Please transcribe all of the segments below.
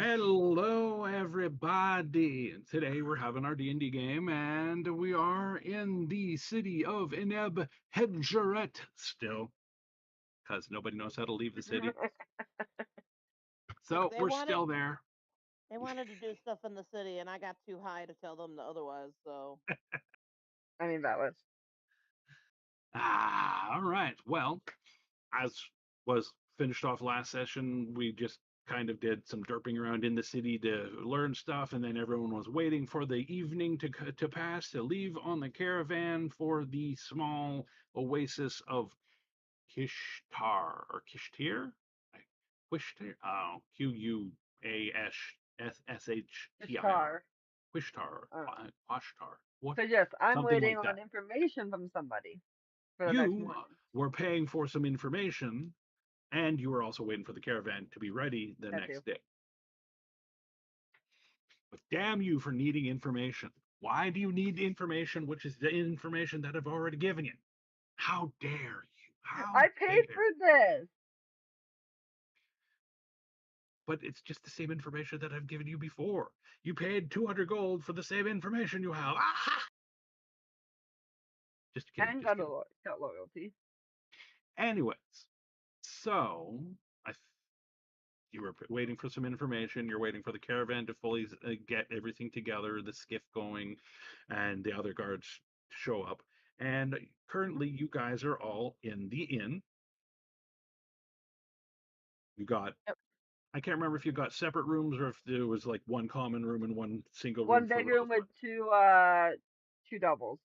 Hello, everybody. And today we're having our D&D game, and we are in the city of Ineb-Hedjeret still, because nobody knows how to leave the city. So They we're wanted still there. they wanted to do stuff in the city, and I got too high to tell them otherwise. So I mean, that was. All right. Well, as was finished off last session, we just kind of did some derping around in the city to learn stuff, and then everyone was waiting for the evening to pass to leave on the caravan for the small oasis of Kishtar or Kishtir, Quishtir. Oh, Quashtar, Ishtar. Quishtar, Uh, Quashtar. What? so yes, I'm Something waiting like on that. information from somebody for the next You morning. were paying for some information, and you were also waiting for the caravan to be ready the That too. next day. But damn you for needing information. Why do you need information which is the information that I've already given you? How dare you? How I paid dare? for this. But it's just the same information that I've given you before. You paid 200 gold for the same information you have. Aha! Just kidding, And just got kidding. got loyalty. Anyways, so I you were waiting for some information. You're waiting for the caravan to fully get everything together, the skiff going, and the other guards to show up. And hmm currently, you guys are all in the inn. You got, Yep. I can't remember if you got separate rooms or if there was like one common room and one single room One for bedroom with Rosalind. two doubles,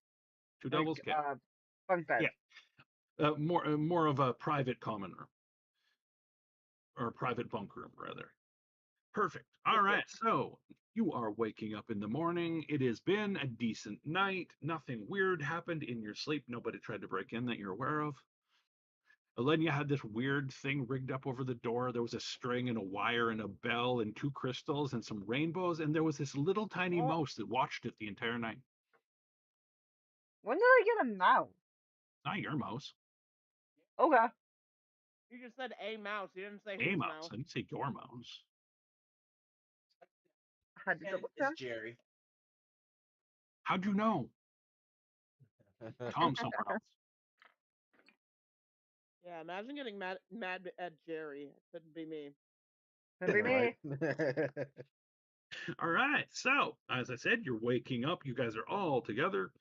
Two like doubles? Okay. bunk Yeah. beds. More of a private common room or a private bunk room, rather. Perfect. All Yes. right. So you are waking up in the morning. It has been a decent night. Nothing weird happened in your sleep. Nobody tried to break in that you're aware of. Elenia had this weird thing rigged up over the door. There was a string and a wire and a bell and two crystals and some rainbows. And there was this little tiny Oh, mouse that watched it the entire night. When did I get a mouse? Not your mouse, Okay. you just said a mouse. You didn't say a whose mouse. mouse. I didn't say your mouse. I had to And double it's check. Jerry. How'd you know? Tom somewhere else. Yeah, imagine getting mad at Jerry. It couldn't be me. Could be Right. me. All right. So, as I said, you're waking up. You guys are all together.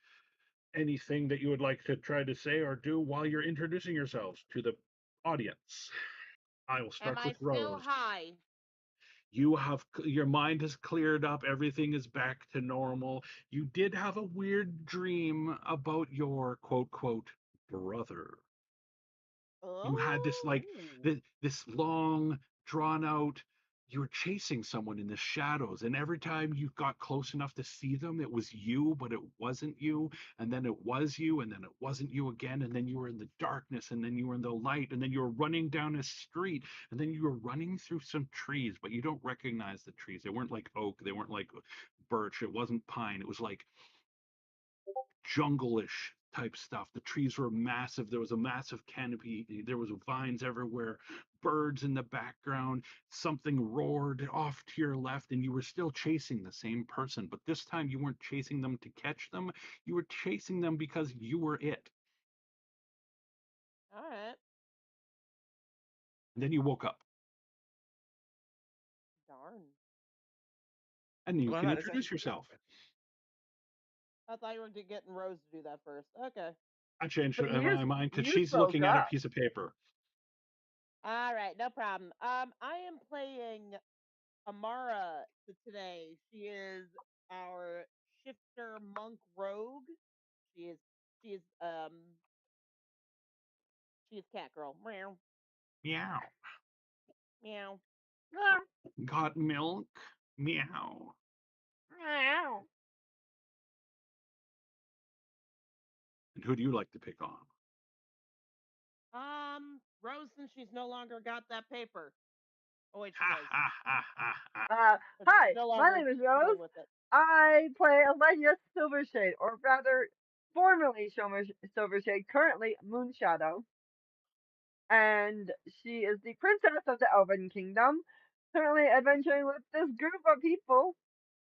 Anything that you would like to try to say or do while you're introducing yourselves to the audience? I will Am start I with still Rose. high? You have your mind has cleared up, everything is back to normal. You did have a weird dream about your quote brother. You had this Oh, like this long drawn out, you were chasing someone in the shadows, and every time you got close enough to see them it was you, but it wasn't you, and then it was you, and then it wasn't you again, and then you were in the darkness, and then you were in the light, and then you were running down a street, and then you were running through some trees, but you don't recognize the trees. They weren't like oak, they weren't like birch, it wasn't pine, it was like jungle-ish type stuff. The trees were massive. There was a massive canopy. There was vines everywhere, birds in the background. Something roared off to your left, and you were still chasing the same person. But this time you weren't chasing them to catch them. You were chasing them because you were it. all right. And then you woke up, Darn. and you Well, can how does that introduce even yourself. happen? I thought you were getting Rose to do that first. Okay. I changed But my mind because you she's spoke looking at a up. piece of paper. All right, no problem. I am playing Amara today. She is our shifter monk rogue. She is she is um she is cat girl. Meow Meow. meow. Got milk? Meow. Meow. And who do you like to pick on? Rose, since she's no longer got that paper. Oh wait, she Ha does, ha ha ha ha. but she's Hi, no my longer name is dealing Rose. with it. I play Alenia Silvershade, or rather, formerly Silvershade, currently Moonshadow. And she is the princess of the Elven Kingdom, currently adventuring with this group of people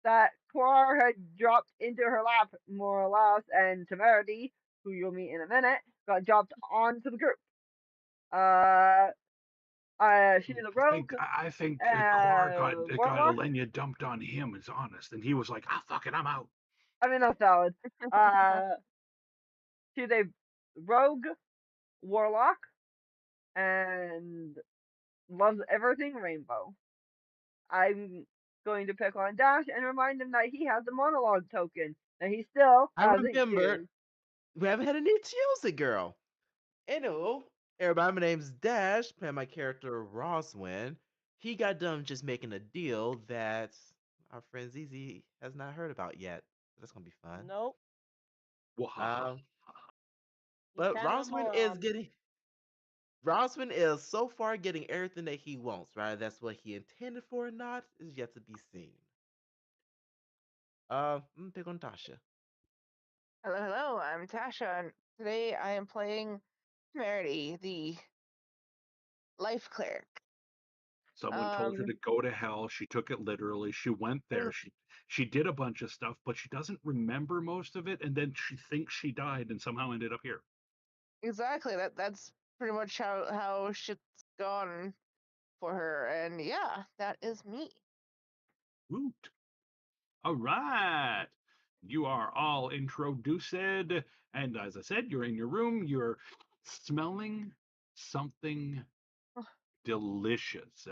that Quar had dropped into her lap, more or less, and Temerity, who you'll meet in a minute, got dropped onto the group. Uh, she's a rogue, I think Cor got warlock. Elenia dumped on him, is honest, and he was like, "Ah, fuck it, I'm out." I mean, that's valid. Uh, she's a rogue warlock and loves everything rainbow. I'm going to pick on Dash and remind him that he has the monologue token that he still I hasn't remember used. we haven't had a need to use it, girl. Anywho, everybody, my name's Dash, playing my character Roswin. He got done just making a deal that our friend Zizi has not heard about yet. That's gonna be fun. Nope. Wahaha. Um, He's but kind of a moron. Roswin is so far getting everything that he wants. Right, that's what he intended for or not is yet to be seen. I'm gonna pick on Tasha. Hello, hello. I'm Tasha, and today I am playing Temerity, the life cleric. Someone told her to go to hell. She took it literally. She went there. She did a bunch of stuff, but she doesn't remember most of it. And then she thinks she died and somehow ended up here. Exactly. That's pretty much how shit's gone for her, and yeah, that is me. Woot. All right. You are all introduced. And as I said, you're in your room. You're smelling something delicious.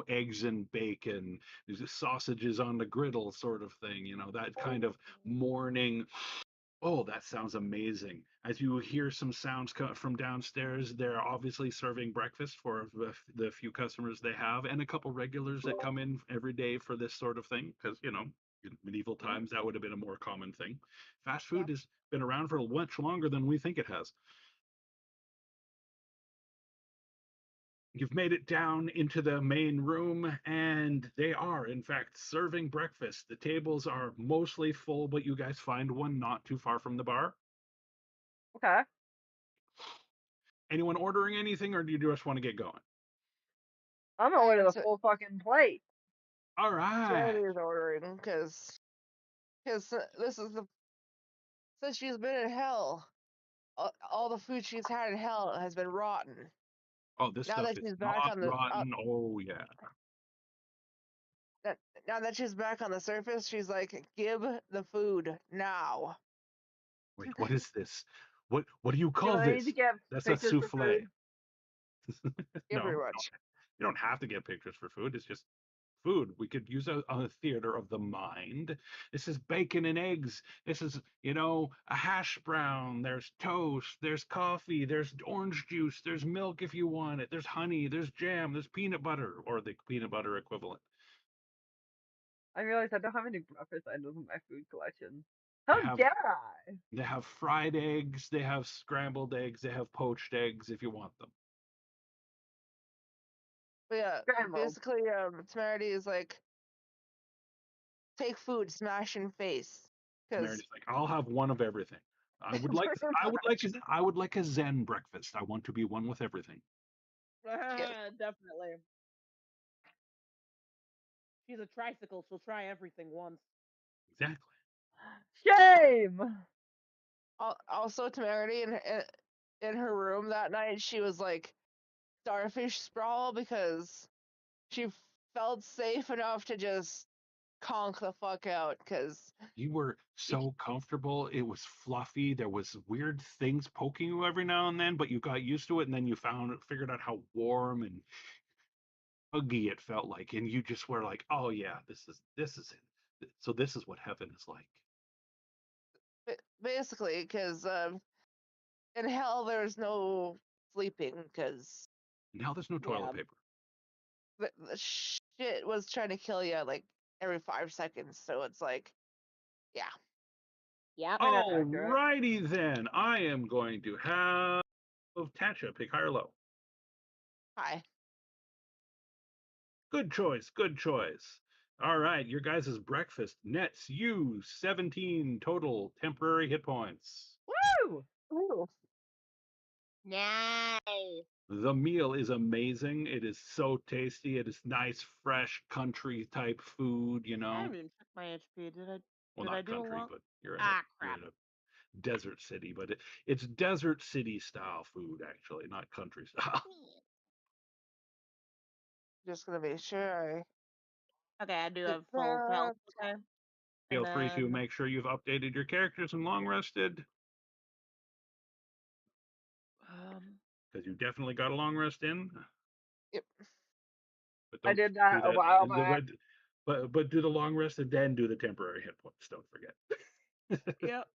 Eggs and bacon, sausages on the griddle sort of thing, that kind of morning. Oh, that sounds amazing. As you hear some sounds from downstairs, they're obviously serving breakfast for the few customers they have and a couple regulars that come in every day for this sort of thing. Because, in medieval times, that would have been a more common thing. Fast Yeah. food has been around for much longer than we think it has. You've made it down into the main room, and they are, in fact, serving breakfast. The tables are mostly full, but you guys find one not too far from the bar. Okay. Anyone ordering anything, or do you just want to get going? I'm gonna order the So full fucking plate. All right. Temerity is ordering because this is the since she's been in hell. All the food she's had in hell has been rotten. Oh, this Now stuff that is she's back not on the rotten. Oh, yeah. now that she's back on the surface, she's like, "Give the food now." Wait, what is this? What do you Do call I need to this? get That's a pictures for souffle. Yeah, No, pretty much. you don't have to get pictures for food. It's just food. We could use a theater of the mind. This is bacon and eggs. This is, a hash brown. There's toast. There's coffee. There's orange juice. There's milk if you want it. There's honey. There's jam. There's peanut butter, or the peanut butter equivalent. I realized I don't have any breakfast items in my food collection. They How have dare I? they have fried eggs. They have scrambled eggs. They have poached eggs if you want them. But yeah, Scrambled. basically, Temerity is like, take food, smash in face, because Meredith's like, I'll have one of everything. I would like pretty I would like much. I would like a Zen breakfast. I want to be one with everything. Yes. Definitely. She's a tricycle. She'll try everything once. Exactly. Shame! Also, Temerity in her room that night, she was like starfish sprawl because she felt safe enough to just conk the fuck out. Because You were so comfortable. It was fluffy. There was weird things poking you every now and then, but you got used to it, and then you figured out how warm and huggy it felt like, and you just were like, oh yeah, this is it. So this is what heaven is like. basically, because in hell there's no sleeping because Now there's no toilet paper. the shit was trying to kill you like every 5 seconds. So it's like, yeah. Yep. That's accurate. Alrighty then. I am going to have Tasha pick high or low. Hi. Good choice. Good choice. All right, your guys' breakfast nets you 17 total temporary hit points. Woo! Ooh. Nice. The meal is amazing. It is so tasty. It is nice, fresh, country type food, you I know. haven't even checked my HP. Well, Did I not do a country, long? but Ah, you're crap. in a desert city, but it's desert city style food actually, not country style. Just gonna make sure Okay, I do I get have full health. that. Okay, and Feel free to then make sure you've updated your characters and long rested, um, because you definitely got a long rest in. Yep. But I don't did that do a that. while The back. red, but do the long rest and then do the temporary hit points. Don't forget. yep.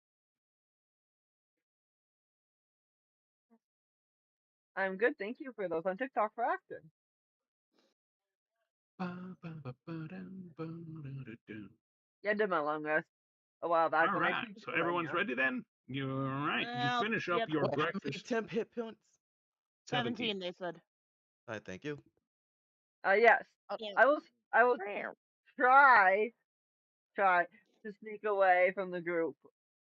I'm good, thank you for those on TikTok for asking. Yeah, I did my long rest a while back All when I right, tweaked so it right everyone's now. ready then. You're right. You Well, finish up yep. your Wait, how many breakfast. temp hit points? 17. They said. All right, thank you. Yes, Yeah. I will try to sneak away from the group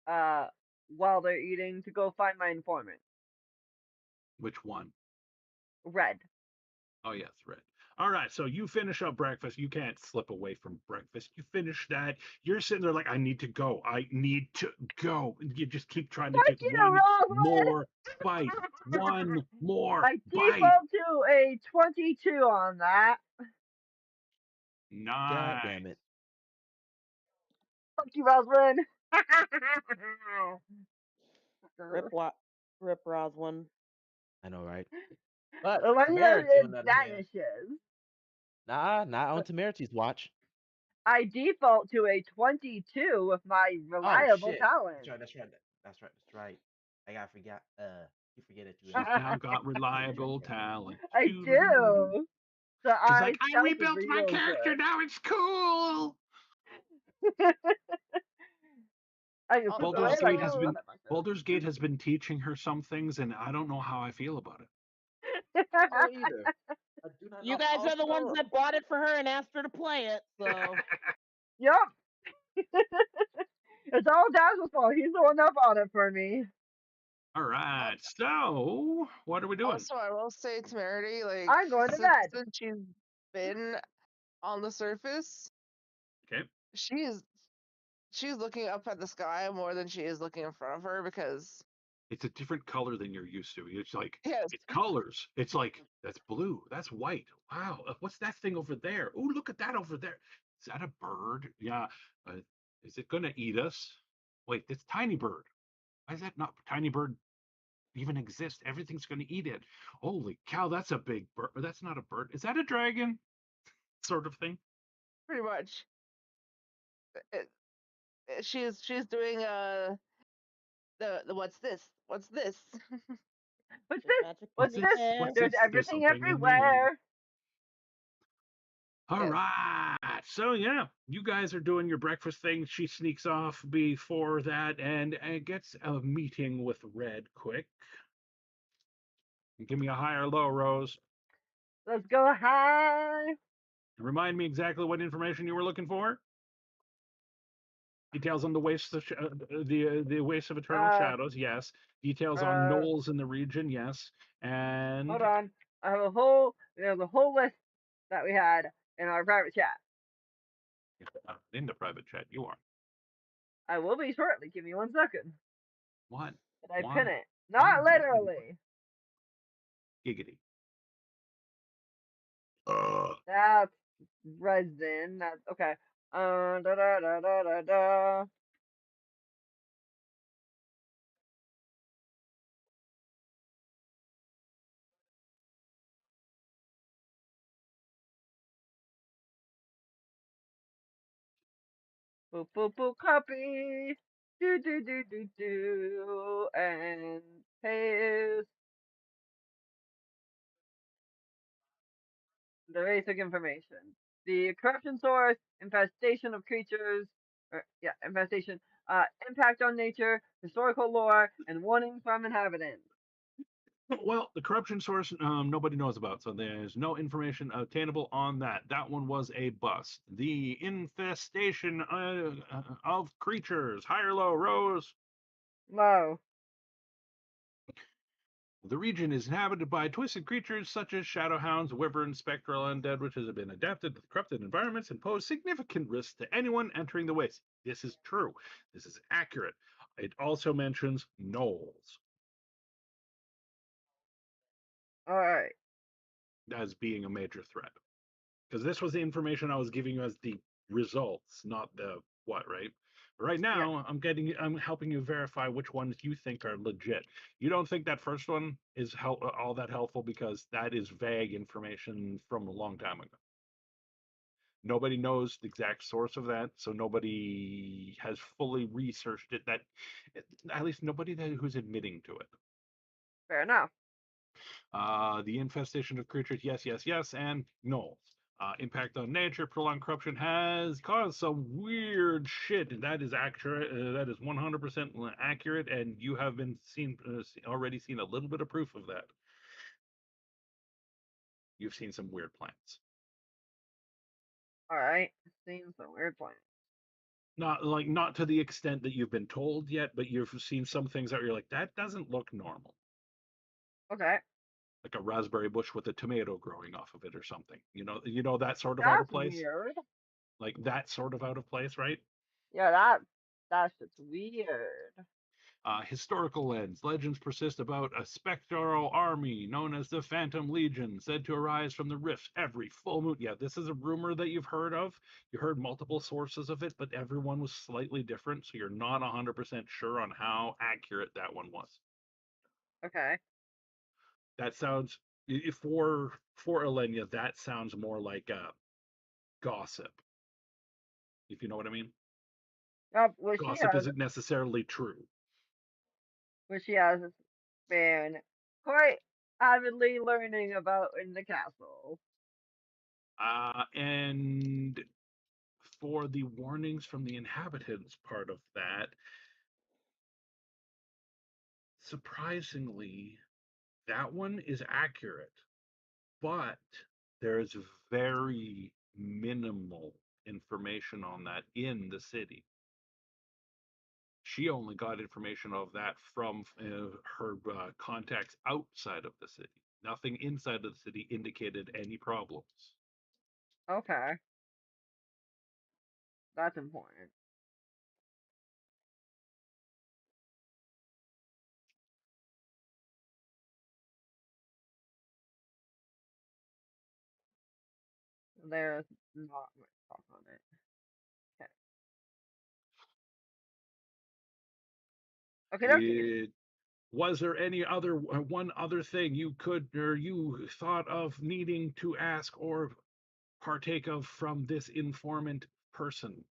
while they're eating to go find my informant. Which one? Red. Oh yes, red. All right, so you finish up breakfast. You can't slip away from breakfast. You finish that. You're sitting there like, I need to go. I need to go. And you just keep trying to Fuck take you, one Rosewood! more bite. One more I bite. default to a 22 on that. God Nice. damn it. Fuck you, Rosewood! Rip Roslyn. I know, right? But Well, when Temerity, on it the other hand, vanishes, nah, not on Temerity's watch. I default to a 22 with my Oh reliable shit! talent. That's right. That's right. I gotta forget. You forget it too. She's now got reliable talent. I Doo-doo-doo-doo-doo. do. So She's I like, I stealth rebuilt my real character. good. Now it's cool. I can flip away Baldur's like Gate I has can been laugh at myself. Baldur's Gate has been teaching her some things, and I don't know how I feel about it. I don't know either. I do not You know guys how are the to ones roll. that bought it for her and asked her to play it, so. Yup. It's all Dazzle's fault. He's the one that bought it for me. All right, so what are we doing? Also, I will say, Temerity, like I'm going to bed. since she's been on the surface, Okay. she's looking up at the sky more than she is looking in front of her because It's a different color than you're used to. It's like yes, it colors. It's like that's blue. That's white. Wow. What's that thing over there? Oh, look at that over there. Is that a bird? Yeah. Is it gonna eat us? Wait, it's tiny bird. Why is that not tiny bird even exist? Everything's gonna eat it. Holy cow, that's a big bird. That's not a bird. Is that a dragon? Sort of thing. pretty much. She's doing the what's this? What's this? What's There's this? magic What's in this? the air. What's There's this? There's everything something in the air. everywhere. All Yes. right. So yeah, you guys are doing your breakfast thing. She sneaks off before that and gets a meeting with Red quick. Give me a high or low, Rose. Let's go high. Remind me exactly what information you were looking for. Details on the wastes of the wastes of eternal Uh, shadows. Yes. Details on uh, gnolls in the region. Yes. And hold on. There's a whole list that we had in our private chat. in the private chat, you are I will be shortly. Give me 1 second. one. And I One. pin it. Not One. literally. Giggity. That's resin. That's okay. Da da da da da da. Boop boop boop. Copy. Do do do do do. And paste the basic information. The corruption source, infestation of creatures, infestation, impact on nature, historical lore, and warning from inhabitants. Well, the corruption source nobody knows about, so there's no information obtainable on that. That one was a bust. The infestation of creatures, high or low, Rose? Low. The region is inhabited by twisted creatures such as shadowhounds, wyverns, spectral undead, which have been adapted to corrupted environments and pose significant risks to anyone entering the waste. This is true. This is accurate. It also mentions gnolls Alright. as being a major threat. Because this was the information I was giving you as the results, not the what, right? Right Yeah. now, I'm helping you verify which ones you think are legit. You don't think that first one is all that helpful because that is vague information from a long time ago. Nobody knows the exact source of that, so nobody has fully researched it. That at least nobody who's admitting to it. Fair enough. The infestation of creatures, yes, yes, yes, and gnolls. Impact on nature, prolonged corruption has caused some weird shit, and that is accurate. That is 100% accurate, and you have been already seen a little bit of proof of that. You've seen some weird plants. Alright. Seems some weird plan. Not to the extent that you've been told yet, but you've seen some things that you're like, that doesn't look normal. Okay. Like a raspberry bush with a tomato growing off of it or something. You know that sort of out of That's place? weird. Like that sort of out of place, right? Yeah, that's just weird. Historical lens. Legends persist about a spectral army known as the Phantom Legion, said to arise from the rifts every full moon. Yeah, this is a rumor that you've heard of. You heard multiple sources of it, but everyone was slightly different, so you're not 100% sure on how accurate that one was. Okay. That sounds, for Elenia, that sounds more like gossip, if you know what I mean. Yep, Gossip isn't necessarily true. which she has been quite avidly learning about in the castle. And for the warnings from the inhabitants part of that, surprisingly, that one is accurate, but there's very minimal information on that in the city. She only got information of that from her contacts outside of the city. Nothing inside of the city indicated any problems. Okay. That's important. There's not much talk on it. Okay. Okay, okay. Was there any other one other thing you could or you thought of needing to ask or partake of from this informant person?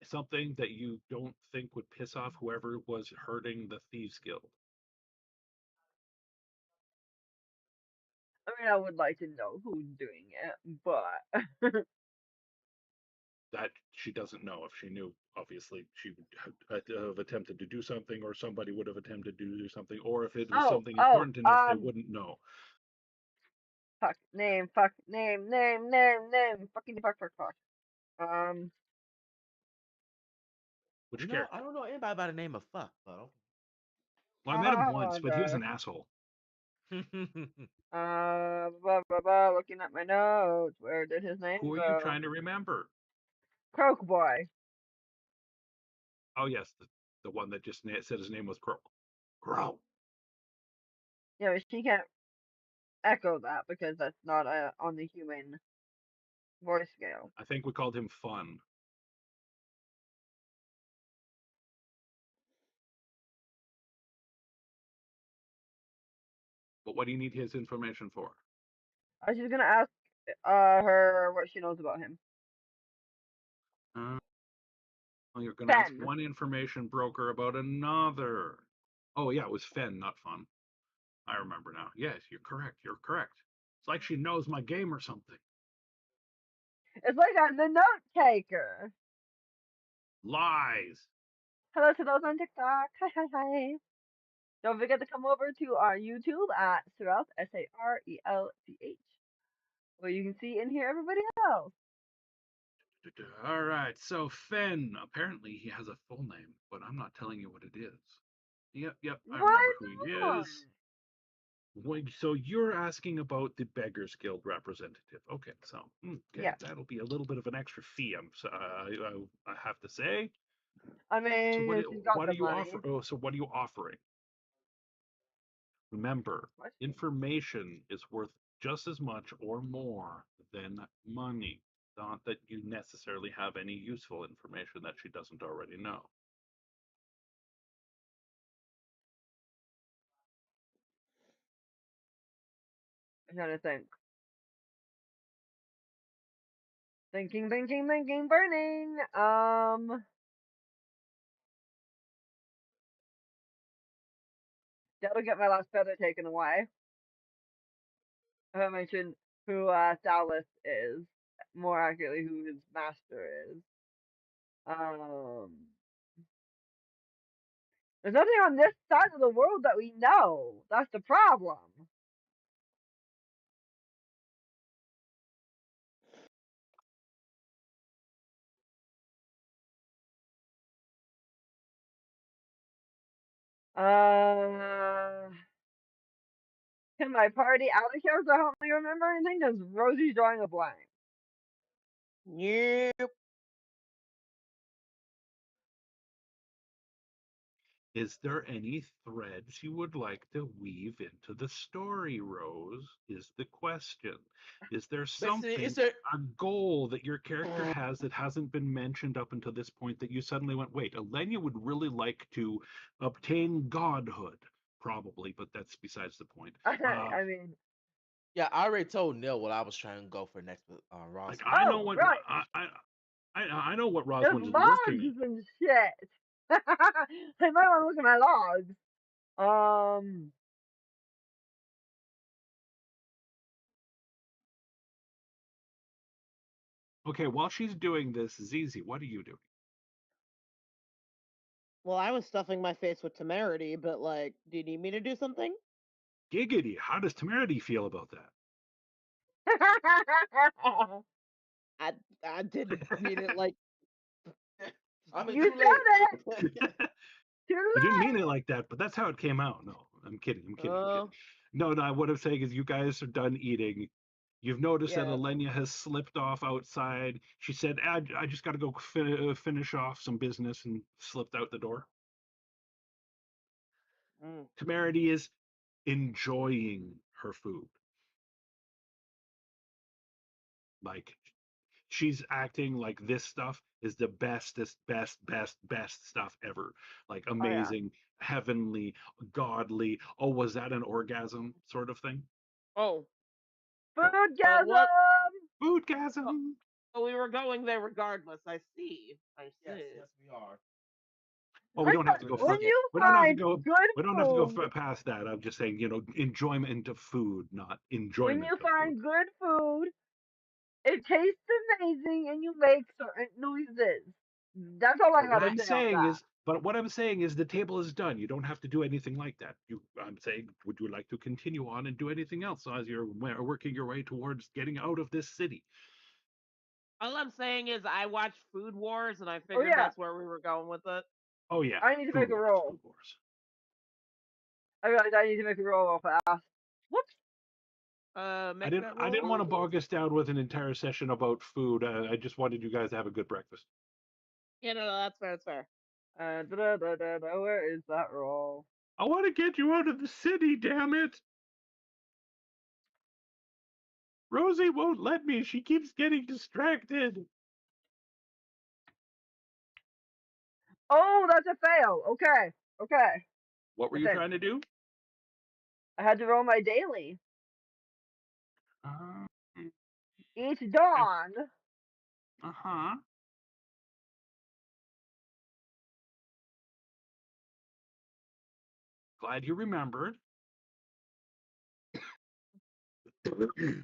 Something that you don't think would piss off whoever was hurting the Thieves Guild. I mean, I would like to know who's doing it, but That she doesn't know. If she knew, obviously she would have attempted to do something, or somebody would have attempted to do something, or if it was oh, something oh, important enough, they wouldn't know. fuck name, fucking fuck. Um, Which You know, character? I don't know anybody by the name of Fuck, but Well, I met him once, but he was okay. an asshole. Looking at my notes, where did his name Who are you go? trying to remember? Croak Boy. Oh yes, the one that just said his name was Crow. Crow. Yeah, but she can't echo that because that's not on the human voice scale. I think we called him Fun. But what do you need his information for? I was just gonna ask her what she knows about him. Uh, well, you're going to ask Fen. one information broker about another. Oh yeah, it was Fen, not Fun. I remember now. Yes, you're correct. You're correct. It's like she knows my game or something. It's like I'm the note taker. Lies. Hello to those on TikTok. Hi, hi, hi. Don't forget to come over to our YouTube at Sarelth, Sarelth, where you can see and hear everybody else. All right. So Fen. Apparently he has a full name, but I'm not telling you what it is. Yep, yep. I Why remember who he not? is. So you're asking about the Beggars Guild representative. Okay, so okay, Yeah. that'll be a little bit of an extra fee. I have to say. I So mean, if she's got what the are you money. offer? Oh, so what are you offering? Remember, Question. information is worth just as much or more than money. Not that you necessarily have any useful information that she doesn't already know. I'm trying to think. Thinking, burning. That'll get my last feather taken away. If I mention who Salus is, more accurately, who his master is. Um, there's nothing on this side of the world that we know. That's the problem. Uh, can my party out of character help me remember anything? Because Rosie's drawing a blank. Yep. Is there any threads you would like to weave into the story, Rose? Is the question. Is there Basically, is something, there a goal that your character has that hasn't been mentioned up until this point that you suddenly went, wait, Elenia would really like to obtain godhood? Probably, but that's besides the point. I mean, yeah, I already told Neil what I was trying to go for next with Like Roswell. I know oh, what right. I know what There's Rosalind is working. logs and shit. I might want to look at my logs. Um, Okay, while she's doing this, Zizi, what are you doing? Well, I was stuffing my face with temerity, but like, do you need me to do something? Giggity, how does Temerity feel about that? I I didn't mean it like. I mean, you too late. said it. Too You didn't mean it late. like that, but that's how it came out. No, I'm kidding. I'm kidding. I'm kidding. Oh, No, no. What I'm saying is, you guys are done eating. You've noticed that yeah. Elenia has slipped off outside. She said, I just got to go finish off some business," and slipped out the door. Mm. Temerity is enjoying her food. Like, she's acting like this stuff is the bestest, best stuff ever. Like, Oh yeah. amazing, heavenly, godly. Oh, was that an orgasm sort of thing? Oh, well, what? Foodgasm. Oh, Foodgasm. well, we were going there regardless. I see. I Yes, see. yes, we are. Oh, we don't have to go. When Okay. you We don't have to find go. good We don't have to go food, past that. I'm just saying, enjoyment of food, not when enjoyment you of food. find good food, it tastes amazing and you make certain noises. That's all I But what gotta I'm say on saying that. is, but what I'm saying is, the table is done. You don't have to do anything like that. I'm saying, would you like to continue on and do anything else as you're working your way towards getting out of this city? All I'm saying is, I watched Food Wars, and I Oh figured yeah, that's where we were going with it. Oh yeah, I need to food make a wars, roll. food wars. I realized I need to make a roll real fast. Whoops. Make that I roll, didn't want to please. bog us down with an entire session about food. I just wanted you guys to have a good breakfast. Yeah, no, that's fair. That's fair. Where is that roll? I want to get you out of the city, damn it! Rosie won't let me. She keeps getting distracted. Oh, that's a fail. Okay, okay. What were I you think trying to do? I had to roll my daily. Uh Each dawn, huh. Glad you remembered.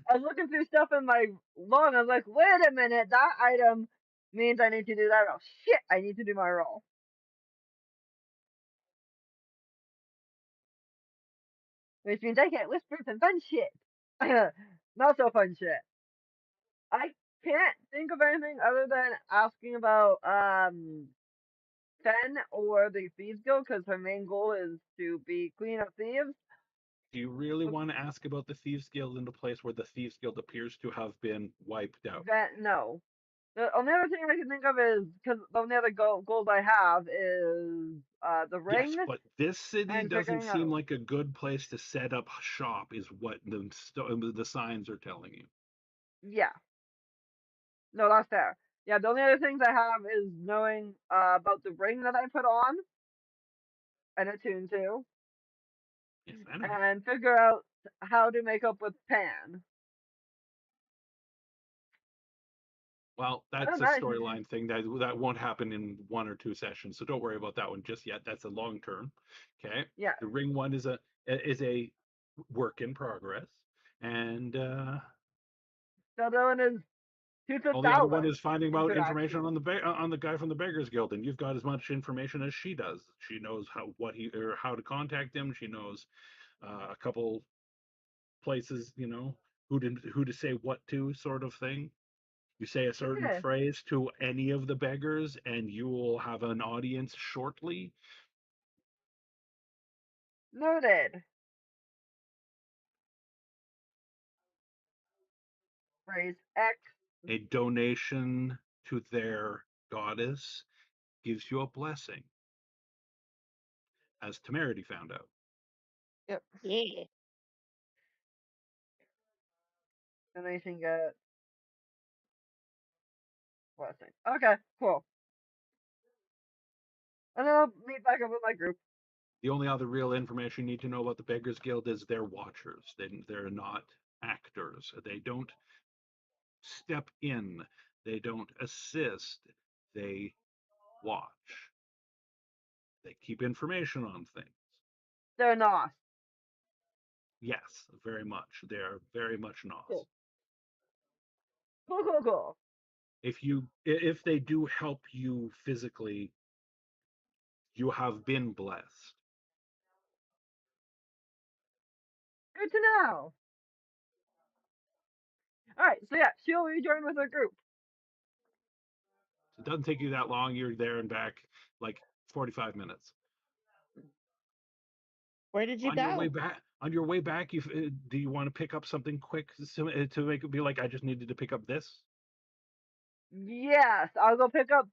I was looking through stuff in my log. I was like, wait a minute, that item means I need to do that roll. Shit, I need to do my roll. Which means I can't whisper some fun shit. Not so fun shit. I can't think of anything other than asking about Fen or the Thieves Guild because her main goal is to be Queen of Thieves. Do you really want to ask about the Thieves Guild in a place where the Thieves Guild appears to have been wiped out? No. The only other thing I can think of is because the only other goals I have is the Yes, ring but this city and doesn't figuring out. seem like a good place to set up shop, is what the signs are telling you. Yeah. No, that's fair. Yeah, the only other things I have is knowing about the ring that I put on and attune to, Yes, I know. and figure out how to make up with Pan. Well, Oh, that's a nice. storyline thing that won't happen in 1 or 2 sessions, so don't worry about that one just yet. That's a long term. Okay, Yeah. the ring one is a work in progress, and The other one is the other one $2,000 is finding out information interaction. on the guy from the Beggars Guild, and you've got as much information as she does. She knows how to contact him. She knows a couple places, who to say what to, sort of thing. You say a certain Okay. phrase to any of the beggars, and you will have an audience shortly. Noted. Phrase X. A donation to their goddess gives you a blessing, as Temerity found out. Yep. Yeah. Donation get blessing. Okay, cool. And then I'll meet back up with my group. The only other real information you need to know about the Beggars Guild is they're watchers. They're not actors. They don't step in. They don't assist. They watch. They keep information on things. They're not. Yes, very much. They're very much not. Cool. Cool. If they do help you physically, you have been blessed. Good to know. Alright, so yeah, she'll rejoin with her group. It doesn't take you that long. You're there and back like 45 minutes. Where did you On your way go? back, do you want to pick up something quick to make it be like I just needed to pick up this? Yes, I'll go pick up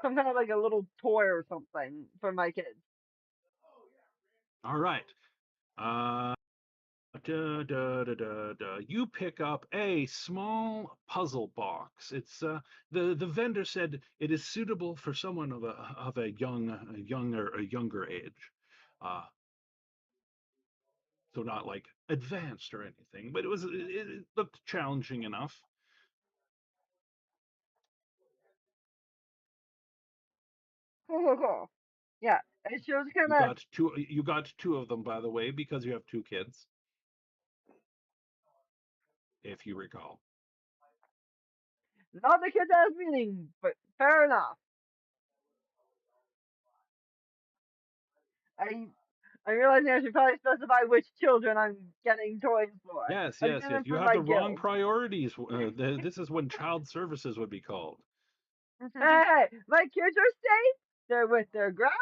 some kind of like a little toy or something for my kids. All right. You pick up a small puzzle box. It's the vendor said it is suitable for someone of a younger age, uh, so not like advanced or anything, but it looked challenging enough. Cool. Yeah, and she was kind of You got two of them, by the way, because you have 2 kids, if you recall. not the kids I was meaning, but fair enough. I'm realizing I should probably specify which children I'm getting toys for. Yes, I'm yes, getting yes. them You for have my the wrong guild. priorities. This is when child services would be called. Hey, my kids are safe. They're with their grandma.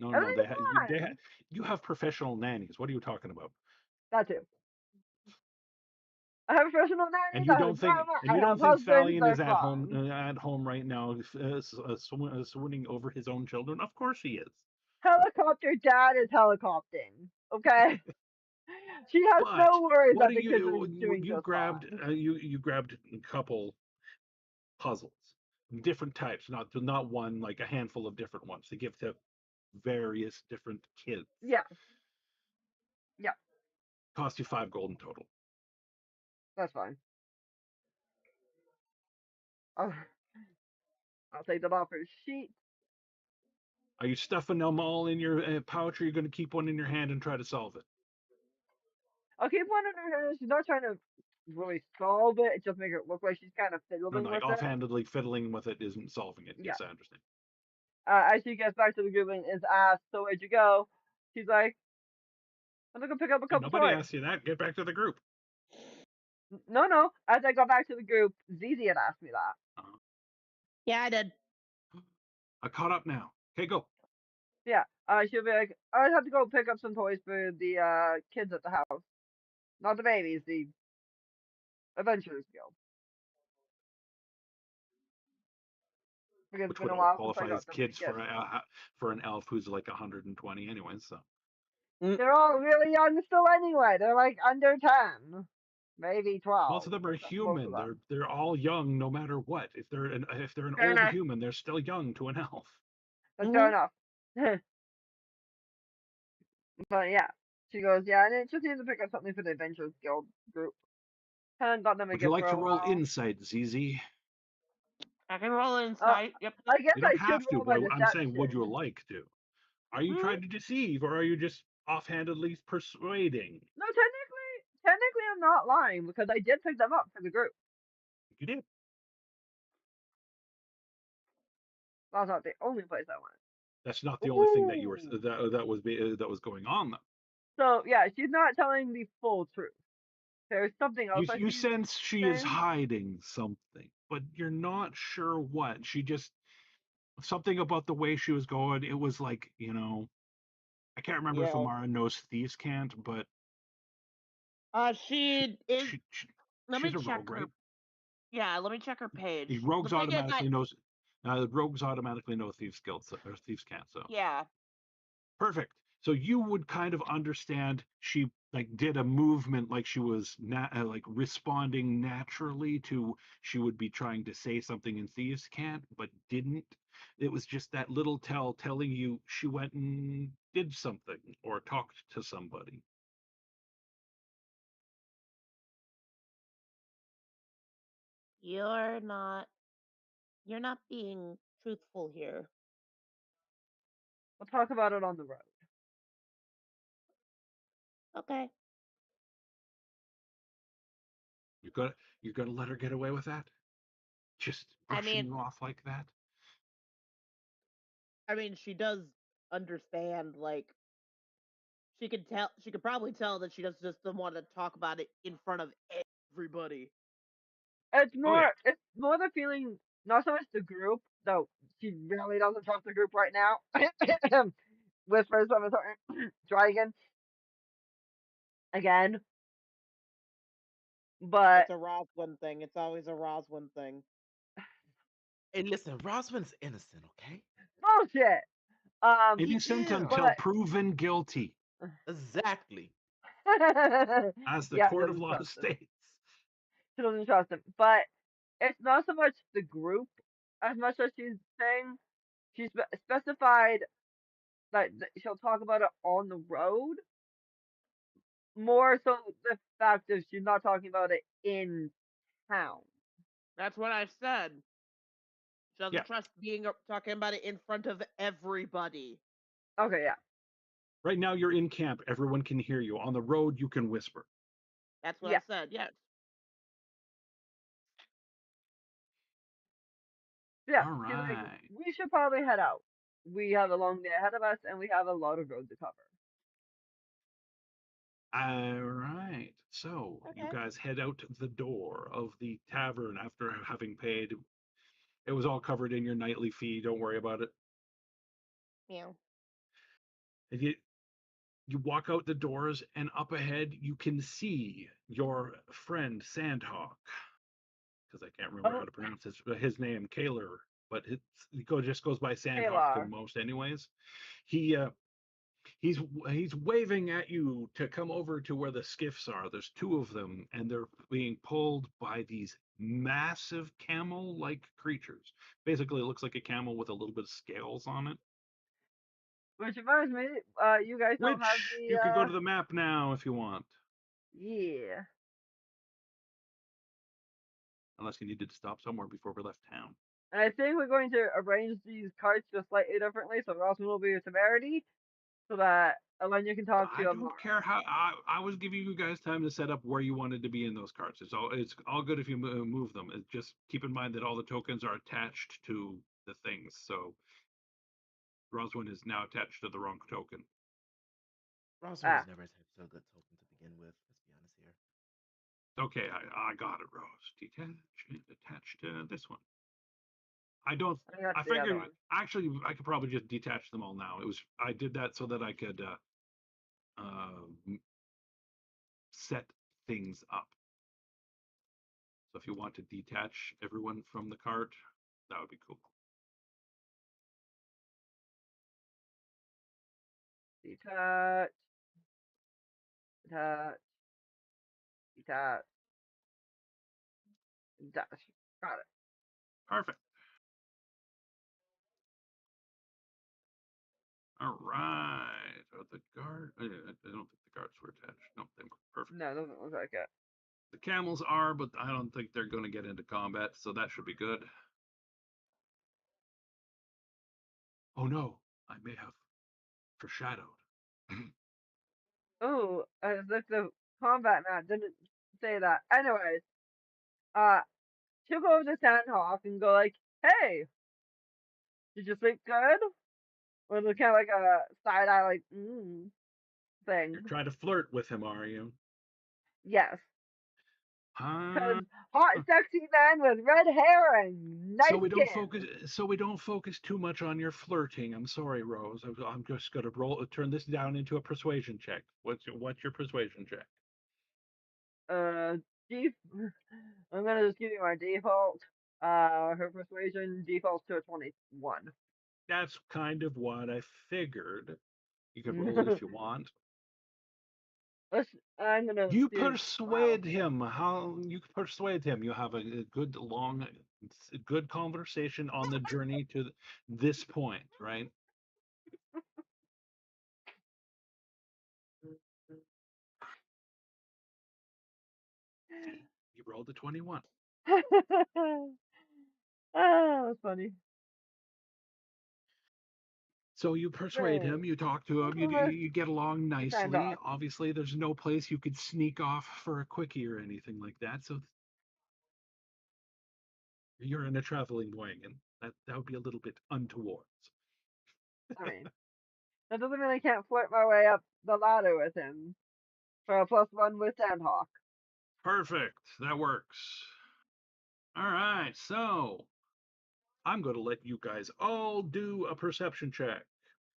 No. Everything's fine. You have professional nannies. What are you talking about? That too. I have professional nannies. And I have grandma. I you don't have think husbands. Thalion They're is fine. at home right now, swooning over his own children? Of course he is. Helicopter dad is helicoptering. Okay. She has But no worries what that do the kids are doing you just grabbed? fine. You grabbed a couple puzzles, different types, not one, like a handful of different ones to give to various different kids. Yeah. Cost you 5 gold in total. That's fine. I'll, I'll take them off her sheet. Are you stuffing them all in your pouch, or are you going to keep one in your hand and try to solve it? I'll keep one in her hand. She's not trying to really solve it. Just make it look like she's kind of No, fiddling like with it. offhandedly fiddling with it isn't solving it. Yeah. Yes, I understand. As she gets back to the group and is asked, "So where'd you go?" She's like, "I'm gonna pick up a Hey, couple nobody toys." asked you that. Get back to the group. No. As I got back to the group, Zizi had asked me that. Uh, Yeah, I did. I caught up now. Okay, go. Yeah. She'll be like, I have to go pick up some toys for the kids at the house. Not the babies, the Adventurers Guild. Because it's Which been would a all while since I qualify as got them any kids gifts. for an elf who's like 120 anyway. So They're all really young still anyway. They're like under 10. Maybe most 12. of them are Most of human. them. They're all young no matter what. If they're an Fair old enough. human, they're still young to an elf. That's fair enough. But yeah. She goes, yeah, and it just needs to pick up something for the Adventurers Guild group. Haven't got them a Would you gift for like to a roll while. insight, ZZ? I can roll Uh, insight. Yep. I guess You I don't should have to, roll my but I'm saying, would you deception. like to? Are you Hmm? trying to deceive, or are you just offhandedly persuading? No, technically I'm not lying because I did pick them up for the group. You did. That's not the only place I went. That's not the only thing that you were Ooh. that was going on. Though. So yeah, she's not telling the full truth. There's something else that You she's sense she is saying. hiding something, but you're not sure what. She just something about the way she was going. It was like I can't remember if Yeah. Amara knows thieves can't, but she, She is. she, she Let me she's a check rogue, her. right? Yeah, let me check her The page. The rogues thing is, automatically knows. The rogues automatically know thieves guild or thieves can't. So yeah, perfect. So you would kind of understand she like did a movement like she was like responding naturally to she would be trying to say something in thieves can't but didn't. It was just that little telling you she went and did something or talked to somebody. you're not. You're not being truthful here. We'll talk about it on the road. Okay. You're gonna let her get away with that? Just I brushing mean, you off like that? she does understand. Like, she could tell. She could probably tell that she doesn't want to talk about it in front of everybody. Oh yeah. It's more the feeling, not so much the group, though she really doesn't trust the group right now. Whispers of a dragon again, but It's a Roslyn thing. It's always a Roslyn thing. Hey, listen, Roswin's innocent, okay? bullshit. He Innocent until But is. proven guilty, Exactly. as the yeah, she court of doesn't law trust him. states. She doesn't trust him. But it's not so much the group as much as she's saying she's specified that she'll talk about it on the road. More so the fact that she's not talking about it in town. That's what I said. She Yeah. doesn't trust being talking about it in front of everybody. Okay, yeah. Right now you're in camp. Everyone can hear you. On the road, you can whisper. That's what Yeah. I said. Yes. Yeah. All She's like, right. we should probably head out. We have a long day ahead of us and we have a lot of road to cover. All right. So you Okay. guys head out the door of the tavern after having paid. It was all covered in your nightly fee. Don't worry about it. Meow. And you walk out the doors, and up ahead you can see your friend Sandhawk, because I can't remember how Oh, to pronounce his name, Kaler, but just goes by Sandhawk to Taylor. most, anyways. He he's he's waving at you to come over to where the skiffs are. There's two of them, and they're being pulled by these massive camel-like creatures. Basically, it looks like a camel with a little bit of scales on it. Which reminds me, you guys don't have Which the you could go to the map now if you want, yeah. unless you needed to stop somewhere before we left town. And I think we're going to arrange these carts just slightly differently, so Rossman will be with Severity, so that Elena can talk I to don't care Amara. how. I was giving you guys time to set up where you wanted to be in those carts. It's all good if you move them. Just keep in mind that all the tokens are attached to the things. So Roswin is now attached to the wrong token. Roswin Ah, was never a type so good token to begin with. Let's be honest here. Okay, I got it, Rose. Detach and attach to this one. I don't. I think that's I the other figured one. actually I could probably just detach them all now. It was I did that so that I could set things up. So if you want to detach everyone from the cart, that would be cool. Detach, detach, detach, detach. Got it. Perfect. All right. Are the guard? I don't think the guards were attached. No, they were perfect. No, doesn't look like it. The camels are, but I don't think they're going to get into combat, so that should be good. Oh no, I may have foreshadowed. Oh, as if the combat map didn't say that. Anyways, uh, she'll go over to Sandhawk and go like, "Hey, did you sleep good?" With a kind of like a side eye, like, thing. You're trying to flirt with him, are you? Yes. Huh? Because hot, sexy man with red hair and So nice we don't focus. skin. So we don't focus too much on your flirting. I'm sorry, Rose. I'm just gonna turn this down into a persuasion check. What's your persuasion check? Uh, def- I'm gonna just give you my default. Her persuasion defaults to a 21. That's kind of what I figured. You could roll it if you want. Let's. I'm gonna You do. Wow. persuade him. How you persuade him? You have a good long, good conversation on the journey to this point, right? See, you rolled a 21. Ah, that's funny. So you persuade Great. him, you talk to him, Let's you get along pretend nicely. off. Obviously, there's no place you could sneak off for a quickie or anything like that. So you're in a traveling wagon. That would be a little bit untoward. I mean, that doesn't mean I can't flirt my way up the ladder with him for a +1 with Sandhawk. Perfect. That works. All right. So I'm going to let you guys all do a perception check.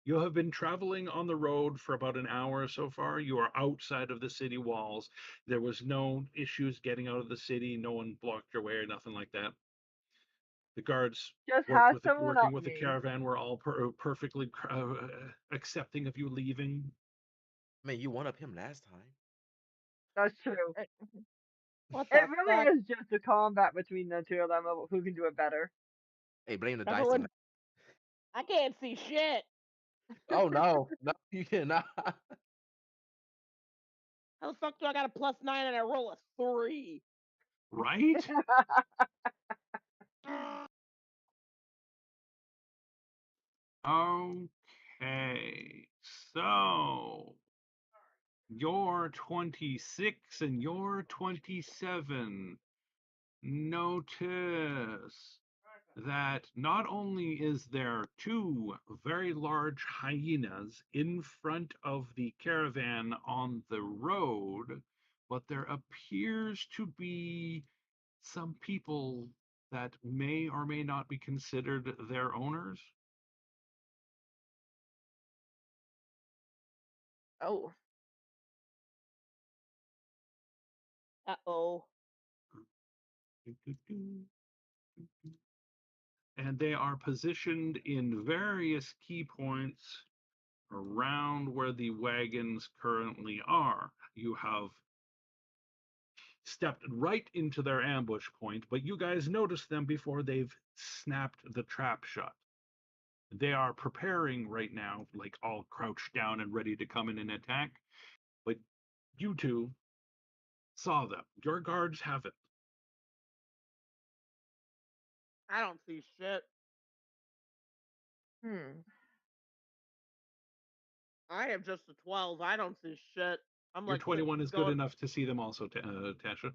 You have been traveling on the road for about an hour so far. You are outside of the city walls. There was no issues getting out of the city. No one blocked your way or nothing like that. The guards Just has someone working up with the me. caravan were all perfectly accepting of you leaving. I mean, you one up him last time. That's true. What It the really fuck? is just a combat between the two of them of who can do it better. Hey, blame the dice on Everyone, that. I can't see shit. Oh no, no, you cannot. How the fuck do I got a +9 and I roll a 3? Right? Okay. So you're 26 and you're 27. Notice that not only is there two very large hyenas in front of the caravan on the road, but there appears to be some people that may or may not be considered their owners. Oh, Uh-oh. And they are positioned in various key points around where the wagons currently are. You have stepped right into their ambush point, but you guys noticed them before they've snapped the trap shut. They are preparing right now, like all crouched down and ready to come in and attack. But you two saw them. Your guards haven't. I don't see shit. hmm. I am just a 12. I don't see shit. I'm Your like 21 is good going enough to see them also, Tasha.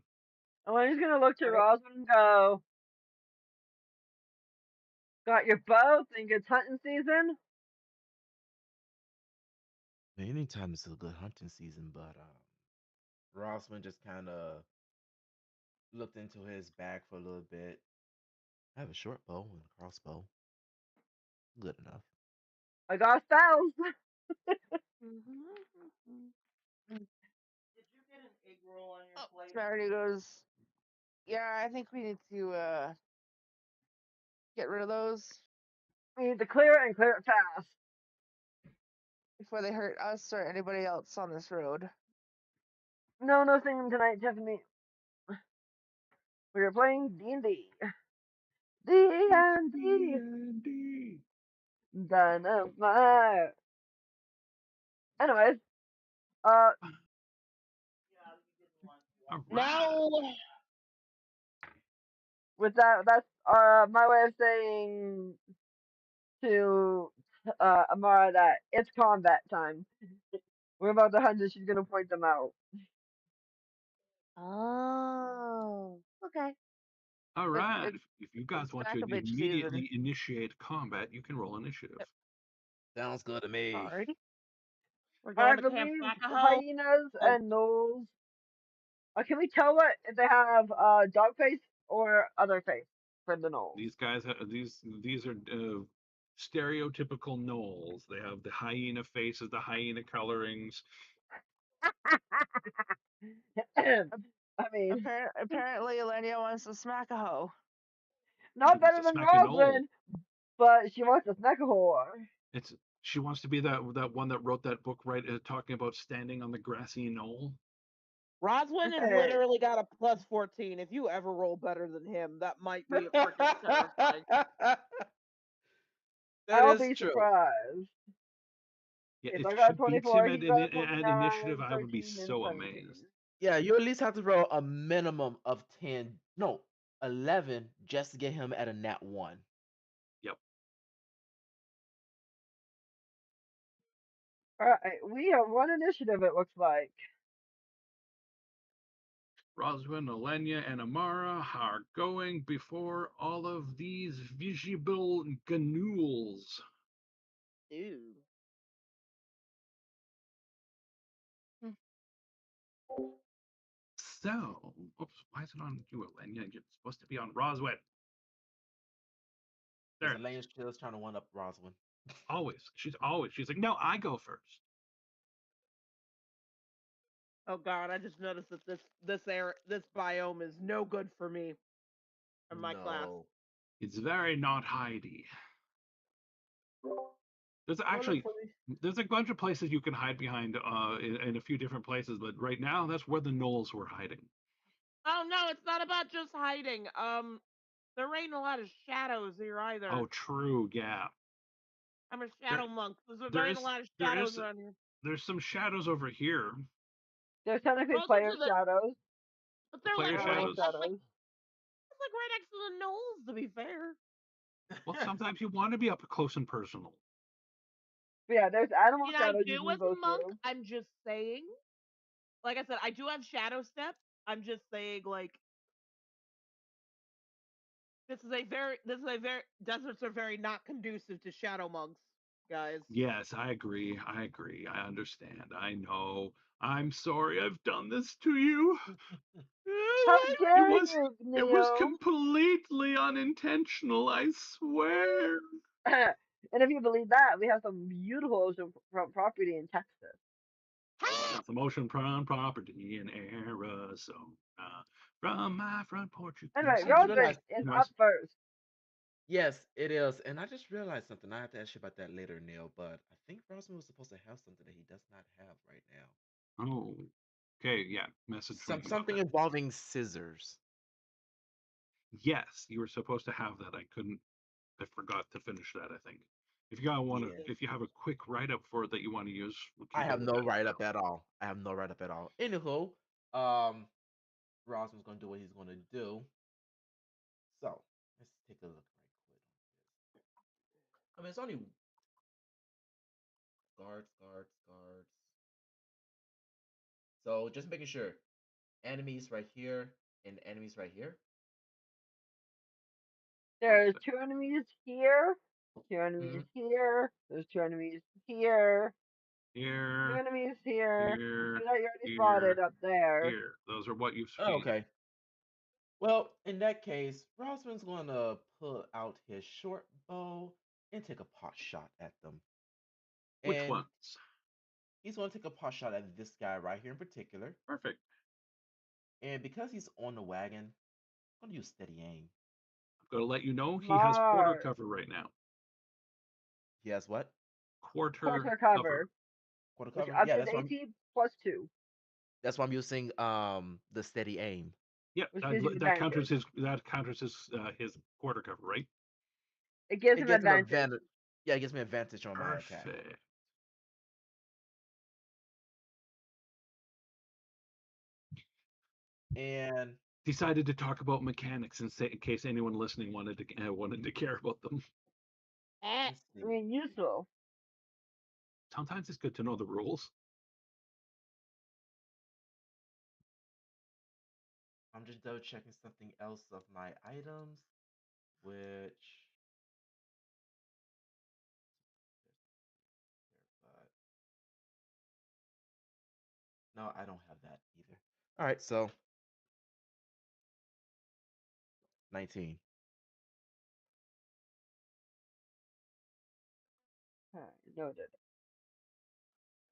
And I'm just gonna look to right. Rosalind and go, got your bow? Think it's hunting season? Anytime is a good hunting season, but Rossman just kind of looked into his bag for a little bit, I have a short bow and a crossbow. Good enough. I got spells. Did you get an egg roll on your Oh, plate? Temerity goes, yeah, I think we need to get rid of those We need to clear it and clear it fast. before they hurt us or anybody else on this road. No, no singing tonight, Tiffany. We are playing D&D. D&D. D&D. Dynamite. Anyways, uh, All right. Now, with that, that's my way of saying to Amara that it's combat time. We're about to hunt and she's gonna point them out. Oh, okay. All right. It's If you guys it's want to back a bitch season. immediately initiate combat, you can roll initiative. Sounds good to me. Alrighty. we're I going to Camp believe Sakaho. hyenas Oh, and gnolls. Can we tell what if they have dog face or other face for the gnolls? These guys, these are stereotypical gnolls. They have the hyena faces, the hyena colorings. I mean, Apparently, Elenia wants to smack a hoe. She not wants better to than smack a gnoll. Roslyn, but she wants to smack a whore. It's she wants to be that one that wrote that book, right? Talking about standing on the grassy knoll. Roswin has Hey, literally got a plus 14. If you ever roll better than him, that might be freaking terrifying. That I'll is be true. surprised. Yeah, If if I she got beats 24, him he got at 29, initiative, I would be 13, and so 17. amazed. Yeah, you at least have to roll a minimum of 10, no, 11 just to get him at a nat 1. Yep. Alright, we have one initiative, it looks like. Roswin, Alenia, and Amara are going before all of these visible gnolls. Ew. So, oops, why is it on you, Alenia? You're supposed to be on Roswin. Because There, Elaine's still trying to one up Rosalind. always. She's like, no, I go first. Oh god, I just noticed that this biome is no good for me in my class. No. It's very not Heidi. There's actually there's a bunch of places you can hide behind in a few different places, but right now that's where the gnolls were hiding. Oh no, it's not about just hiding. There ain't a lot of shadows here either. Oh, true, yeah. I'm a There, shadow monk. there There ain't is a lot of there shadows is around here. there's some shadows over here. There's technically Closer player to the, shadows, but The they're like player right. animal shadows. shadows. That's like right next to the knolls. To be fair. Well, sometimes you want to be up close and personal. But yeah, there's animal I mean, I shadows you do can as go a monk. through. I'm just saying. Like I said, I do have shadow step. I'm just saying, like, this is a very deserts are very not conducive to shadow monks, guys. Yes, I agree. I agree. I understand. I know. I'm sorry I've done this to you. How It dare was you, it was Neo? completely ununintentional, I swear. And if you believe that, we have some beautiful oceanfront property in Texas. Got some oceanfront property in Arizona. From my front porch, you can Anyway, I see just the Rosalind realized, beach. is up Anyways, first. yes, it is. And I just realized something. I have to ask you about that later, Neil, but I think Rosalind was supposed to have something that he does not have right now. oh, okay, yeah. Message me about Something that. involving scissors. Yes, you were supposed to have that. I couldn't. I forgot to finish that. I think. Yeah. If you have a quick write up for it that you want to use, we I can go have with no that as write well. up at all. I have no write up at all. Anywho, um, Rosalind's gonna do what he's gonna do. So let's take a look right quick on this. I mean, it's only guards. So just making sure, enemies right here and enemies right here. There's two enemies here, two Mm-hmm. enemies here, there's two enemies here, two Here, enemies here, here, two that you already here, spotted up there. here. Those are what you've Oh, seen. okay. Well, in that case, Rosman's gonna pull out his short bow and take a pot shot at them. Which And ones? he's gonna take a pot shot at this guy right here in particular. Perfect. And because he's on the wagon, I'm gonna use steady aim. I'm going to let you know he has quarter Smart. cover right now. He has what? Quarter Quarter cover. cover, Quarter which cover? ups Yeah, his AC +2, that's why I'm using the steady aim. Yep, which gives you that counters advantage. his quarter cover, right? It gives It him gives him advantage. advantage. Yeah, it gives me advantage on my attack. Perfect. And Decided to talk about mechanics in case anyone listening wanted to care about them. let's I see. mean, useful. Sometimes it's good to know the rules. I'm just double checking something else of my items, which but no, I don't have that either. All right, so 19. Alright, noted.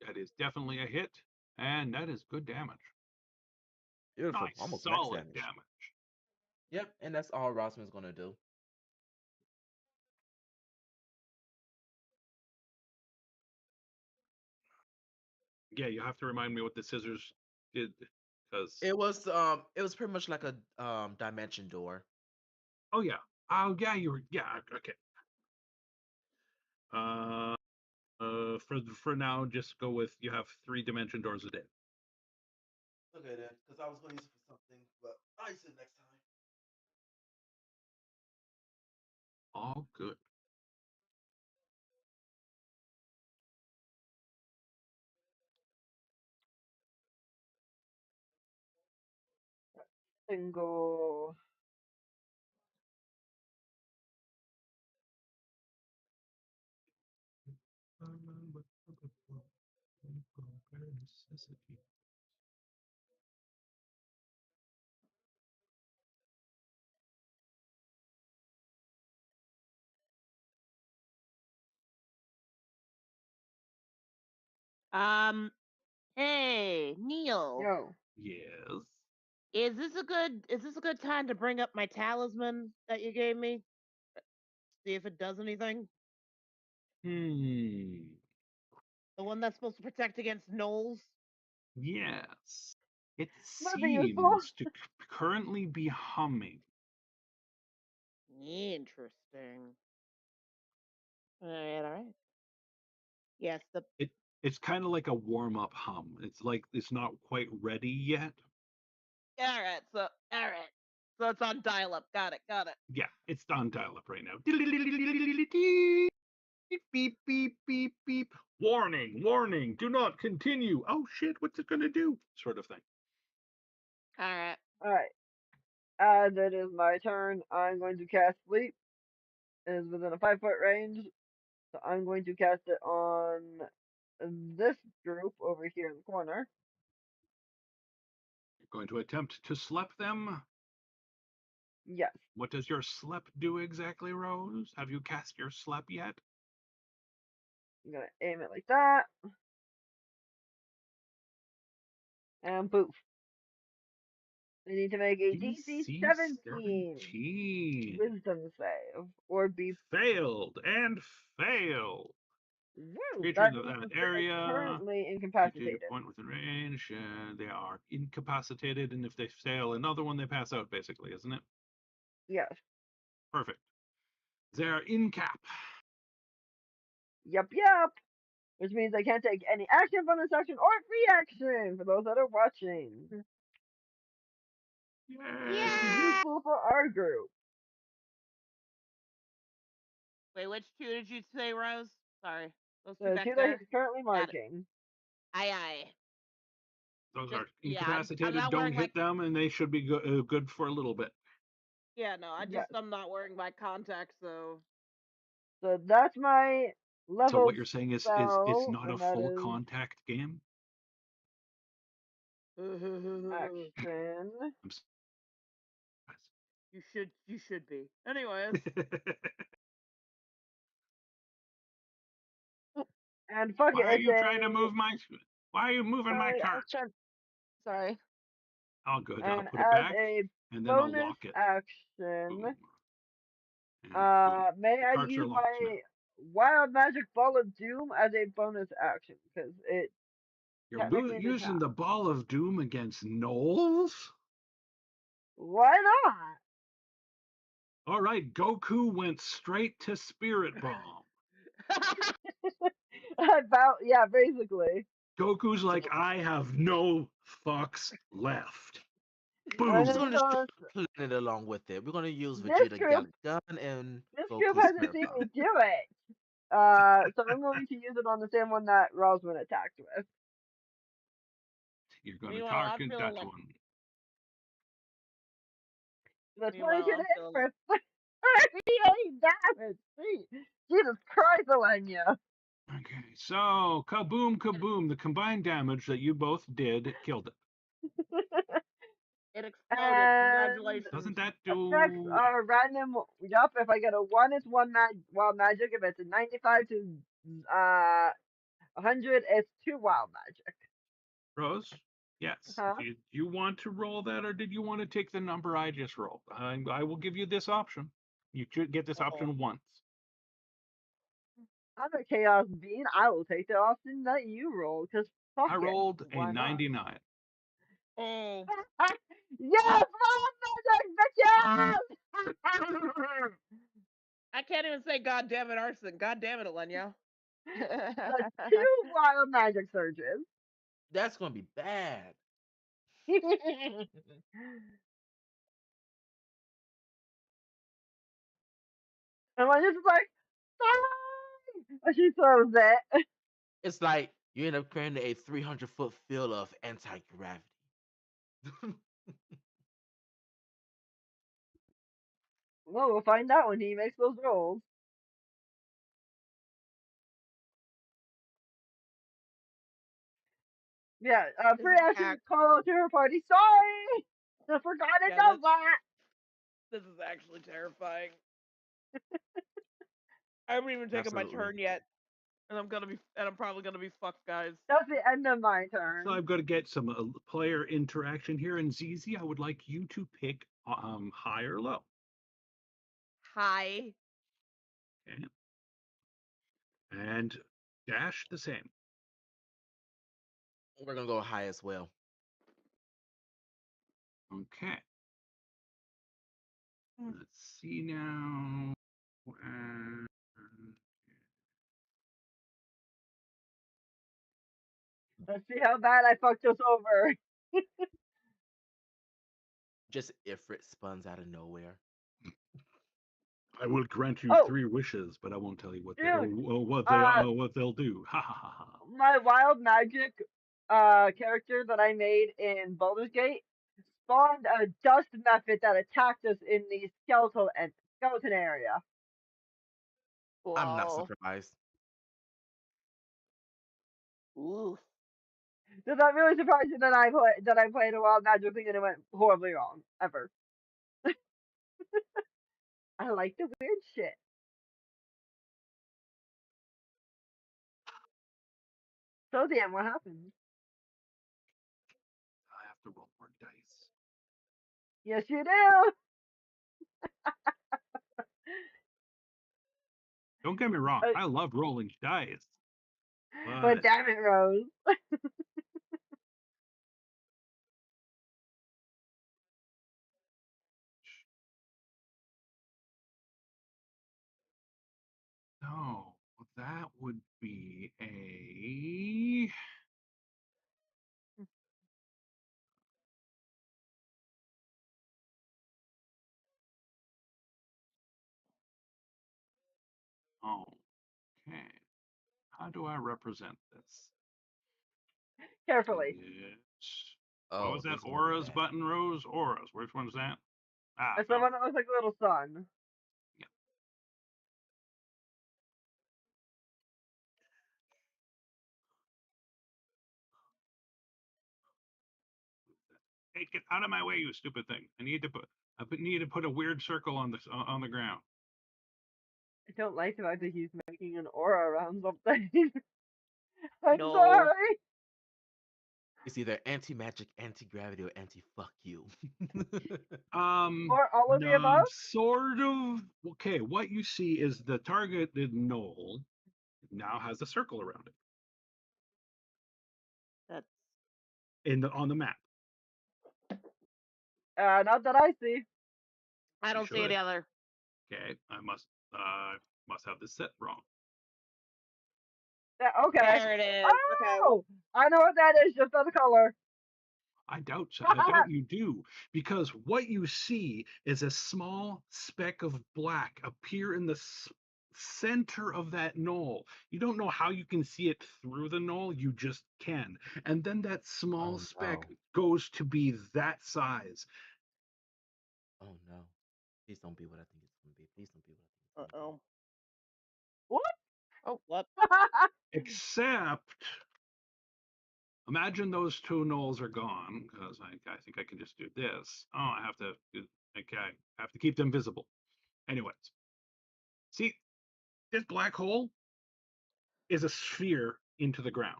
That is definitely a hit, and that is good damage. Beautiful, Nice, almost max solid damage. damage. Yep, and that's all Rossman's gonna do. Yeah, you have to remind me what the scissors did, because It was pretty much like a dimension door. oh yeah, you were okay. Uh, for now, just go with you have 3 dimension doors a day. Okay then, because I was gonna use it for something, but I use it next time. All good. Single. Hey, Neil. Yo. Yes. Is this a good time to bring up my talisman that you gave me? See if it does anything? Hmm. The one that's supposed to protect against gnolls? Yes. It Might be useful. seems to currently be humming. Interesting. Alright. Yes, the It's kind of like a warm up hum. It's like it's not quite ready yet. alright, alright. So it's on dial up. Got it. Yeah, it's on dial up right now. Beep, beep, beep, beep, beep. Warning, warning, do not continue. Oh shit, what's it gonna do? Sort of thing. Alright. Alright. As it is my turn, I'm going to cast Sleep. It is within a 5-foot range, so I'm going to cast it on this group over here in the corner. You're going to attempt to slep them. Yes. What does your slep do exactly, Rose? Have you cast your slep yet? I'm gonna aim it like that. And poof. They need to make a DC DC 17 17. Wisdom save, or be Failed and failed. woo. Creatures That of means that they're area currently to incapacitated. point within range. They are incapacitated, and if they fail another one, they pass out, basically, isn't it? Yes. Perfect. They're in cap. Yep. Which means I can't take any action, bonus action, or free action for those that are watching. Which is Yay! Yeah. useful for our group. Wait, which two did you say, Rose? Sorry. Those two The back two that there? he's currently Got it. marking. Aye. Those Just are yeah, I'm incapacitated. not Don't wearing my hit them, and they should be good for a little bit. yeah, no, Yes. I'm not wearing my contacts, so So that's my So what level you're saying is it's spell, not a and that full is contact game? action. I'm You should be. Anyways, And fuck it, Why are it's you trying to a move my? Why are you moving my Sorry, I car? was trying. Sorry. Oh, good. I'll and put it as back, a and then I'll bonus lock it. action, Boom. And boom. may The I carts are use locked now. my wild magic ball of doom as a bonus action because it You're technically an using attack. the ball of doom against gnolls? Why not? All right, Goku went straight to Spirit Bomb. About yeah, basically. Goku's So like, I have no fucks left. And I'm we're Boom. just gonna be gonna honest, plan it along with it. We're gonna use this Vegeta group Gallic Gun and this group Goku hasn't Spirit seen Bomb. me do it. So I'm going to use it on the same one that Roswin attacked with. You're going to meanwhile, I'm target feeling that like. one. The 22 Meanwhile, to I'm hit feeling like. for 38 damage. Jesus Christ, Alenia. Okay, so kaboom, kaboom. The combined damage that you both did killed it. It exploded. And Congratulations. Doesn't that effects do? are random. Yup, if I get a 1, it's 1 wild magic. If it's a 95 to 100, it's 2 wild magic. Rose? Yes. Huh? Did you want to roll that, or did you want to take the number I just rolled? I will give you this option. You should get this Uh-oh. option once. I'm a chaos being. I will take the option that you roll, because fuck I it. rolled a Why not? 99. Oh. Yes, wild magic, bitches! I can't even say God damn it, Arson. God damn it, Alenia. That's 2 wild magic surges. That's gonna be bad. And I just like, "Die!" And she throws it. It's like you end up creating a 300-foot field of anti-gravity. Well, we'll find out when he makes those rolls. Yeah, This free is action call to her party. Sorry! I forgot it yeah, does that! this is actually terrifying. I haven't even taken my Absolutely. turn yet, and I'm probably gonna be fucked, guys. That's the end of my So turn. I've got to get some player interaction here. And ZZ, I would like you to pick high or low. Hi. Okay. And Dash the same. We're gonna go high as well. Okay. Mm. Let's see now. And Let's see how bad I fucked us over. Just Ifrit spuns out of nowhere. I will grant you Oh, 3 wishes, but I won't tell you what dude. what they'll do. Ha ha ha ha. My wild magic character that I made in Baldur's Gate spawned a dust method that attacked us in the skeleton area. I'm not Whoa. surprised. Ooh. Does that really surprise you that I played a wild magic thing and it went horribly wrong ever? I like the weird shit. So damn, what happened? I have to roll more dice. Yes, you do. Don't get me wrong. Uh, I love rolling dice, but but damn it, Rose. no, that would be a. Okay. How do I represent this? Carefully. It's, what Oh, was that? this is gonna be Auras bad. button, Rose? Auras. Which one's that? Ah, It's the found one that looks like a little sun. it. Hey, get out of my way, you stupid thing! Need to put a weird circle on the ground. I don't like the fact that he's making an aura around something. I'm No. sorry. It's either anti-magic, anti-gravity, or anti-fuck you. Or all of the above. Sort of. Okay, what you see is the targeted knoll now has a circle around it That's on the map. Not that I see. I don't see should. any other. Okay, I must have this set wrong. Yeah, okay. There it is. Okay. Oh, I know what that is just by the color. I doubt you do, because what you see is a small speck of black appear in the center of that knoll. You don't know how you can see it through the knoll, you just can. And then that small Oh speck no. goes to be that size. Oh no. Please don't be what I think it's gonna be. Please don't be what I think Uh it's gonna oh. What? Oh, what? Except, imagine those two knolls are gone, because I think I can just do this. Oh, I have to. Okay, I have to keep them visible. Anyways, see, this black hole is a sphere into the ground.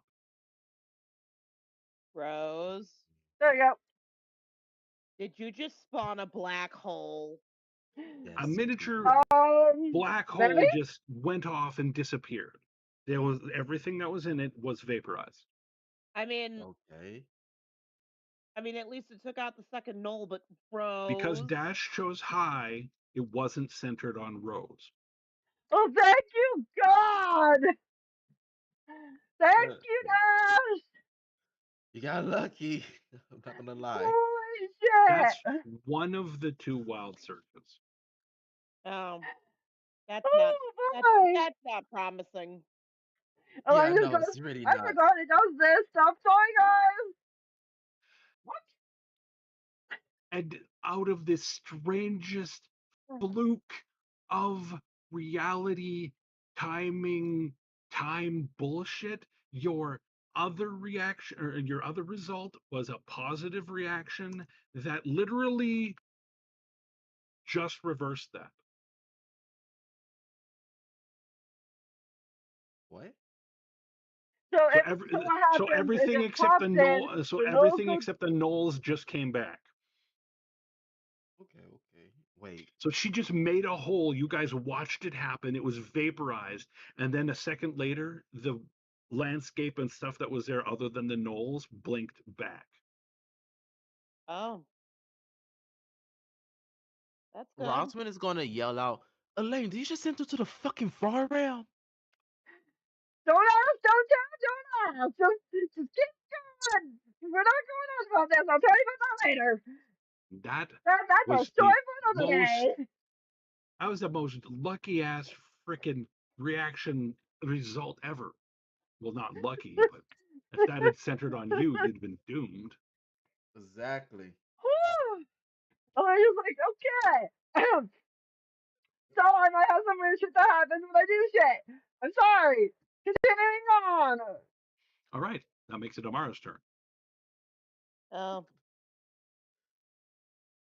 Rose, There you did you just spawn a black hole? go. be. A Yes, you miniature did. black Maybe? hole just went off and disappeared. There was everything that was in it was vaporized. I mean, Okay. at least it took out the second null, but Because Rose. Dash chose high, it wasn't centered on Rose. Oh, thank you, God! Thank you, Okay. Dash! You got lucky. I'm not gonna lie. Holy That's shit! one of the two wild searches. Oh, that's not Oh boy! that's not promising. Yeah, Elijah no, goes, it's really I not. forgot it does this. Stop sorry, guys! What? And out of this strangest fluke of reality timing time bullshit, your other reaction or your other result was a positive reaction that literally just reversed that. What? So, So every so what so happens is everything it except pops the in, knoll so the nose everything goes, except the knolls just came back. Okay, okay. Wait. So she just made a hole. You guys watched it happen. It was vaporized. And then a second later, the landscape and stuff that was there, other than the knolls, blinked back. Oh, that's good. Rosman is gonna yell out, Elaine, did you just enter to the fucking far realm? don't ask, don't ask. Just keep going. We're not going on about this. I'll tell you about that later. That That's a was story the for another most day. that was the most lucky ass freaking reaction result ever. Well, not lucky, but if that had centered on you, you'd been doomed. Exactly. Whew. I was like, okay. So I might have some weird shit that happens when I do shit. I'm sorry. Continuing on. All right, that makes it Amara's turn. Oh,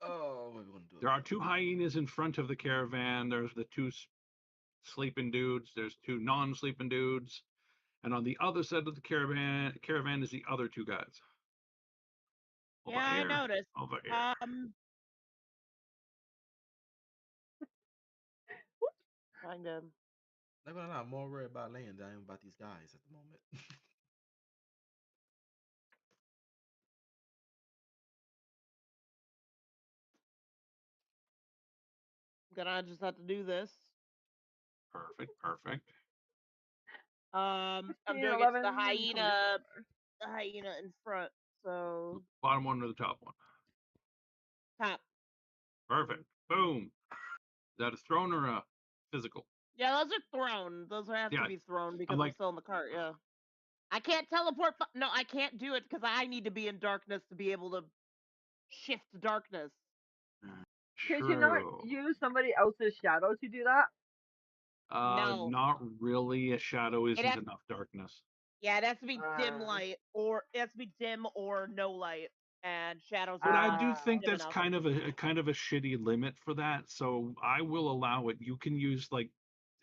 Oh, what are we gonna do There are about two hyenas in front of the caravan. There's the two sleeping dudes. There's two non-sleeping dudes, and on the other side of the caravan is the other two guys. Over yeah, I here, noticed. over here. Kind of. Not gonna lie, I'm more worried about Elaine than I am about these guys at the moment. Gonna just have to do this. Perfect, perfect. I'm 15, doing it to 11, the and 24. hyena in front. So Bottom one or the top one. top. Perfect. Boom. Is that a throne or a physical? Yeah, those are thrown. Those have Yeah, to be thrown because I'm I'm like, still in the cart. Yeah. I can't teleport. No, I can't do it because I need to be in darkness to be able to shift darkness. Could you not true. use somebody else's shadow to do that? No, Not really. A shadow it isn't has. enough darkness. Yeah, it has to be dim Uh, light, or it has to be dim or no light. and shadows But are I not do think active that's enough. kind of a shitty limit for that. So I will allow it. You can use like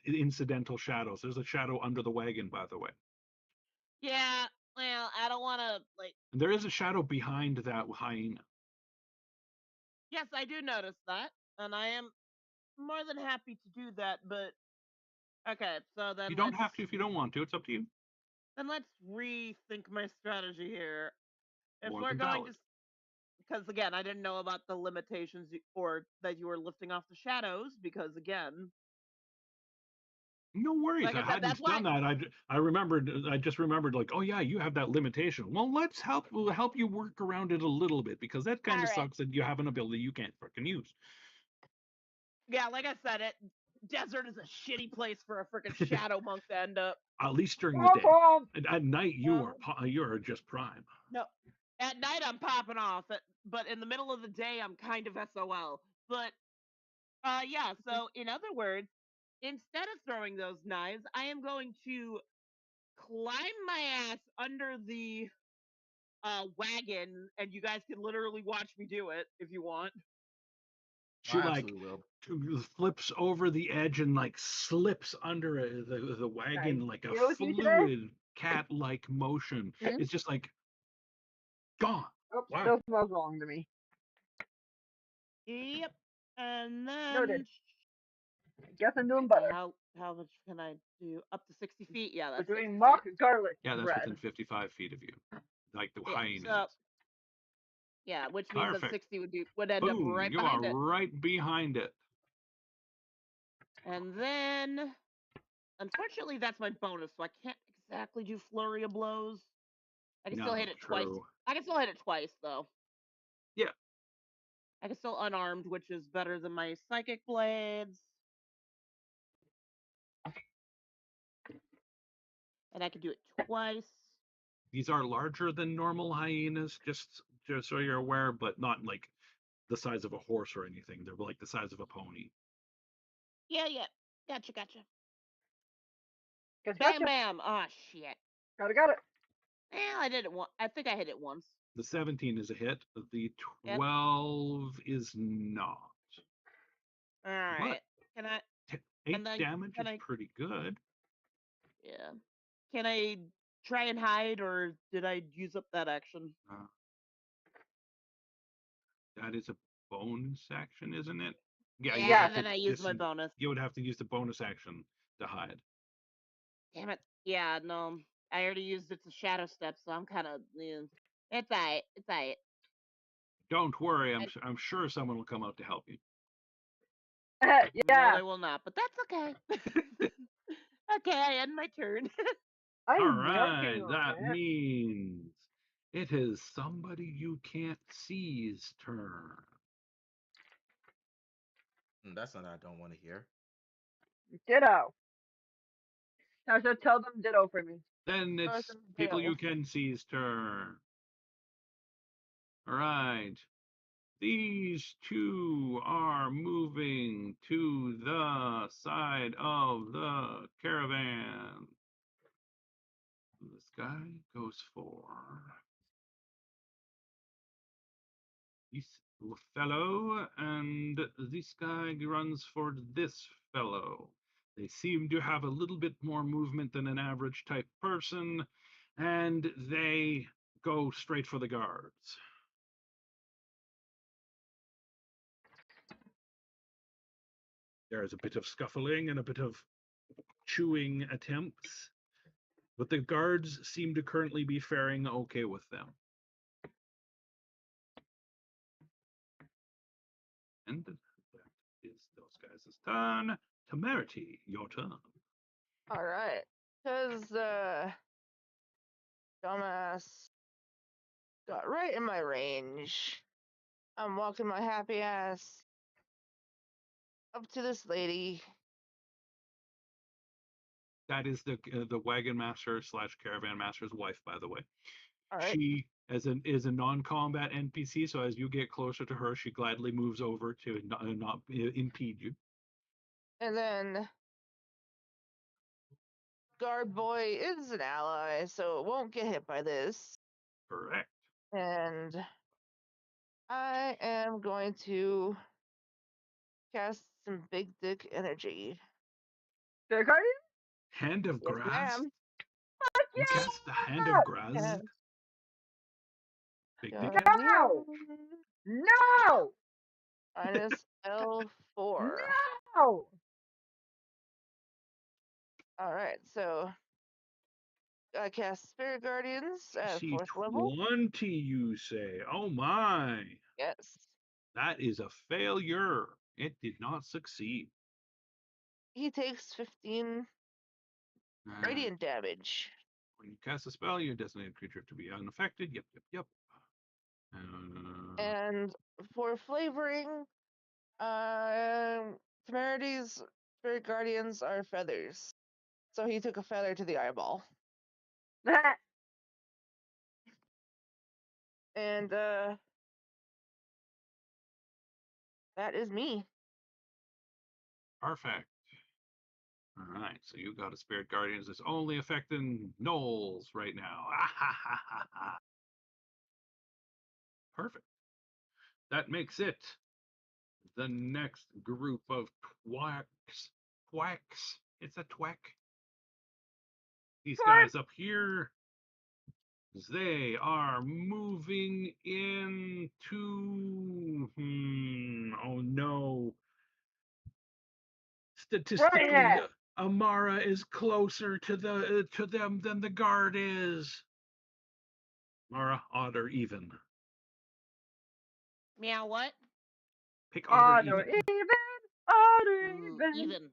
incidental shadows. There's a shadow under the wagon, by the way. Yeah, well, I don't want to like. And there is a shadow behind that hyena. Yes, I do notice that, and I am more than happy to do that. But okay, so You don't have to if you don't want to. It's up to you. let's rethink my strategy here. If More we're than going valid. to, because again, I didn't know about the limitations or that you were lifting off the shadows. Because again, No worries. like I I said, that's hadn't why. done that. I remembered. I just remembered. Like, oh yeah, you have that limitation. Well, let's help. We'll help you work around it a little bit because that kind All of right, sucks that you have an ability you can't fucking use. yeah, like I said, desert is a shitty place for a freaking shadow monk to end up. At least during the Pom day. pom. At night, No, you are just prime. no. At night, I'm popping off, but in the middle of the day, I'm kind of SOL. But yeah. So in other words, instead of throwing those knives, I am going to climb my ass under the wagon, and you guys can literally watch me do it if you want. She I like absolutely will. flips over the edge and like slips under the Can I wagon like a deal with you today? fluid cat-like motion. Hmm? It's just like gone. Oh, Wow. still smells wrong to me. Yep. And Noted. then Guess I'm doing better. how much can I do? Up to 60 feet? Yeah, We're that's doing 60 mock feet. garlic Yeah, that's bread. within 55 feet of you, like the Yeah. hyena So is. yeah, which means that Perfect. 60 would end up Boom, right you are behind it. right behind it. And then, unfortunately, that's my bonus, so I can't exactly do flurry of blows. I can still No, hit it twice. true. I can still hit it twice though. Yeah, I can still unarmed, which is better than my psychic blades. And I can do it twice. these are larger than normal hyenas, just so you're aware, but not like the size of a horse or anything. They're like the size of a pony. Yeah, yeah. Gotcha, gotcha. Guess Bam, gotcha. bam. Ah, shit. Got it. Well, I did it once. I think I hit it once. The 17 is a hit. The Yep. 12 is not. All right. Can I? 8 then damage can is I? pretty good. Yeah. Can I try and hide, or did I use up that action? That is a bonus action, isn't it? Yeah, you would Yeah. have Then to I used my bonus. you would have to use the bonus action to hide. Damn it. Yeah. No. I already used it to shadow step, so I'm kind of. Yeah. It's alright. It's alright. Don't worry, I'm sure someone will come out to help you. No, Yeah. they will not. But that's okay. Okay, I end my turn. I'm All working right, on that it. means it is somebody you can't see's turn. That's not I don't want to hear. Ditto. I should tell them ditto for me. Then it's North and people Dale. you can see's turn. All right. These two are moving to the side of the caravan. This guy goes for this fellow, and this guy runs for this fellow. They seem to have a little bit more movement than an average type person, and they go straight for the guards. There is a bit of scuffling and a bit of chewing attempts, but the guards seem to currently be faring okay with them. And that is those guys' turn. Temerity, your turn. All right. Because dumbass got right in my range. I'm walking my happy ass up to this lady. That is the wagon master slash caravan master's wife, by the way. All right. She is a non-combat NPC, so as you get closer to her, she gladly moves over to not impede you. And then guard boy is an ally, so it won't get hit by this. Correct. And I am going to cast some big dick energy. Fair Guardian? Hand of Yes, Graz? ma'am. You cast the Hand of Yeah! Graz? And Big dick energy? No! No! minus L4. No! All right, so I cast Spirit Guardians at See 4th level. 20, you say. Oh my. Yes. That is a failure. It did not succeed. He takes 15 radiant damage. When you cast a spell, you designate a creature to be unaffected. Yep. And for flavoring, Temerity's Spirit Guardians are feathers. So he took a feather to the eyeball. And that is me. Perfect. All right, so you got a Spirit Guardians that's only affecting gnolls right now. Perfect. That makes it the next group of twacks. Twacks. It's a twack. These guys up here, they are moving into. Oh no. Statistically, Right. Amara is closer to them than the guard is. Amara, odd or even? Meow what? Pick odd or Odd or even. even? Odd or even? Even.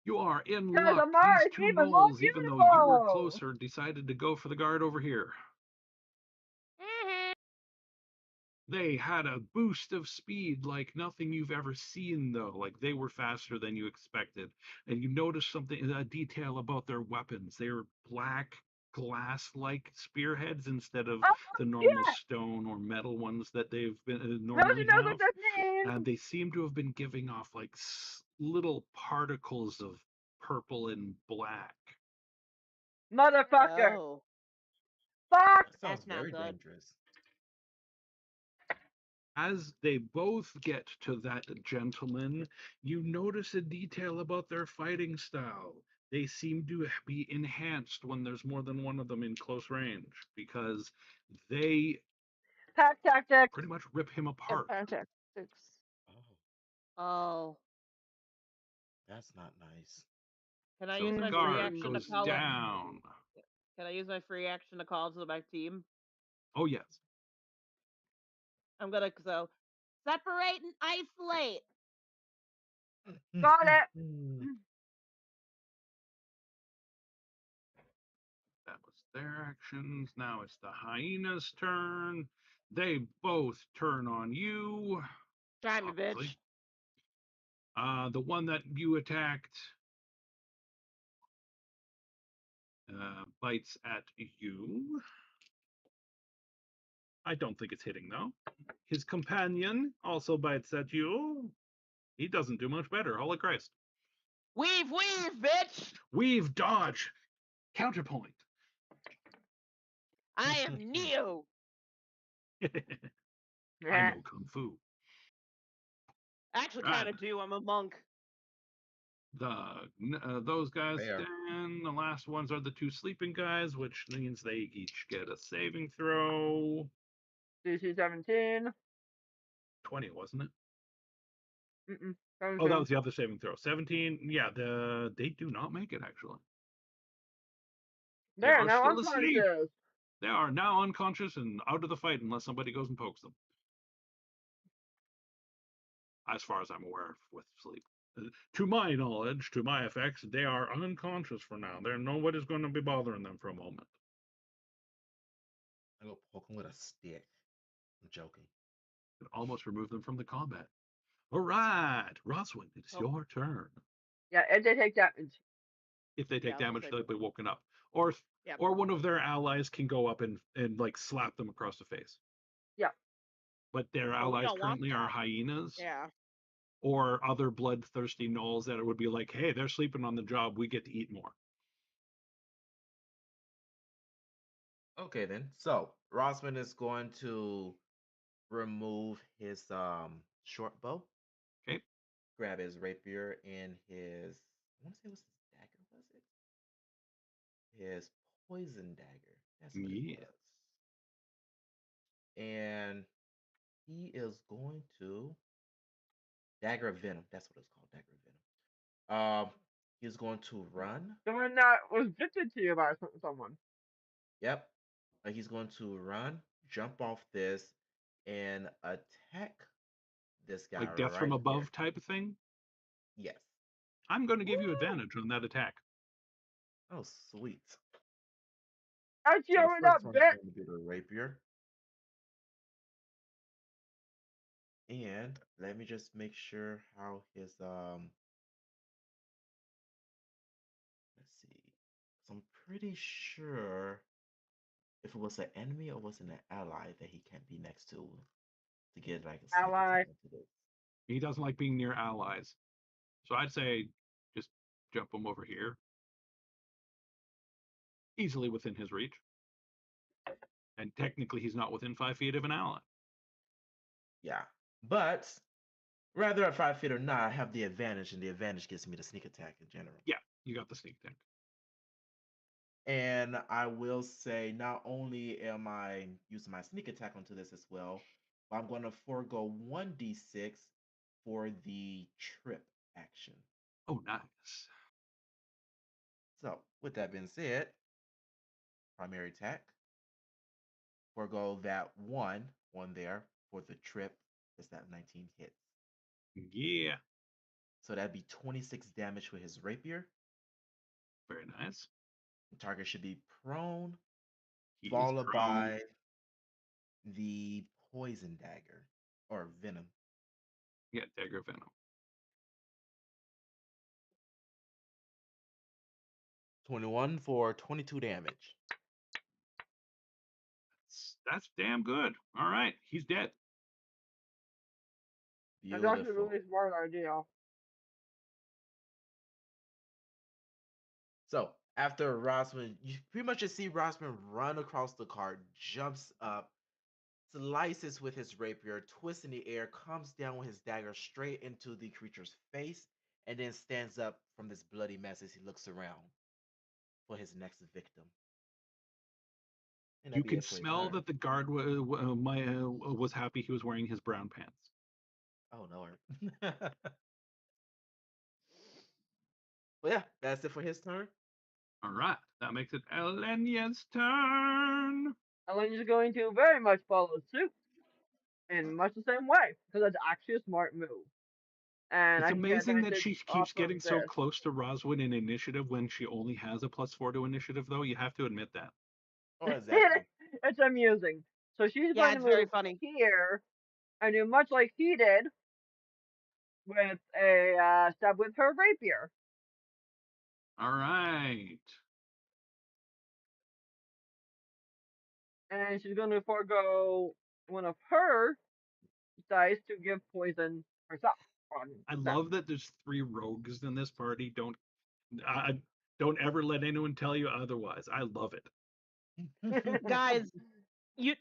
You are in Because luck. Amara These is two even more gnolls, even though you were beautiful! closer, decided to go for the guard over here. They had a boost of speed like nothing you've ever seen, though. Like they were faster than you expected. And you notice something, a detail about their weapons. They're black glass-like spearheads instead of Oh, the normal yeah! stone or metal ones that they've been Nobody normally knows have. what this means! And they seem to have been giving off like little particles of purple and black. Motherfucker! Oh, Fuck! That sounds that's not very good. dangerous. As they both get to that gentleman, you notice a detail about their fighting style. They seem to be enhanced when there's more than one of them in close range because they Pack tactics! pretty much rip him Yep, apart. contact 6. Oh, Oh. that's not nice. Can I So use the my free guard action to goes call it? down. Can I use my free action to call to my team? Oh, yes. I'm gonna separate and isolate. Got it! That was their actions. Now it's the hyena's turn. They both turn on you. Try me, Obviously. bitch. The one that you attacked bites at you. I don't think it's hitting, though. His companion also bites at you. He doesn't do much better. Holy Christ. Weave, bitch! Weave, dodge, counterpoint. I am Neo. I know Kung Fu. Actually, Right. kind of do. I'm a monk. Those guys Fair. stand. The last ones are the two sleeping guys, which means they each get a saving throw. DC 17. 20, wasn't it? Mm-mm. Oh, that was the other saving throw. 17. Yeah, they do not make it, actually. They They're are now still asleep. unconscious. They are now unconscious and out of the fight unless somebody goes and pokes them. As far as I'm aware with sleep. To my knowledge, to my effects, they are unconscious for now. Nobody's going to be bothering them for a moment. I go poke him with a stick. I'm joking. Could almost remove them from the combat. All right, Roswin, it's your turn. Yeah, and they take damage. If they take Yeah, damage, they'll be woken up. Or Yep. or one of their allies can go up and like slap them across the face. Yeah. But their we allies don't want currently are that. hyenas. Yeah. Or other bloodthirsty gnolls that would be like, hey, they're sleeping on the job. We get to eat more. Okay then. So Rossman is going to remove his short bow, Okay. grab his rapier and his I want to say it was his dagger, was it? His poison dagger. That's what it Yes. was. And he is going to dagger of venom. That's what it's called, dagger of venom. He's going to run. The one that was gifted to you by someone. Yep. He's going to run, jump off this, and attack this guy Like death from right here. above type of thing. Yes. I'm going to give you Woo! advantage on that attack. Oh, sweet. I So the cheered first up, one's bitch. going to be the rapier. And let me just make sure how his let's see. So I'm pretty sure if it was an enemy or was it an ally that he can't be next to get like a sneak Ally. attack into this. He doesn't like being near allies. So I'd say just jump him over here. Easily within his reach. And technically he's not within 5 feet of an ally. Yeah. But rather at 5 feet or not, I have the advantage, and the advantage gives me the sneak attack in general. Yeah, you got the sneak attack. And I will say, not only am I using my sneak attack onto this as well, but I'm going to forego 1d6 for the trip action. Oh, nice. So, with that being said, primary attack, forego that one there for the trip. That's that 19 hits. Yeah. So that'd be 26 damage with his rapier. Very nice. The target should be prone, He is followed prone. by the poison dagger or venom. Yeah, dagger venom. 21 for 22 damage. That's damn good. All right, he's dead. That's actually a Beautiful. really smart idea. So after Rossman, you pretty much just see Rossman run across the cart, jumps up, slices with his rapier, twists in the air, comes down with his dagger straight into the creature's face, and then stands up from this bloody mess as he looks around for his next victim. And You that'd be can it for his smell turn. that the guard was happy he was wearing his brown pants. Oh no. Well, yeah, that's it for his turn. All right, that makes it Elenia's turn. Elenia's going to very much follow suit in much the same way because that's actually a smart move. And It's I can get amazing that advantage she off keeps of getting so this. close to Roswin in initiative when she only has a +4 to initiative, though. You have to admit that. Oh, exactly. It's amusing. So she's Yeah, going to it's very move funny. here and do much like he did with a stab with her rapier. All right. And she's going to forego one of her dice to give poison herself. I love that there's 3 rogues in this party. Don't ever let anyone tell you otherwise. I love it. Guys, the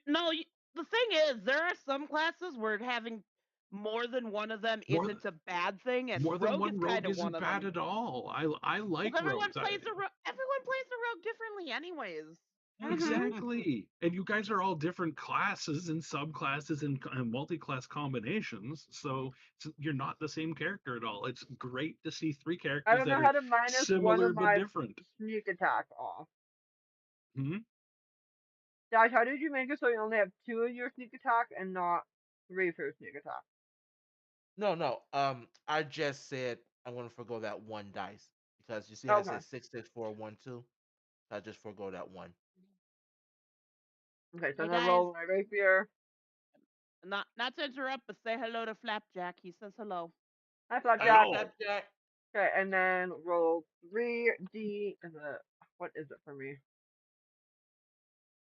thing is, there are some classes where having more than one of them More isn't a bad thing, and More than rogue one is rogue kind of one isn't of bad them. at all. I like Because everyone rogues. plays the rogue differently, anyways. Exactly. And you guys are all different classes and subclasses and multi-class combinations. So you're not the same character at all. It's great to see 3 I characters don't that know are how to minus one similar of but my different. sneak attack off. Hmm? Dash, how did you make it so you only have 2 of your sneak attack and not 3 for your sneak attack? No. I just said I'm going to forego that 1 dice because you see how it Okay. says 6, 6, 4, 1, 2. I just forego that 1. Okay, so Hey I'm gonna guys, roll my rapier. not to interrupt, but say hello to Flapjack. He says hello. Hi, Flapjack. Hello. Flapjack. Okay, and then roll 3d. What is it for me?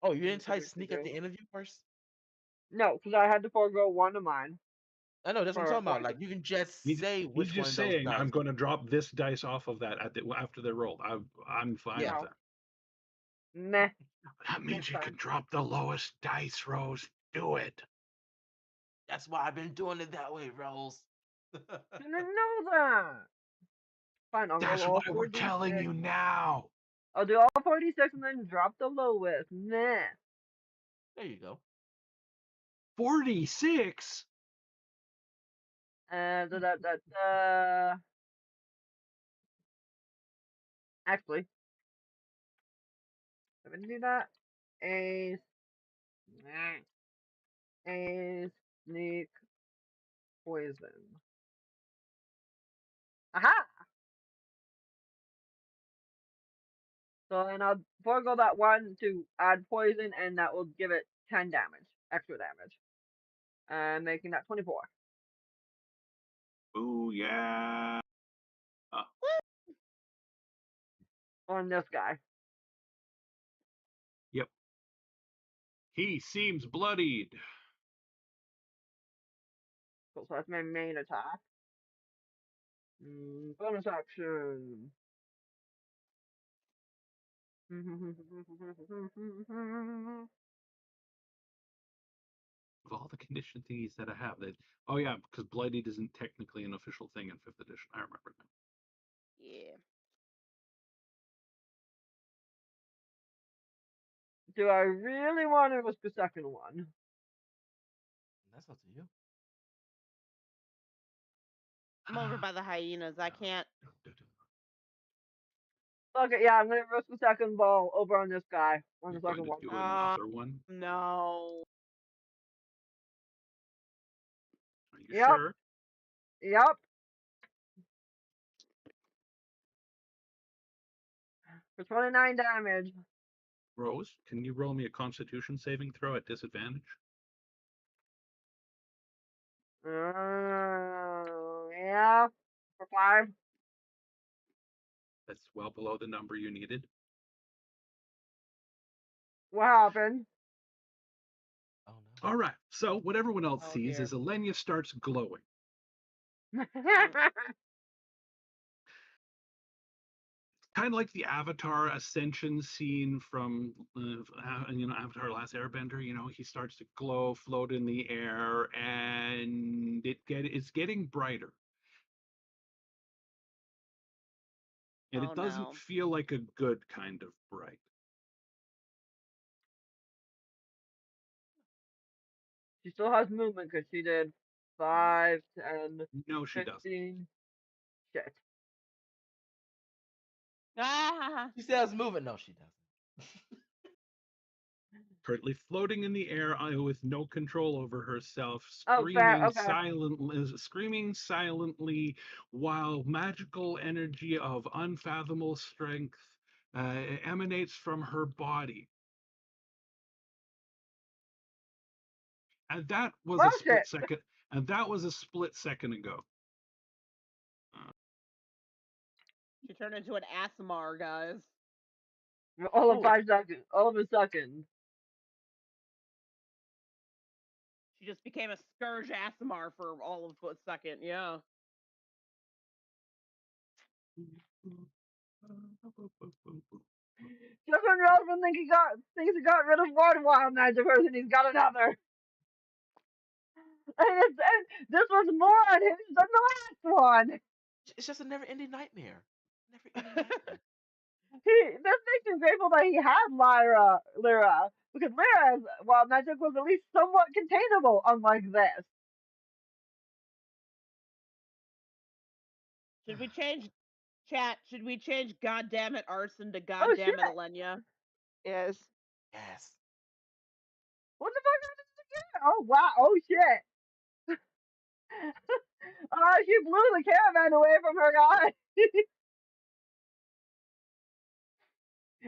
Oh, you didn't What do type we sneak do? at the interview first? No, because I had to forego one of mine. I know that's what I'm For talking about. poison. Like you can just He's say which just one of those saying, dice. I'm going to drop this dice off of that after they're rolled. I'm fine Yeah. with that. Meh. That means Next you time. can drop the lowest dice, Rose. Do it. That's why I've been doing it that way, Rose. Didn't know that. Fine, I'll roll That's all why we're 4d6. telling you now. I'll do all 4d6 and then drop the lowest. Nah. There you go. 46? Da, da, da, Actually, I'm gonna do that. A, a sneak poison. Aha! So then I'll forego that one to add poison, and that will give it 10 damage, extra damage, and making that 24 Ooh, yeah. on this guy. Yep. He seems bloodied. So that's my main attack. Bonus action. Of all the condition thingies that I have, that oh yeah, because bloodied isn't technically an official thing in 5th edition. I remember now. Yeah. Do I really want to risk a second one? That's up to you. I'm over by the hyenas. I can't. Okay, yeah, I'm gonna risk the second ball over on this guy. On the You're going second to one. do another one? No. Are you Yep, sure? yep. For 29 damage. Rose, can you roll me a Constitution saving throw at disadvantage? Yeah. For 5. That's well below the number you needed. What happened? Oh no. All right. So what everyone else Oh, sees dear. is Elenia starts glowing. Kind of like the Avatar ascension scene from Avatar: Last Airbender. He starts to glow, float in the air, and it's getting brighter. And Oh it doesn't no. feel like a good kind of bright. She still has movement because she did 5, 10, No, she doesn't. 15. Shit. Ah! She says moving. No, she doesn't. Currently floating in the air with no control over herself, Oh, fair. Okay. screaming silently, while magical energy of unfathomable strength emanates from her body. And that was a Crush split it. second. And that was a split second ago. She turned into an Asimar, guys. All of Oh, 5 seconds. All of a second. She just became a Scourge Asimar for all of a second. Yeah. Just when Rosman thinks he got rid of one wild magic person, he's got another. And this was more unhinged than the last one. It's just a never-ending nightmare. Never-ending nightmare. This makes him grateful that he had Lyra, because Lyra's wild magic was at least somewhat containable, unlike this. Should we change chat? Should we change goddamn it arson to Oh goddamn shit! it Elenia? Yes. Yes. What the fuck happened again? Oh wow! Oh shit! She blew the caravan away from her guy.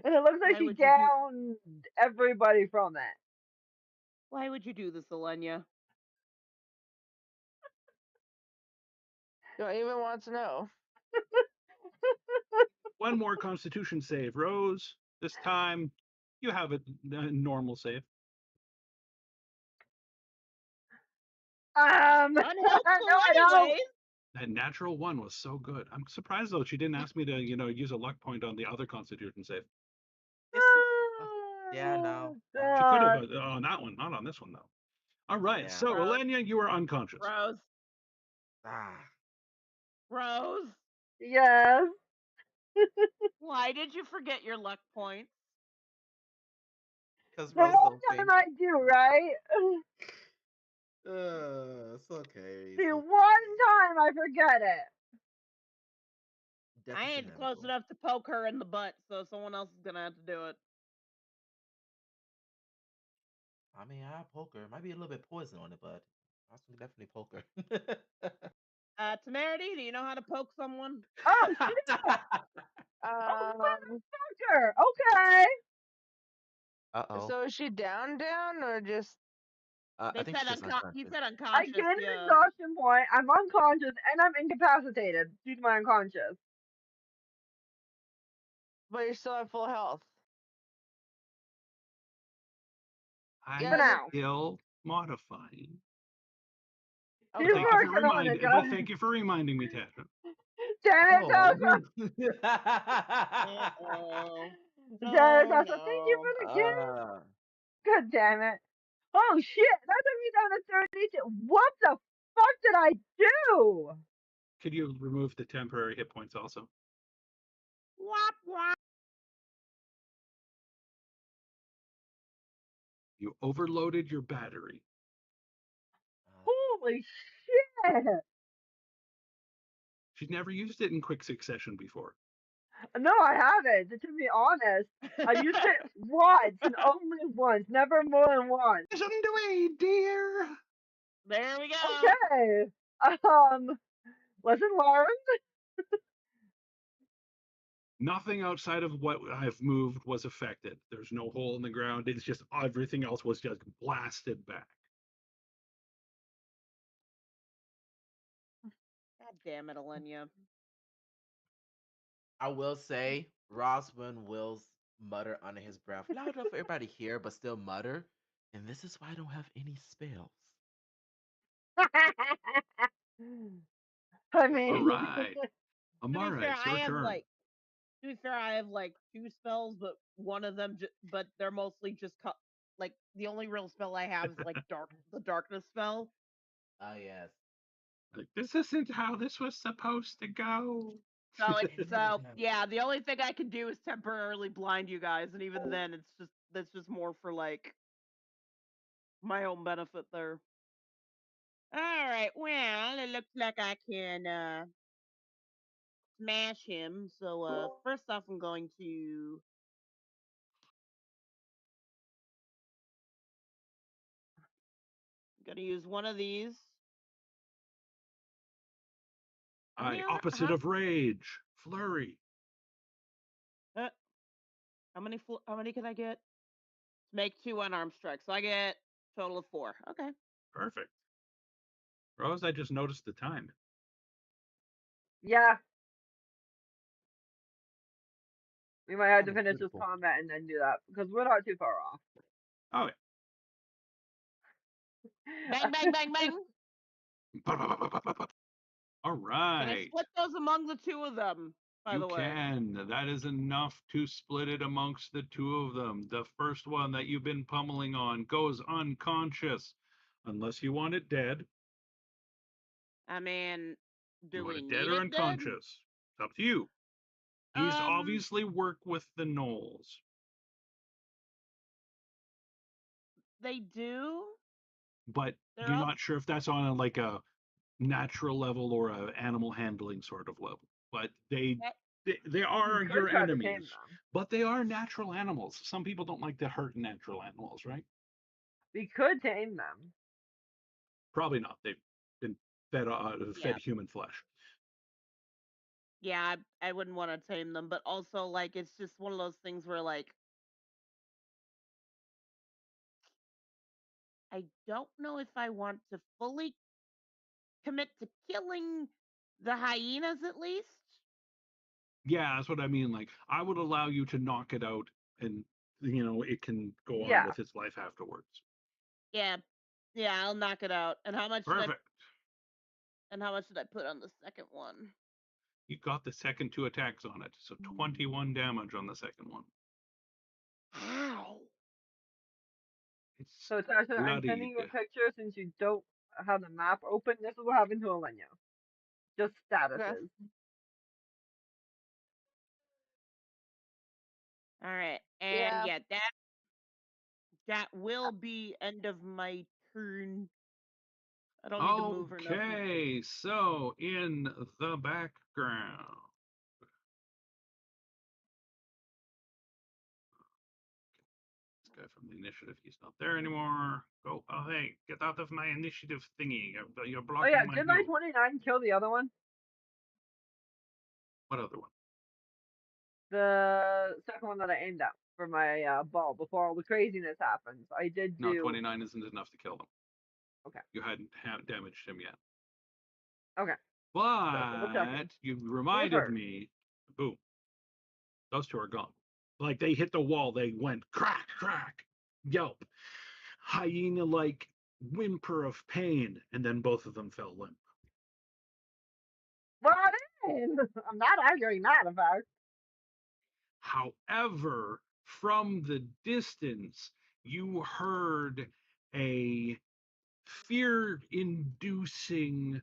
And it looks like Why she would you do? downed everybody from it. Why would you do this, Elenia? Don't even want to know. one more Constitution save, Rose. This time, you have a normal save. No, Unhelpful I don't. anyways. That natural one was so good. I'm surprised though she didn't ask me to, use a luck point on the other Constitution save. It's Yeah, no. She could have God. on that one, not on this one though. All right, Yeah. so Rose, Elenia, you are unconscious. Rose, Ah, Rose. Yes. Why did you forget your luck points? because The one Rose don't time think. I do, right? It's okay. The It's one okay. time I forget it. Death I is ain't close inevitable. enough to poke her in the butt, so someone else is gonna have to do it. I mean, I poke her. Might be a little bit poison on it, but I can definitely poke her. Temerity, do you know how to poke someone? Oh shit! Oh Um, motherfucker! Okay. Uh-oh. so is she down or just I They think said she's just he unconscious. said I unconscious. gained an Yeah. exhaustion point. I'm unconscious and I'm incapacitated due to my unconscious. but you're still at full health? For I'm Yeah, the now. still modifying. He's But thank you okay. for working on it, but guys. thank you for reminding me, Tasha. Damn it, Oh. Tasha. Uh-oh. Damn it, No, Tasha. Thank you no. for the gift. uh, God damn it. Oh shit! That took me down to 32. What the fuck did I do? Could you remove the temporary hit points also? Wop, wop. You overloaded your battery. Holy shit! She's never used it in quick succession before. No, I haven't. To be honest, I've used it once and only once, never more than once. It's underway, dear. There we go. Okay. Lesson learned. Nothing outside of what I've moved was affected. There's no hole in the ground. It's just everything else was just blasted back. God damn it, Alenia. I will say, Roswin will mutter under his breath, loud enough for everybody to hear, but still mutter. And this is why I don't have any spells. I All mean, right. To be Amara, fair, it's your turn. I have like two spells, but one of them, but they're mostly just like the only real spell I have is like the darkness spell. Ah, yes. Like, this isn't how this was supposed to go. So yeah, the only thing I can do is temporarily blind you guys, and even then, that's just more for like my own benefit there. All right, well, it looks like I can smash him. So first off, I'm going to use one of these. How many Opposite of rage, flurry. uh, how many can I get? Make 2 unarmed strikes. So I get a total of 4. Okay. Perfect. Rose, I just noticed the time. yeah, we might have That to was finish this beautiful. combat and then do that because we're not too far off. Oh, Bang, bang, bang, bang. yeah. All Can I right. split those among the 2 of them, by You the way? can. That is enough to split it amongst the 2 of them. The first one that you've been pummeling on goes unconscious. Unless you want it dead. I mean, You do want we it dead need or it dead? unconscious? It's up to you. He's Um, obviously worked with the gnolls. they do. But They're you're also not sure if that's on like a natural level or a animal handling sort of level. But that, they We are could your try to tame enemies. them. But they are natural animals. Some people don't like to hurt natural animals, right? We could tame them. Probably not. They've been fed yeah, human flesh. yeah. I wouldn't want to tame them, but also like it's just one of those things where like I don't know if I want to fully commit to killing the hyenas at least. Yeah, that's what I mean. Like, I would allow you to knock it out, and it can go on Yeah. with its life afterwards. Yeah, yeah. I'll knock it out. And how much Perfect. did I put on the second one? You got the second 2 attacks on it, so 21 damage on the second one. How? So Tasha, I'm sending bloodied. you a picture since you don't have the map open. This is what happened to Alenia. Just Okay. statuses. All right, and Yeah. yeah, that will be end of my turn. I don't need to move or nothing. Okay, so in the background, this guy from the initiative, he's not there anymore. Go, oh hey, get out of my initiative thingy. You're Oh yeah, blocking my didn't I view. 29 kill the other one? What other one? The second one that I aimed at for my ball before all the craziness happens. I did No, do. 29 isn't enough to kill them. Okay. You hadn't damaged him yet. Okay. Just double But checking. you Who was reminded hurt? me, boom, those two are gone. Like they hit the wall, they went crack, crack, yelp, hyena like whimper of pain, and then both of them fell limp. Well, I'm not arguing that, in fact. However, from the distance, you heard a fear inducing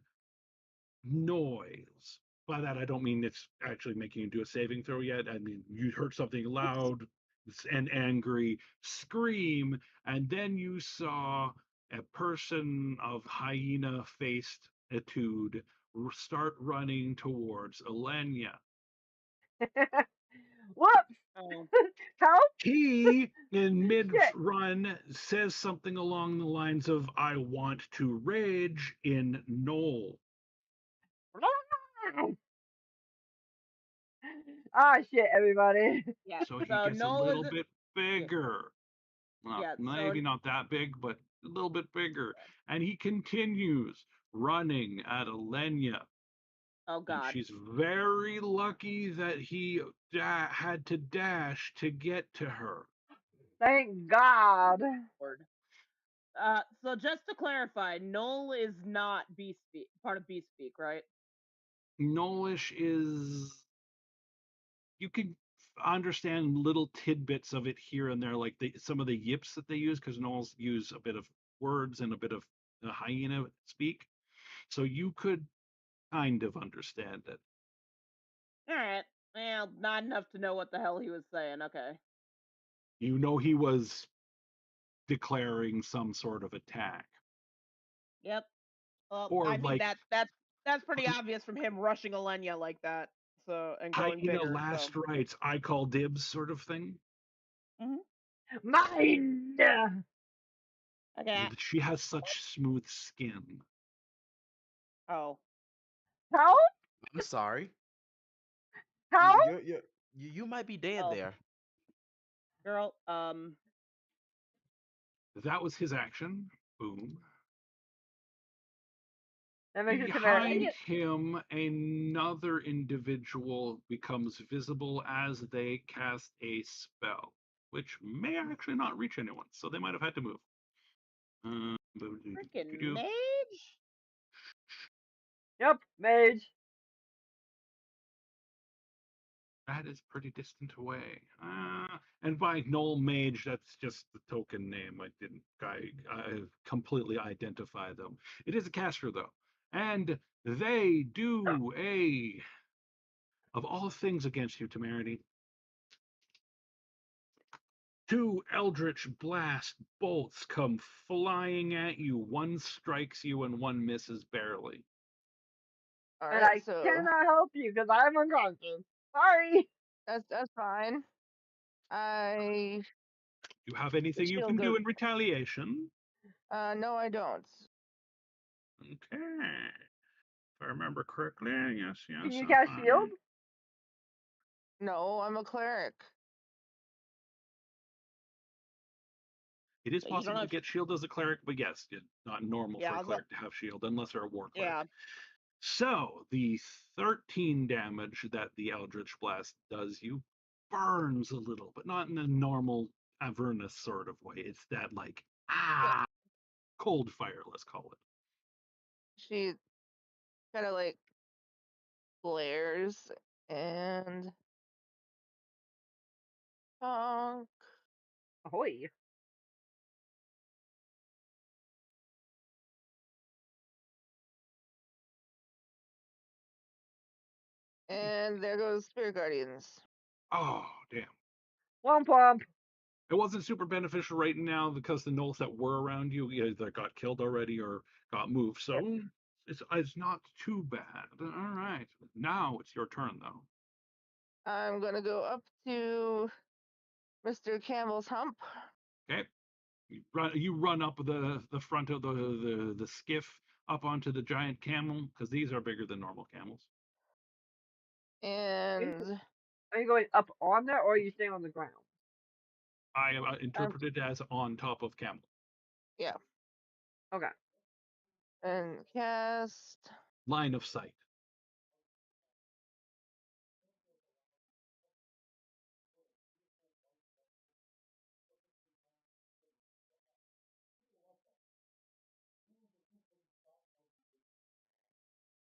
noise. By that, I don't mean it's actually making you do a saving throw yet. I mean, you heard something loud and angry scream, and then you saw a person of hyena faced attitude start running towards Elenia. Whoops! Oh, Help! He, in mid Shit! run, says something along the lines of, I want to rage in Knoll. Ah, shit, everybody. yeah. So he So gets a little Nola, bit yeah, bigger. Well, yeah. So maybe not that big, but a little bit bigger. And he continues running at Elenia. oh And god, she's very lucky that he had to dash to get to her. Thank God. Lord. So just to clarify, Noel is not Beast Speak, part of Beast Speak, right? Nolish is, you can understand little tidbits of it here and there, like some of the yips that they use, because Knolls use a bit of words and a bit of hyena speak. So you could kind of understand it. All right. Well, not enough to know what the hell he was saying. Okay. You know he was declaring some sort of attack. Yep. Well, Or I mean like that's pretty obvious from him rushing Alenia like that. So and going hyena bigger. So. last rites, I call dibs sort of thing. Hmm. Mine! Okay. She has such smooth skin. Oh. Help! I'm sorry. Help! You might be dead Oh. there. Girl. That was his action. Boom. That makes it Behind Tamara. him, another individual becomes visible as they cast a spell, which may actually not reach anyone, so they might have had to move. Freaking mage. Yep, mage. That is pretty distant away. And by Knoll Mage, that's just the token name. I completely identify them. It is a caster though, and they do a of all things against you, Temerity. Two Eldritch Blast bolts come flying at you. One strikes you and one misses barely. All And right. I So cannot help you because I'm unconscious. Sorry. that's fine. I You have anything you can shield do it. in retaliation? No, I don't. Okay. If I remember correctly, yes, Can yes. you cast shield? No, I'm a cleric. It is So you don't possible to have. get shield as a cleric, but yes, it's not normal for Yeah. a cleric to have shield unless they're a war cleric. Yeah. So the 13 damage that the Eldritch Blast does you burns a little, but not in a normal Avernus sort of way. It's that like Yeah. cold fire, let's call it. She kind of like glares and honk. Ahoy. And there goes Spirit Guardians. Oh, damn. Womp womp. It wasn't super beneficial right now because the gnolls that were around you either got killed already or got moved. So it's not too bad. All right. Now it's your turn, though. I'm gonna go up to Mr. Campbell's hump. Okay. You run up the front of the skiff up onto the giant camel because these are bigger than normal camels. And Are you going up on there or are you staying on the ground? I interpret it as on top of camel. yeah. Okay. And cast Line of sight.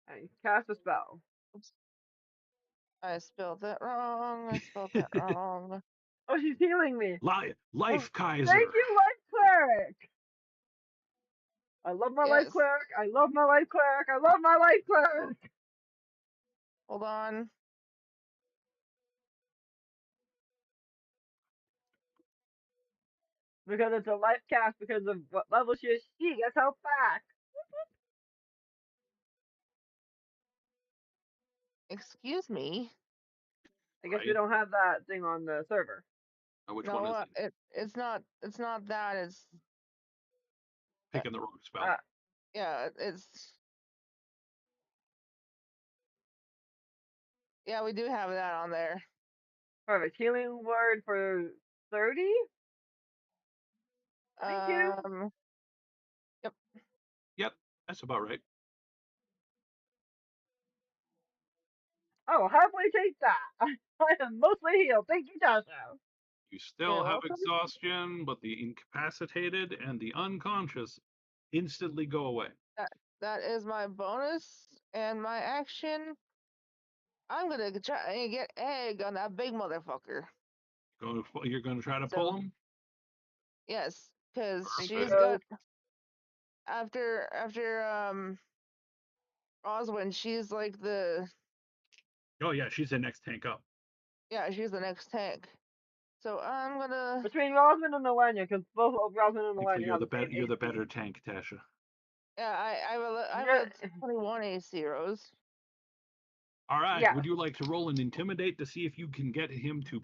And cast a spell. oops. I spelled that wrong. I spelled that wrong. Oh, she's healing me. Life Kaiser. Thank you, Life Cleric. I love my Life Yes. Cleric. I love my Life Cleric. I love my Life Cleric. Hold on. Because it's a life cast because of what level she is. She gets help back. Excuse me. I guess Right. we don't have that thing on the server. Which one is it? It's not that. It's Picking the wrong spell. yeah. Yeah, we do have that on there. Perfect. Healing word for 30? Thank you. Yep. Yep, that's about right. I will happily take that. I am mostly healed. Thank you, Tasha. You still You're have welcome. exhaustion, but the incapacitated and the unconscious instantly go away. That is my bonus and my action. I'm gonna try and get egg on that big motherfucker. You're going to try to So- pull him? Yes, because Thank she's you. got after Oswin, she's like the Oh, yeah, she's the next tank up. yeah, she's the next tank. So I'm gonna Between Rosman and Melania, because both Rosman and Melania You're have the, the same you're the HP. better tank, Tasha. I'm Yeah. at 21 AC Rose. All right. Yeah. Would you like to roll and intimidate to see if you can get him to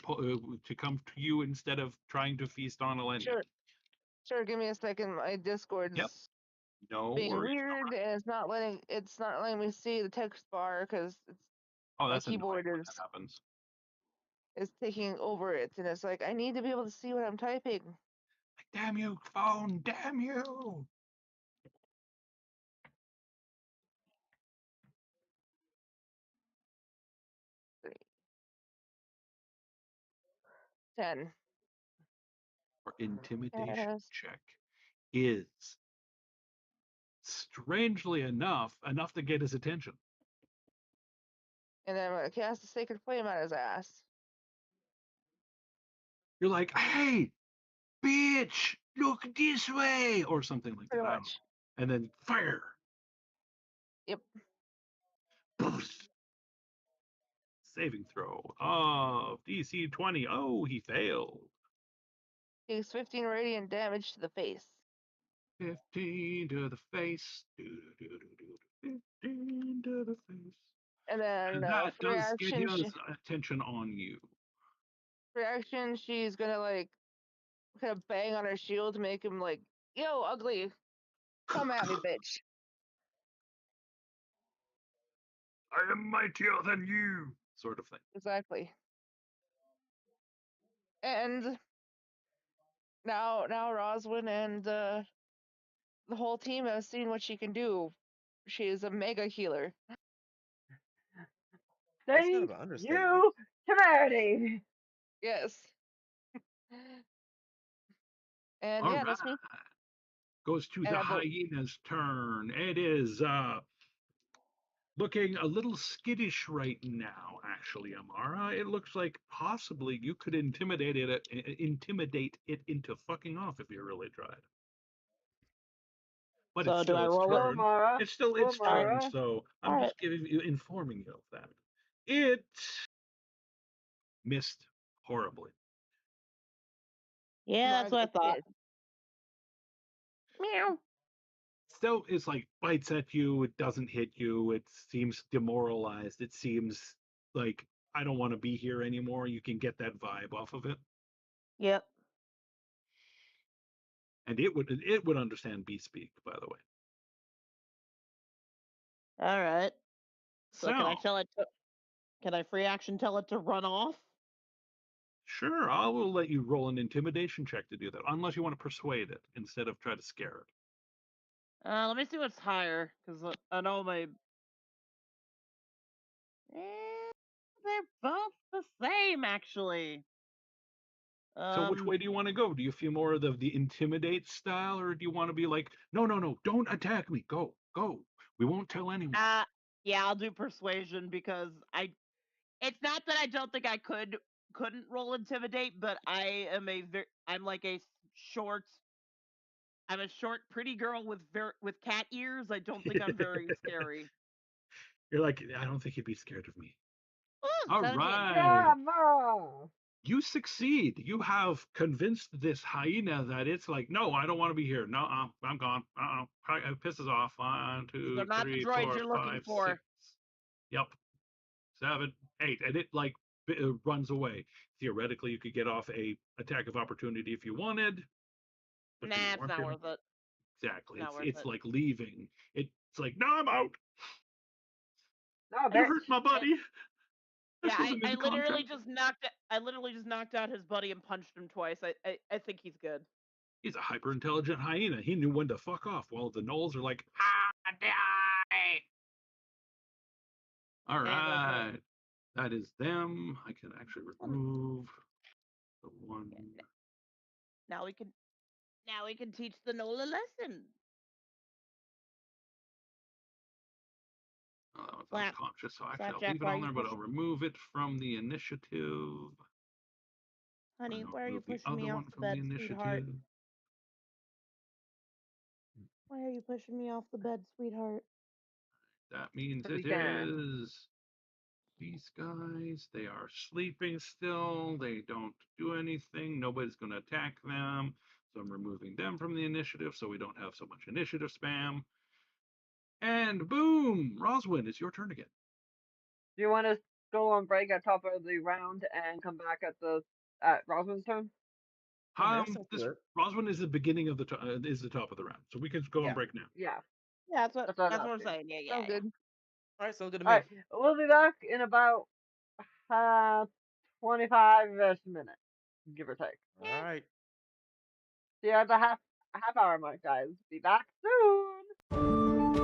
come to you instead of trying to feast on Elenia? Sure, give me a second. My Discord's Yep. No being worries. weird and it's not letting me see the text bar because Oh, my that's keyboard annoying when that happens. is taking over it, and it's like I need to be able to see what I'm typing. Like, damn you, phone! Damn you! 10. Or intimidation Yes. check is strangely enough to get his attention. And then I'm gonna cast a sacred flame at his ass. You're like, hey, bitch, look this way, or something like Pretty that. much. And then fire. Yep. Boost. Saving throw of DC 20. Oh, he failed. Takes 15 radiant damage to the face. 15 to the face. 15 to the face. And then And that for does get reaction, his attention on you. she's gonna like kind of bang on her shield to make him like, yo, ugly, come at me, bitch. I am mightier than you, sort of thing. Exactly. And now Roswin and the whole team has seen what she can do. She is a mega healer. That's kind Thank of an understatement. you, Temerity. Yes. And All yeah, right. that's me. Goes to And the I vote. hyena's turn. It is looking a little skittish right now, actually, Amara. It looks like possibly you could intimidate it into fucking off if you really tried. But So it's do still I its roll it? Go, turn. Amara. It's still Go, its turn, Amara. so I'm All just informing you of that. It missed horribly. Yeah, that's what I thought. Meow. Still, it's like bites at you. It doesn't hit you. It seems demoralized. It seems like I don't want to be here anymore. You can get that vibe off of it, Yep. and it would understand bee speak, by the way. All right. So can I So, tell it to? Can I free action tell it to run off? sure, I will let you roll an intimidation check to do that, unless you want to persuade it instead of try to scare it. Let me see what's higher, because I know my. They're both the same, actually. So which way do you want to go? Do you feel more of the intimidate style, or do you want to be like, no, no, no, don't attack me. Go, go. We won't tell anyone. Yeah, I'll do persuasion because it's not that I don't think I couldn't roll intimidate, but I'm like I'm a short, pretty girl with cat ears. I don't think I'm very scary. You're like, I don't think you'd be scared of me. Ooh, All 17. right. Bravo! You succeed. You have convinced this hyena that it's like, no, I don't want to be here. No, I'm gone. It pisses off. 1, 2, They're not the 3, droids 4, you're looking 5, for. 6. Yep. 7, 8, and it like runs away. Theoretically, you could get off a attack of opportunity if you wanted. But Nah, you it's weren't not gonna- worth it. Exactly. Not worth It's it. like leaving. It's like, no, I'm out. No, You bitch. hurt my buddy. This Yeah, wasn't I in literally content. just knocked out his buddy and punched him twice. I think he's good. He's a hyper intelligent hyena. He knew when to fuck off. While the gnolls are like, die. All Yeah, go for it. right. That is them. I can actually remove the one. Now we can teach the Nola lesson. Oh, that one's Slap. unconscious, so actually I'll Slapjack, leave it why are on you there, but I'll pushing- remove it from the initiative. Honey, And I'll why are you remove the pushing me other off one the from the bed, sweetheart? initiative. Why are you pushing me off the bed, sweetheart? That means We it can. is these guys. They are sleeping still. They don't do anything. Nobody's going to attack them. So I'm removing them from the initiative so we don't have so much initiative spam. And boom, Roswin, it's your turn again. Do you want to go on break at top of the round and come back at Rosalind's turn? That sounds good. Roswin is the beginning of the top of the round, so we can go on Yeah. break now. Yeah. Yeah, that's what That's what I'm I'm saying. Yeah, Sounds yeah. good. All right, sounds good to All me. right, we'll be back in about 25-ish minutes, give or take. All right. See you at the half hour mark, guys. Be back soon.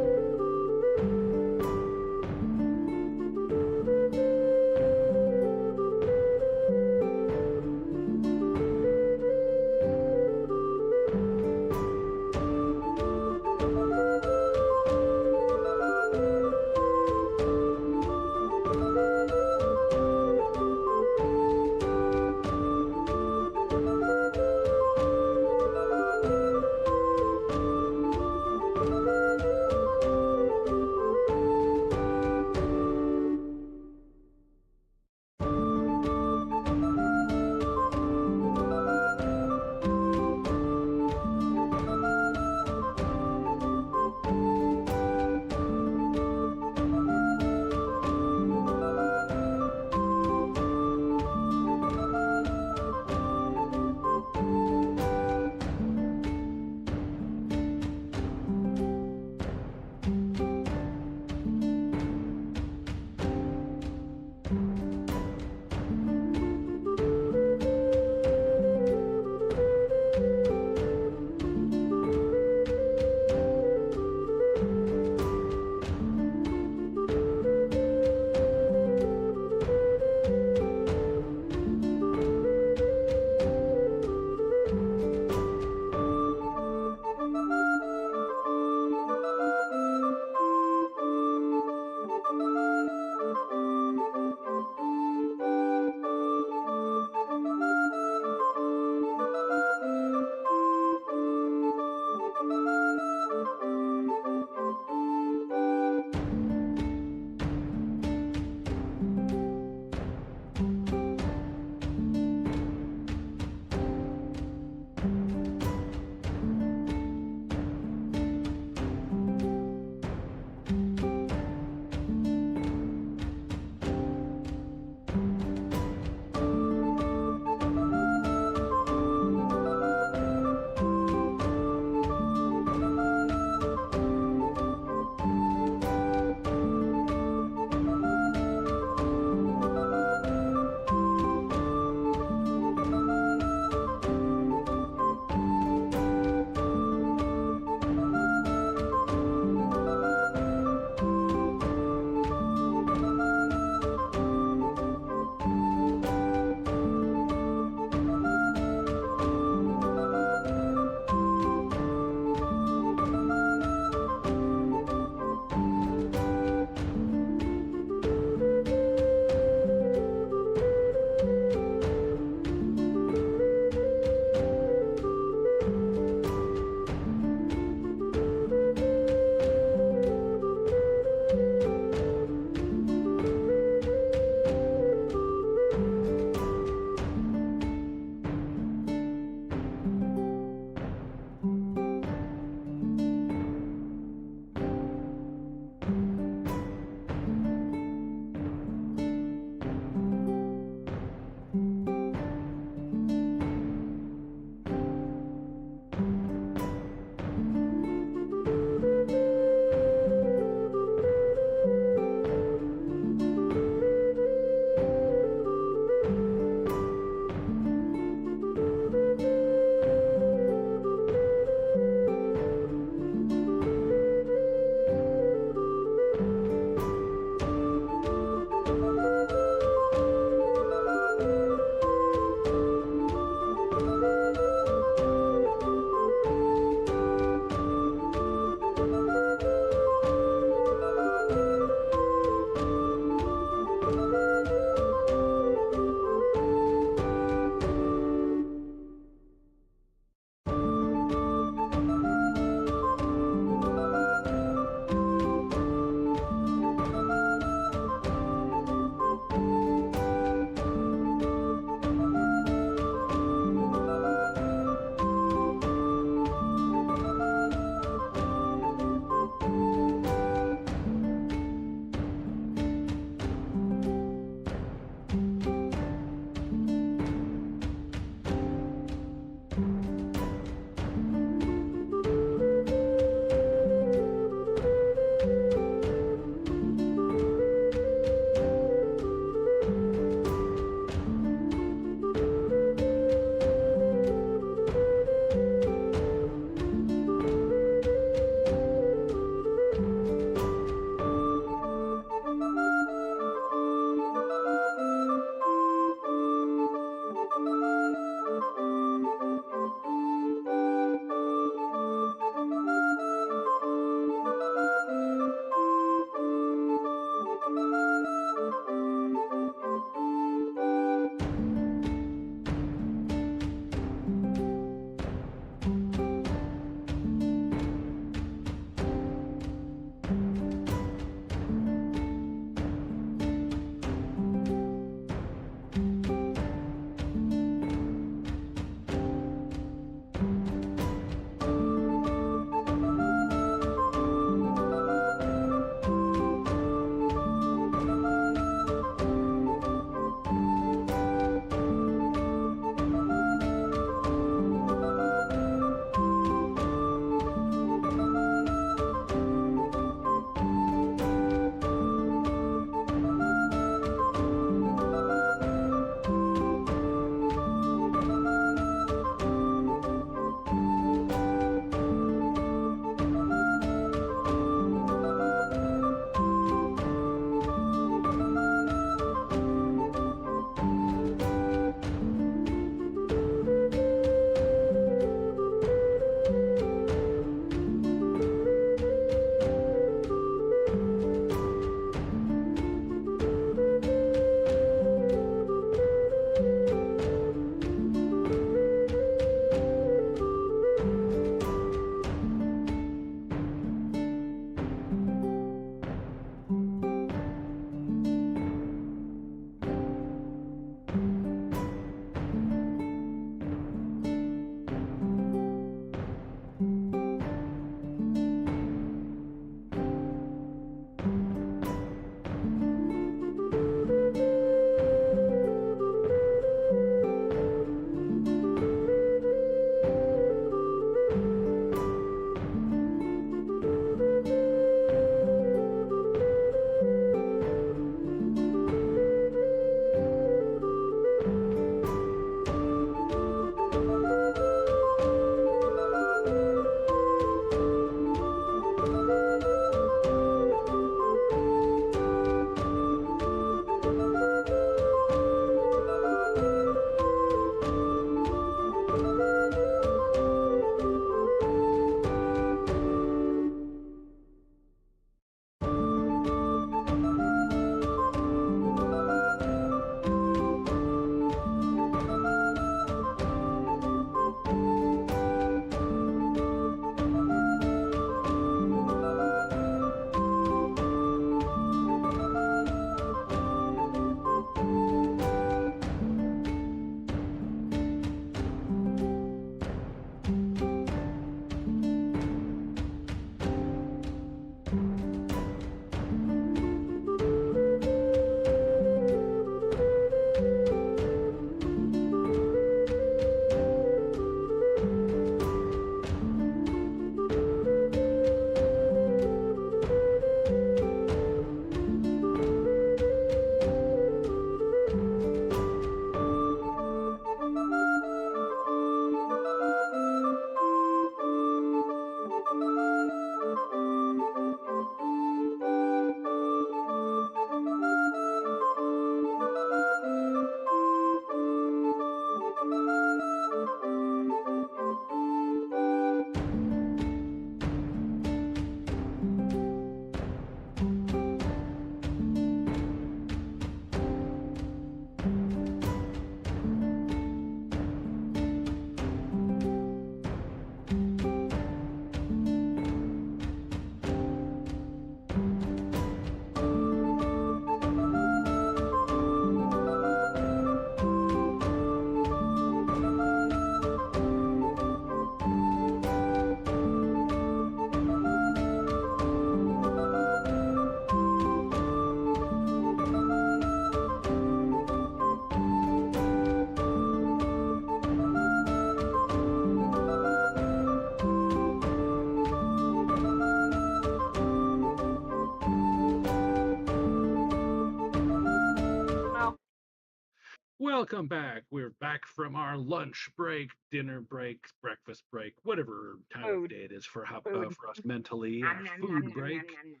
Welcome back. We're back from our lunch break, dinner break, breakfast break, whatever time of Food. day it is for Food. for us mentally. Nom, Our nom, nom, food nom, nom, break. nom, nom.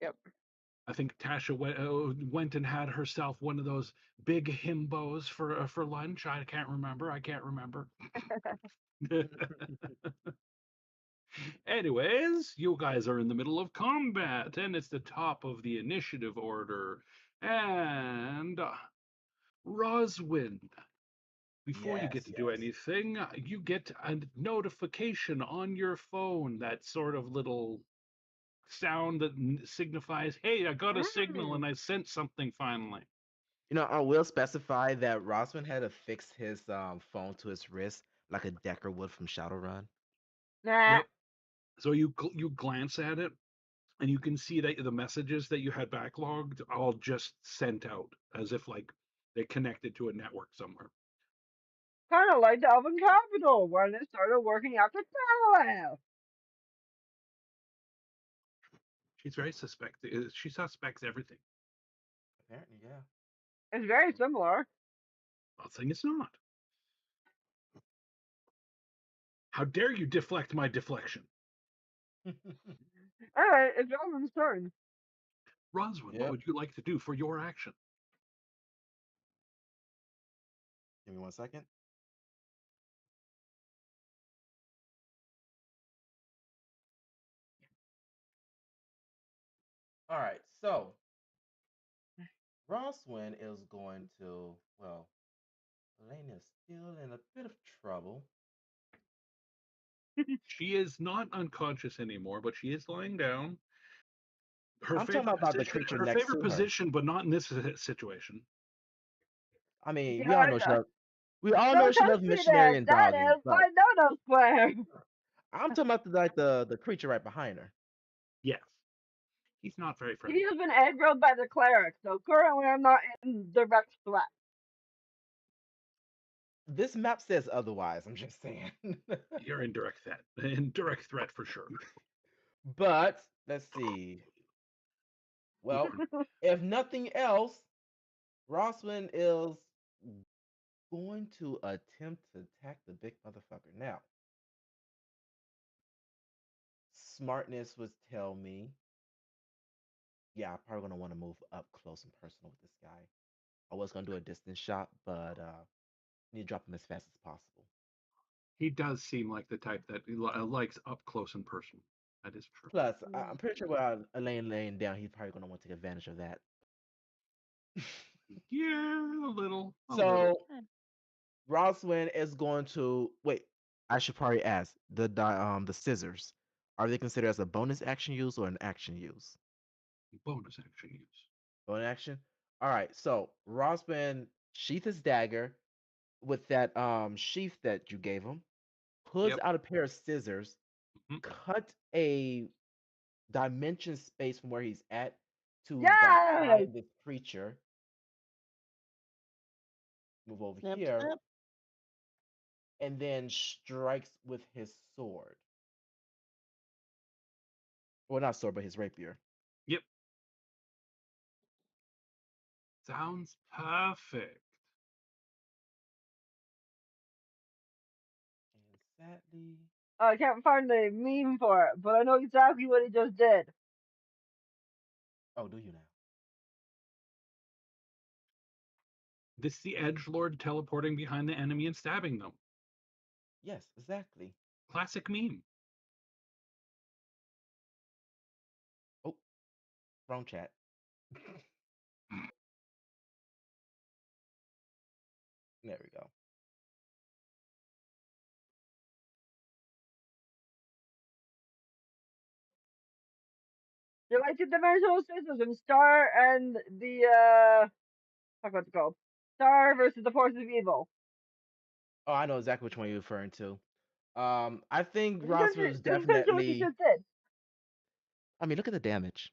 Yep. I think Tasha went and had herself one of those big himbos for lunch. I can't remember. I can't remember. Anyways, you guys are in the middle of combat, and it's the top of the initiative order. And Roswin, before you get Yes, to do yes. anything, you get a notification on your phone, that sort of little sound that signifies, hey, I got a signal Mm. and I sent something finally. You know, I will specify that Rossman had to fix his phone to his wrist like a Decker would from Shadowrun. Nah. Yep. So you glance at it and you can see that the messages that you had backlogged all just sent out as if like they connected to a network somewhere. Kind of like the Elven Capital when it started working after parallel. She's very suspect. She suspects everything. Apparently, yeah. It's very similar. Not saying it's not. How dare you deflect my deflection? Alright, it's Elven's turn. Roswin, what Yep. would you like to do for your action? Give me 1 second. All right, so Rosswin is going to, well, Elaine is still in a bit of trouble. She is not unconscious anymore, but she is lying down. I'm talking about the creature Her next favorite to her. position, but not in this situation. I mean, we all Yeah, know she loves, we all know don't she touch loves me there. missionary and That dogging, is but my no-no square. I'm talking about the creature right behind her. Yes, he's not very He friendly. has been aggroed by the cleric, so currently I'm not in direct threat. This map says otherwise. I'm just saying. You're in direct threat for sure. But let's see. Well, if nothing else, Rosswin is going to attempt to attack the big motherfucker. Now, smartness would tell me, yeah, I'm probably gonna want to move up close and personal with this guy. I was gonna do a distance shot, but need to drop him as fast as possible. He does seem like the type that likes up close and personal. That is true. Plus, I'm pretty sure while Elaine laying down, he's probably gonna want to take advantage of that. Yeah, a little. So Roswin is going to wait. I should probably ask the scissors. Are they considered as a bonus action use or an action use? Bonus action use. Bonus action. All right. So Roswin sheath his dagger with that sheath that you gave him. Pulls Yep. out a pair of scissors. Mhm. Cut a dimension space from where he's at to Yes! behind this creature. Move over Snip, here. snip. And then strikes with his sword. Well, not sword, but his rapier. Yep. Sounds perfect. And sadly, I can't find the meme for it, but I know exactly what he just did. oh, do you now? This is the edge lord teleporting behind the enemy and stabbing them. Yes, exactly. Classic meme. Oh, wrong chat. There we go. They're like the dimensional scissors and Star and the fuck what's it called? Star versus the forces of evil. Oh, I know exactly which one you're referring to. I think Just Rossman was picture what you definitely. just did. I mean, look at the damage.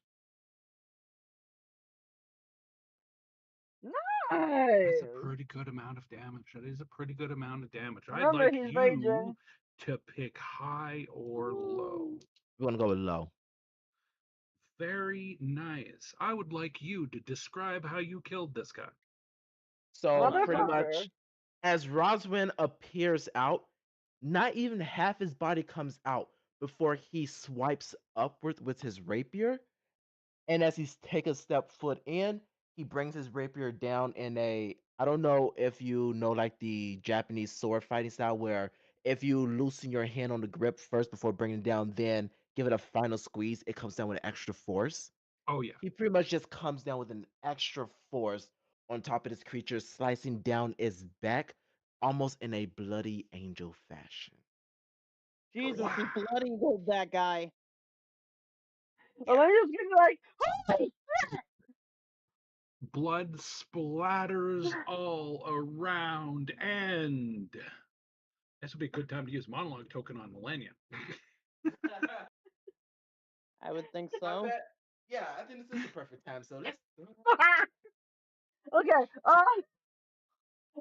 That's a Nice. pretty good amount of damage. That is a pretty good amount of damage. I'd Remember, like he's you raging. to pick high or low. We want to go with low. Very nice. I would like you to describe how you killed this guy. So pretty Motherfucker. much, as Roswin appears out, not even half his body comes out before he swipes upward with his rapier. And as he's take a step foot in, he brings his rapier down in a, I don't know if you know like the Japanese sword fighting style where if you loosen your hand on the grip first before bringing it down, then give it a final squeeze, it comes down with extra force. Oh yeah. He pretty much just comes down with an extra force on top of this creature, slicing down its back almost in a bloody angel fashion. Jesus, he Wow. bloody rolled that guy. And then just gonna be like, holy Blood splatters all around, and this would be a good time to use monologue token on Millennia. I would think I so. bet. Yeah, I think this is the perfect time. So let's. Okay,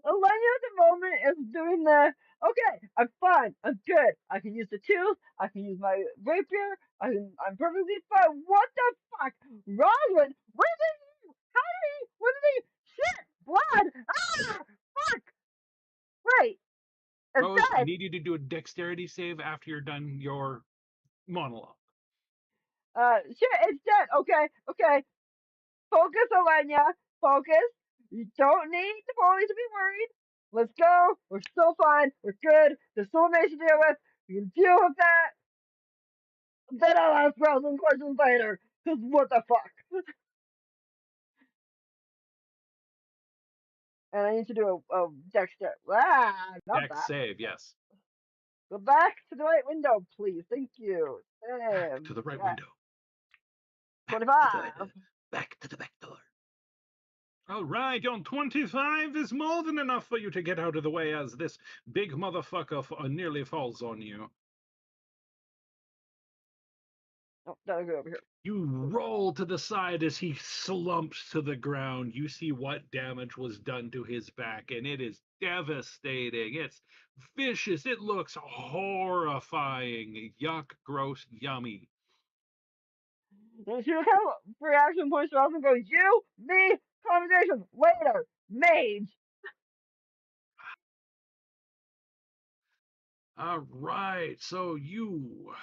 Elena at the moment is doing the, okay, I'm fine, I'm good. I can use the tooth, I can use my rapier, I'm perfectly fine. What the fuck? Roslyn, where did he, how did he, what did he, shit, blood, fuck, right, Rose, I instead, need you to do a dexterity save after you're done your monologue. shit, instead, okay, focus, Elena, focus. You don't need the police to be worried. Let's go. We're still fine. We're good. There's still a maze to deal with. We can deal with that. Then I'll ask Rosen questions later. Cause what the fuck? And I need to do a Dexter. Not Dex that. save, yes. Go back to the right window, please. Thank you. Back to the right Yeah. window. Back to 25. back to the back door. All right, on 25 is more than enough for you to get out of the way as this big motherfucker nearly falls on you. Oh, gotta go over here. You roll to the side as he slumps to the ground. You see what damage was done to his back, and it is devastating. It's vicious. It looks horrifying. Yuck, gross, yummy. And she will count reaction points to Rosen and go, you, me, conversation, later, mage. All right, so you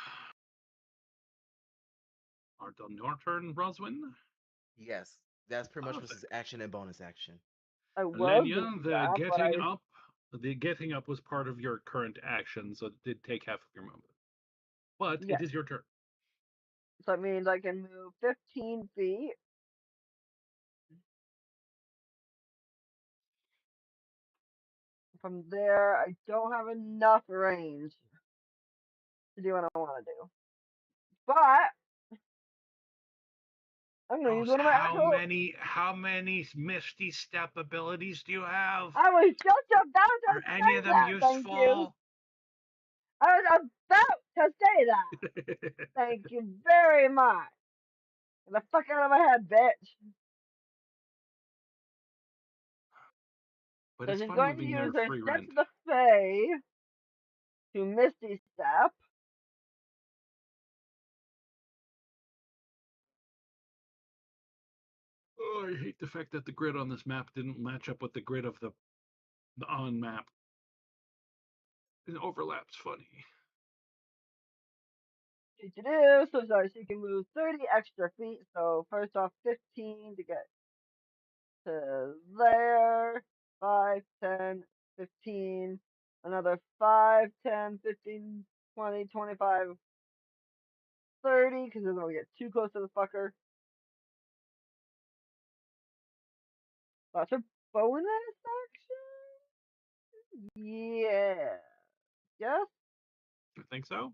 are done your turn, Roswin. Yes, that's pretty much was his Perfect. action and bonus action. I was gonna Lenya, do that, but the getting up was part of your current action, so it did take half of your movement. But yeah. it is your turn. So that means I can move 15 feet. From there, I don't have enough range to do what I want to do. But I'm gonna use Rose, one of my actual. how many Misty Step abilities do you have? I was just about to Are any say of them that. Thank you. useful? I was about to say that. Thank you very much. Get the fuck out of my head, bitch. But So it's she's fun going to living use there her free Steps rent. of the Fae to Misty Step. Oh, I hate the fact that the grid on this map didn't match up with the grid of the on map. It overlaps funny. So sorry, she can move 30 extra feet. So first off, 15 to get to there. 5, 10, 15. Another 5, 10, 15, 20, 25, 30. Because then we get too close to the fucker. That's a bonus action? Yeah. Yes? I think so.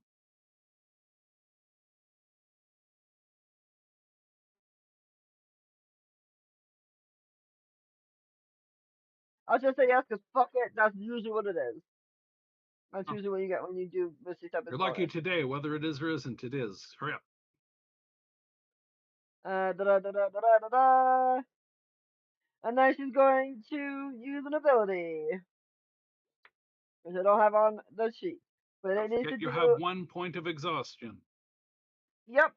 I'll just say yes because fuck it. That's usually what it is. That's Oh, usually what you get when you do Misty Step as you're lucky bonus. today, whether it is or isn't, it is. Hurry up. Da da da da da da da da. And then she's going to use an ability, which I don't have on the sheet. But Don't it needs forget to you do. have 1 point of exhaustion. Yep.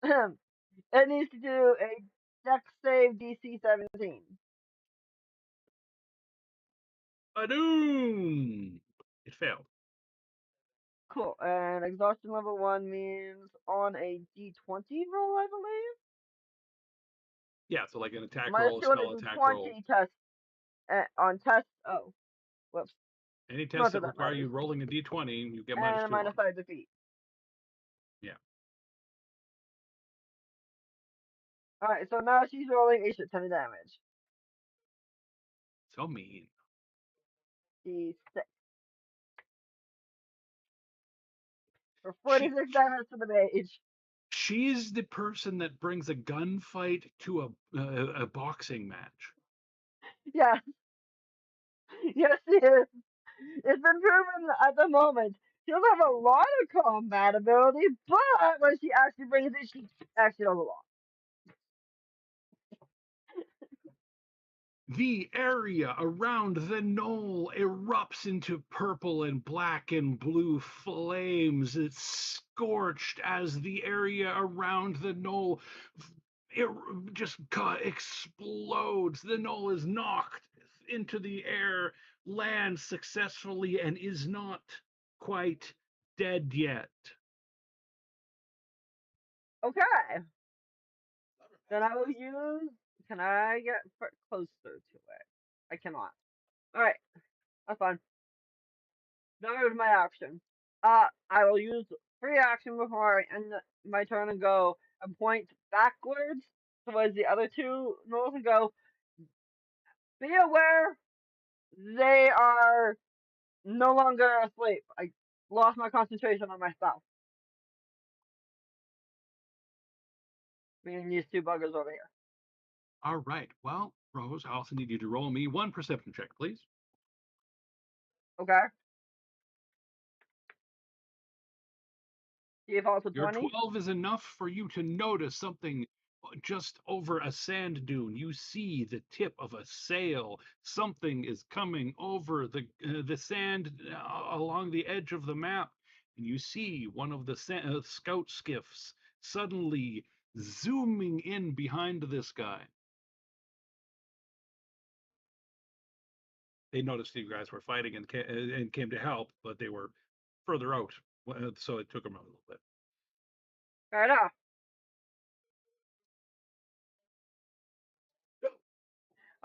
It needs to do a Dex save DC 17. Adoom! It failed. Cool. And exhaustion level 1 means on a d20 roll, I believe? Yeah, so like an attack Minus roll, a 2 on a spell attack roll. d20 test. On test. Oh, whoops. Any Not tests that that that require matters. you rolling a d20, you get And a -2 minus on. 5 defeat. Yeah. Alright, so now she's rolling a shit ton of damage. So mean. D6. For She 46 damage to the mage. she's the person that brings a gunfight to a boxing match. Yeah. Yes, she is. It's been proven at the moment. She doesn't have a lot of combat ability, but when she actually brings it, she actually does a lot. The area around the knoll erupts into purple and black and blue flames. It's scorched as the area around the knoll it just explodes. The knoll is knocked into the air, lands successfully, and is not quite dead yet. Okay. Then I will use. Can I get closer to it? I cannot. Alright, that's fine. That was my action. I will use free action before I end my turn and go and point backwards towards the other two north and go, be aware they are no longer asleep. I lost my concentration on my spell. Meaning these two buggers over here. All right. Well, Rose, I also need you to roll me one perception check, please. Okay? See if it's a Your 20. 12 is enough for you to notice something just over a sand dune. You see the tip of a sail. Something is coming over the sand along the edge of the map, and you see one of the scout skiffs suddenly zooming in behind this guy. They noticed you guys were fighting and came to help, but they were further out, so it took them a little bit. Fair enough.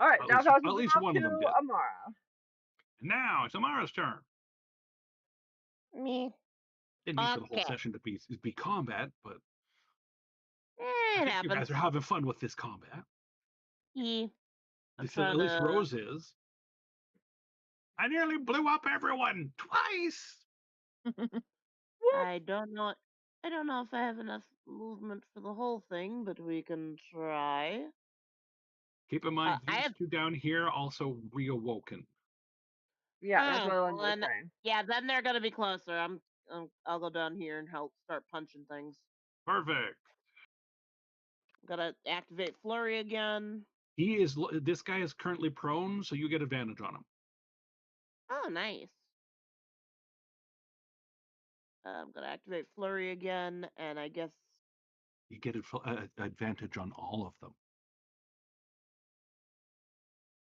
Alright, now passes At it least off one to of them did. Amara. Now it's Amara's turn. Me. Didn't mean for the whole Okay. session to be combat, but I It think you guys happens. are having fun with this combat. Yeah. At least Rose is. I nearly blew up everyone twice. I don't know. I don't know if I have enough movement for the whole thing, but we can try. Keep in mind, I these have. two down here also reawoken. Yeah, that's what I Well, wanted to then, say. yeah, then they're gonna be closer. I'll go down here and help start punching things. Perfect. Gotta activate flurry again. This guy is currently prone, so you get advantage on him. Oh, nice. I'm gonna activate flurry again, and I guess You get advantage on all of them.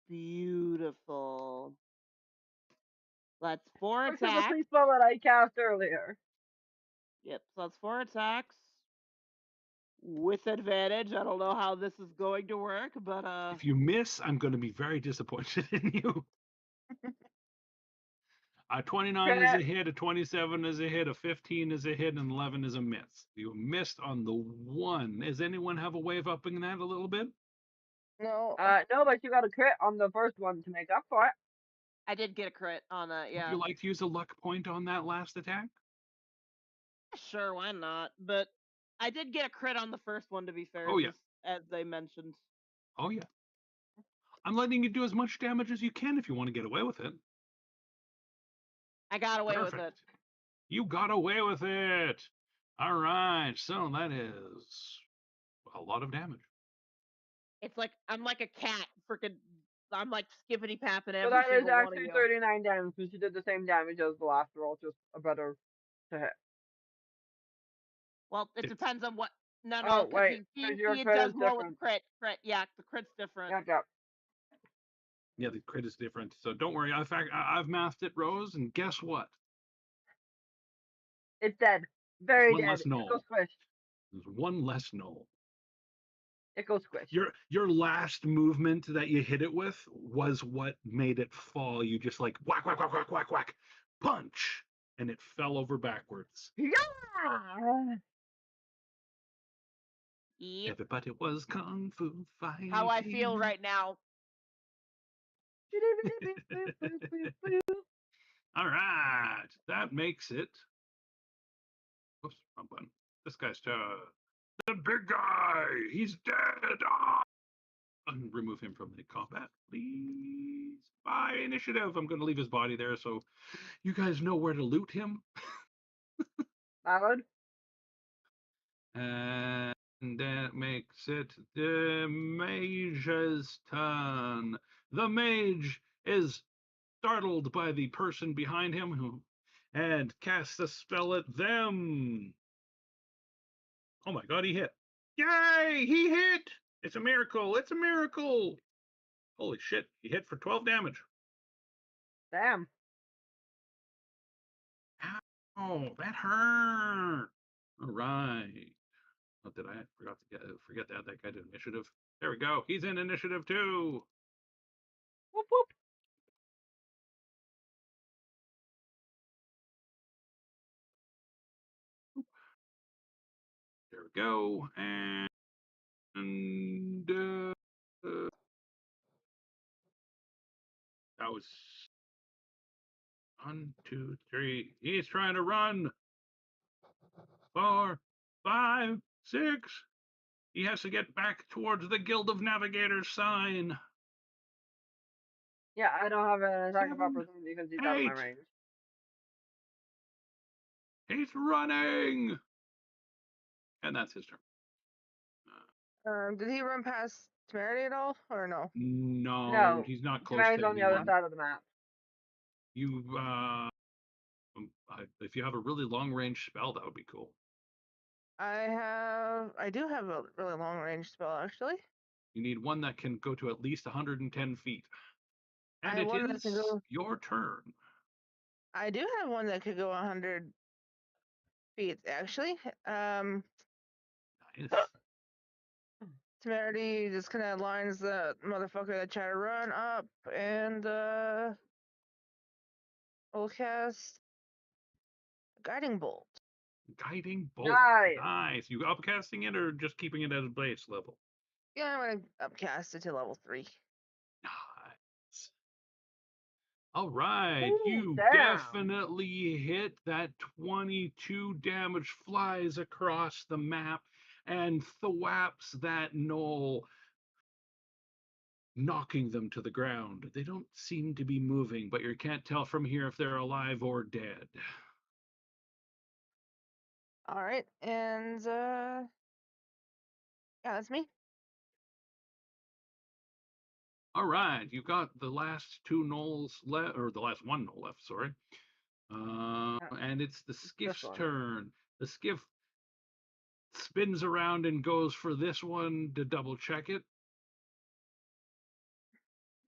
beautiful. That's 4 Which is a attacks. free spell that I cast earlier. Yep, so that's 4 attacks with advantage. I don't know how this is going to work, but If you miss, I'm going to be very disappointed in you. A 29 is a Crit. hit, a 27 is a hit, a 15 is a hit, and 11 is a miss. You missed on the 1. Does anyone have a way of upping that a little bit? no. No, but you got a crit on the first one to make up for it. I did get a crit on that, Would yeah. you like to use a luck point on that last attack? Sure, why not? But I did get a crit on the first one, to be fair, Oh, yeah. just as they mentioned. Oh, yeah. I'm letting you do as much damage as you can if you want to get away with it. I got away Perfect. with it. You got away with it. All right. So that is a lot of damage. It's like I'm like a cat, freaking. I'm like skippity papping So every that is single one of actually you. 39 damage, because she did the same damage as the last roll, just a better to hit. Well, it depends on what. No, Oh, because wait, because your he crit does is more with different. crit. Yeah, the crit's different. Yep, yep. Yeah, the crit is different. So don't worry. In fact, I've mathed it, Rose, and guess what? It's dead. There's Very one dead. less It goes null. squish. There's one less null. It goes squish. Your last movement that you hit it with was what made it fall. You just like whack, whack, whack, whack, whack, whack, punch, and it fell over backwards. Yeah! Yep. Everybody was kung fu fighting. How I feel right now. All right, that makes it. Oops, wrong button. This guy's the big guy. He's dead. Ah! Remove him from the combat, please. By initiative, I'm going to leave his body there so you guys know where to loot him. Valid. And that makes it the mage's turn. The mage is startled by the person behind him and casts a spell at them. Oh my god, he hit. Yay, he hit! It's a miracle, it's a miracle! Holy shit, he hit for 12 damage. Damn. Ow, that hurt. All right. Oh, did I forget to add that guy to initiative? There we go. He's in initiative too. Whoop whoop. There we go. And that was 1, 2, 3. He's trying to run. 4, 5, 6. He has to get back towards the Guild of Navigators sign. Yeah, I don't have an attack of 7, opportunity because he's out of my 8. range. He's running. And that's his turn. Did he run past Temerity at all, or no? No, he's not close Temerity's to on the other anyone. side of the map. You, if you have a really long range spell, that would be cool. I do have a really long range spell actually. You need one that can go to at least 110 feet. And I have one that it can is go. your turn. I do have one that could go 100 feet actually. Nice. Temerity just kind of lines the motherfucker that tried to run up, and we'll cast Guiding Bolt. Guiding bolt. Nice. Nice. You upcasting it or just keeping it at a base level? Yeah, I'm gonna upcast it to level 3. Nice. All right. Ooh, You damn. definitely hit. That 22 damage flies across the map and thwaps that knoll, knocking them to the ground. They don't seem to be moving, but you can't tell from here if they're alive or dead. All right, and yeah, that's me. All right, you've got the last 2 knolls left, or the last 1 knoll left, sorry. And it's the skiff's turn. The skiff spins around and goes for this one to double check it.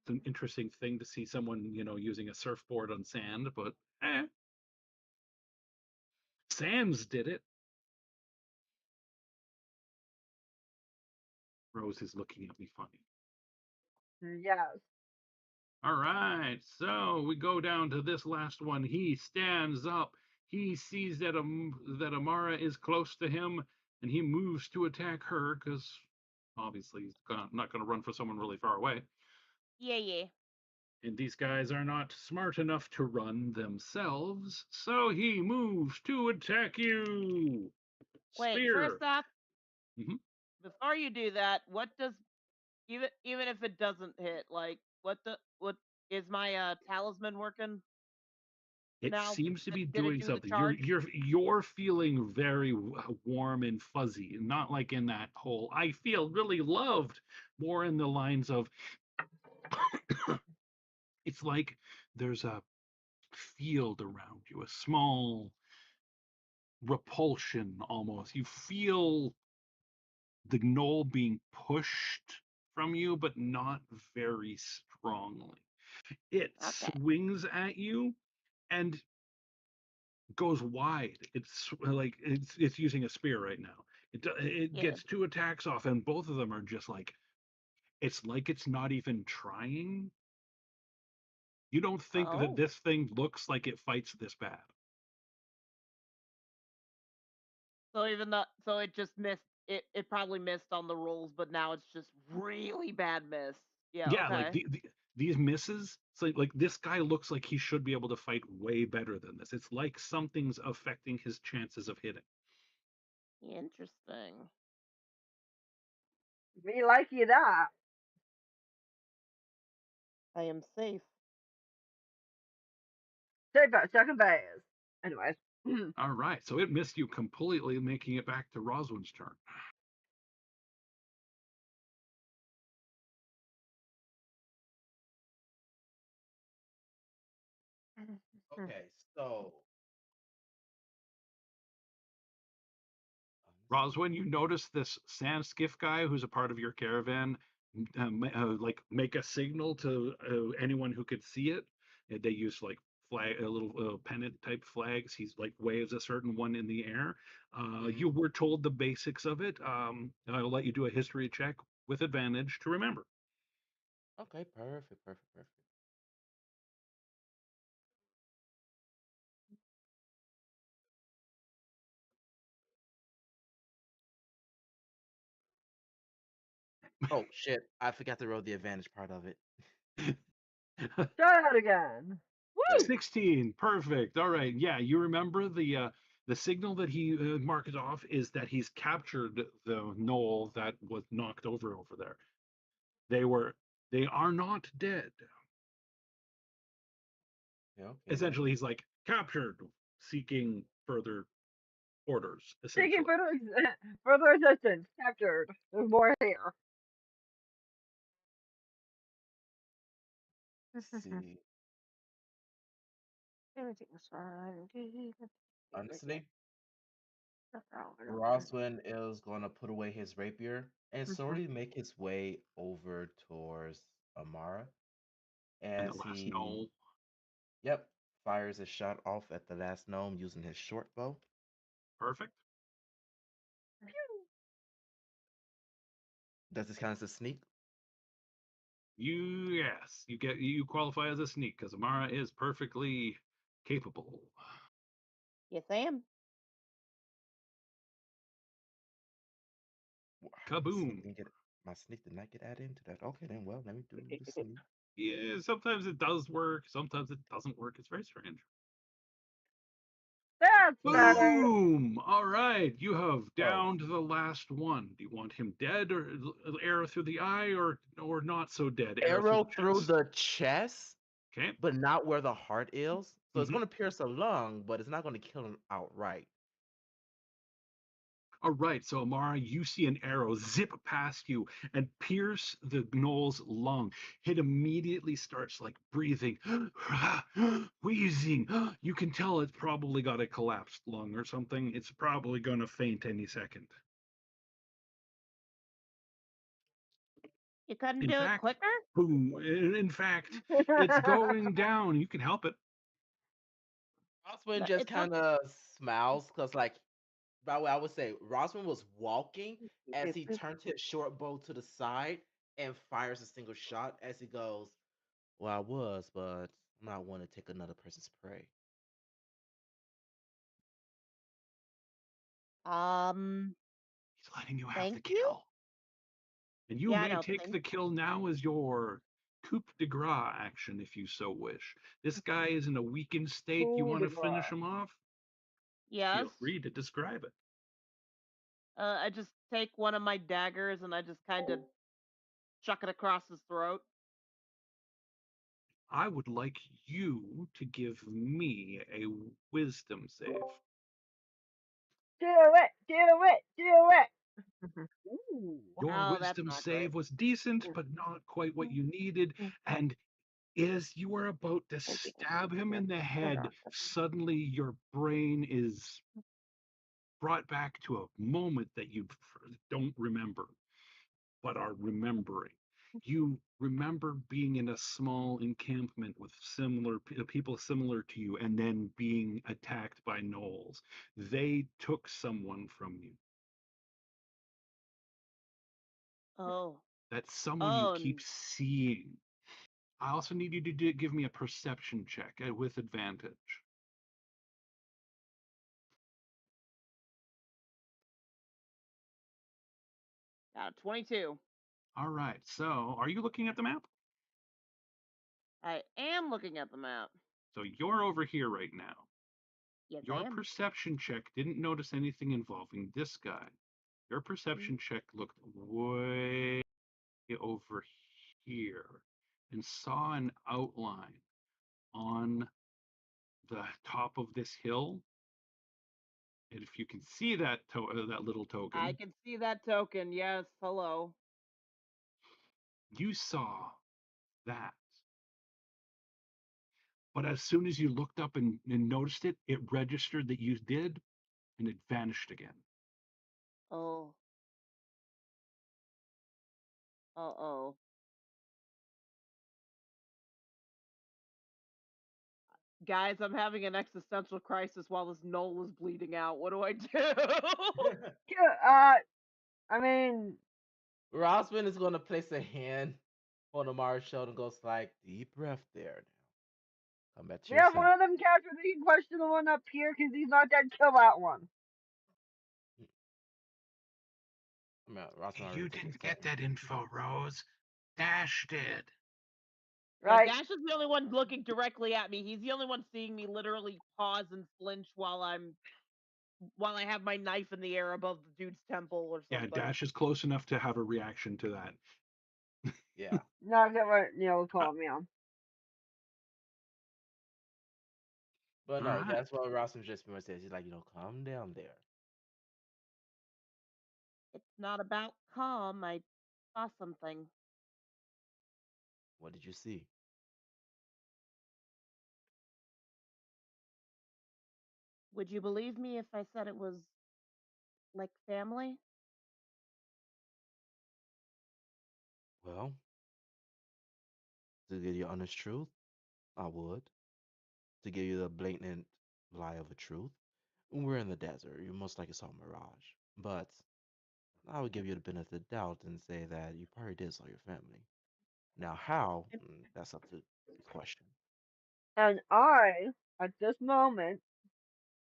It's an interesting thing to see someone, using a surfboard on sand, but Sam's did it. Rose is looking at me funny. Yes. All right, so we go down to this last one. He stands up. He sees that Amara is close to him, and he moves to attack her because obviously he's not going to run for someone really far away. Yeah. And these guys are not smart enough to run themselves, so he moves to attack you. Wait, Spear. first off, Mhm. before you do that, what does even if it doesn't hit, like what is my talisman working? It Now, seems to be did it doing do the something. charge? You're feeling very warm and fuzzy, not like in that whole I feel really loved, more in the lines of it's like there's a field around you, a small repulsion almost. You feel the knoll being pushed from you, but not very strongly. It Okay. swings at you and goes wide. It's like it's using a spear right now. It Yeah. gets 2 attacks off, and both of them are just like it's not even trying. You don't think that Oh. this thing looks like it fights this bad. So it just missed. It probably missed on the rolls, but now it's just really bad miss. Yeah. Yeah, like Okay. these misses. It's like this guy looks like he should be able to fight way better than this. It's like something's affecting his chances of hitting. Interesting. Me like you that. I am safe. Second phase. Anyways. All right, so it missed you completely, making it back to Roswin's turn. Okay, so Roswin, you notice this sand skiff guy who's a part of your caravan, like make a signal to anyone who could see it. They use like little pennant type flags. He's like waves a certain one in the air. You were told the basics of it. I'll let you do a history check with advantage to remember. okay, perfect. Oh shit, I forgot to roll the advantage part of it. Try that again. Good. 16, perfect. All right, yeah, you remember the signal that he marked off is that he's captured the knoll that was knocked over there. They were they are not dead. Yeah, okay, well. Essentially, he's like captured, seeking further orders. Taking Essentially, further assistance. Captured. There's more here. Let's see. Everything's fine. Honestly, Roswin is gonna put away his rapier and slowly make his way over towards Amara and the as last he, knoll, yep, fires a shot off at the last gnome using his short bow. perfect. Does this count as a sneak? Yes, you qualify as a sneak because Amara is perfectly capable. Yes, I am. My sneak Kaboom! didn't get my sneak did not get added into that. Okay, then well, let me do the sneak. Yeah, sometimes it does work, sometimes it doesn't work. It's very strange. That's better. Boom! All right, you have Oh, downed the last one. Do you want him dead, or arrow through the eye, or not so dead? Arrow through arrow the through chest. the chest, Okay. but not where the heart is. So it's Hmm. gonna pierce a lung, but it's not gonna kill him outright. All right, so Amara, you see an arrow zip past you and pierce the gnoll's lung. It immediately starts like breathing, wheezing. You can tell it's probably got a collapsed lung or something. It's probably going to faint any second. You couldn't In do it fact, quicker? boom. In fact, it's going down. You can help it. Roswin No, just it's not. kind of smiles because, like, by the way, I would say Roswin was walking as he turned his short bow to the side and fires a single shot as he goes, well, I was, but I'm not one to take another person's prey. Um, He's letting you have the thank you. kill. And you Yeah, may no, take thank. the kill now as your coup de grace action if you so wish. This guy is in a weakened state. You Coup want de to finish grace. him off? Yes. Feel free to describe it. I just take one of my daggers and I just kind of chuck it across his throat. I would like you to give me a wisdom save. Do it. Do it. Do it. Ooh. Your Oh, that's wisdom not great. save was decent, but not quite what you needed. And as you are about to stab him in the head, suddenly your brain is brought back to a moment that you don't remember, but are remembering. You remember being in a small encampment with similar people similar to you and then being attacked by gnolls. They took someone from you. Oh. That's someone you Oh. keep seeing. I also need you to give me a perception check with advantage. Yeah, 22. All right. So, are you looking at the map? I am looking at the map. So, you're over here right now. Yes, I Your am. perception check didn't notice anything involving this guy. Your perception check looked way over here and saw an outline on the top of this hill. And if you can see that little I token, can see that token. Yes, hello. you saw that. But as soon as you looked up and noticed it, it registered that you did, and it vanished again. Oh. Uh-oh. Guys, I'm having an existential crisis while this knoll is bleeding out. What do I do? Yeah, I mean, Rosman is gonna place a hand on Amara's shoulder and goes like, "Deep breath there. Now, come back to we your have sense." one of them characters that can question the one up here because he's not dead. Kill that one. I mean, Rosman already You took his didn't turn. get that info, Rose. Dash did. Yeah, Right? Dash is the only one looking directly at me. He's the only one seeing me literally pause and flinch while I have my knife in the air above the dude's temple or Yeah, something. Dash is close enough to have a reaction to that. Yeah. No, except what Neil Uh, called me on. But all no, right. that's what Rosman just pretty much says. He's like, calm down there. It's not about calm. I saw something. What did you see? Would you believe me if I said it was like family? Well, to give you honest truth, I would. To give you the blatant lie of a truth, we're in the desert. You most likely saw a mirage. But I would give you the benefit of the doubt and say that you probably did saw your family. Now, how? That's up to question. And I, at this moment,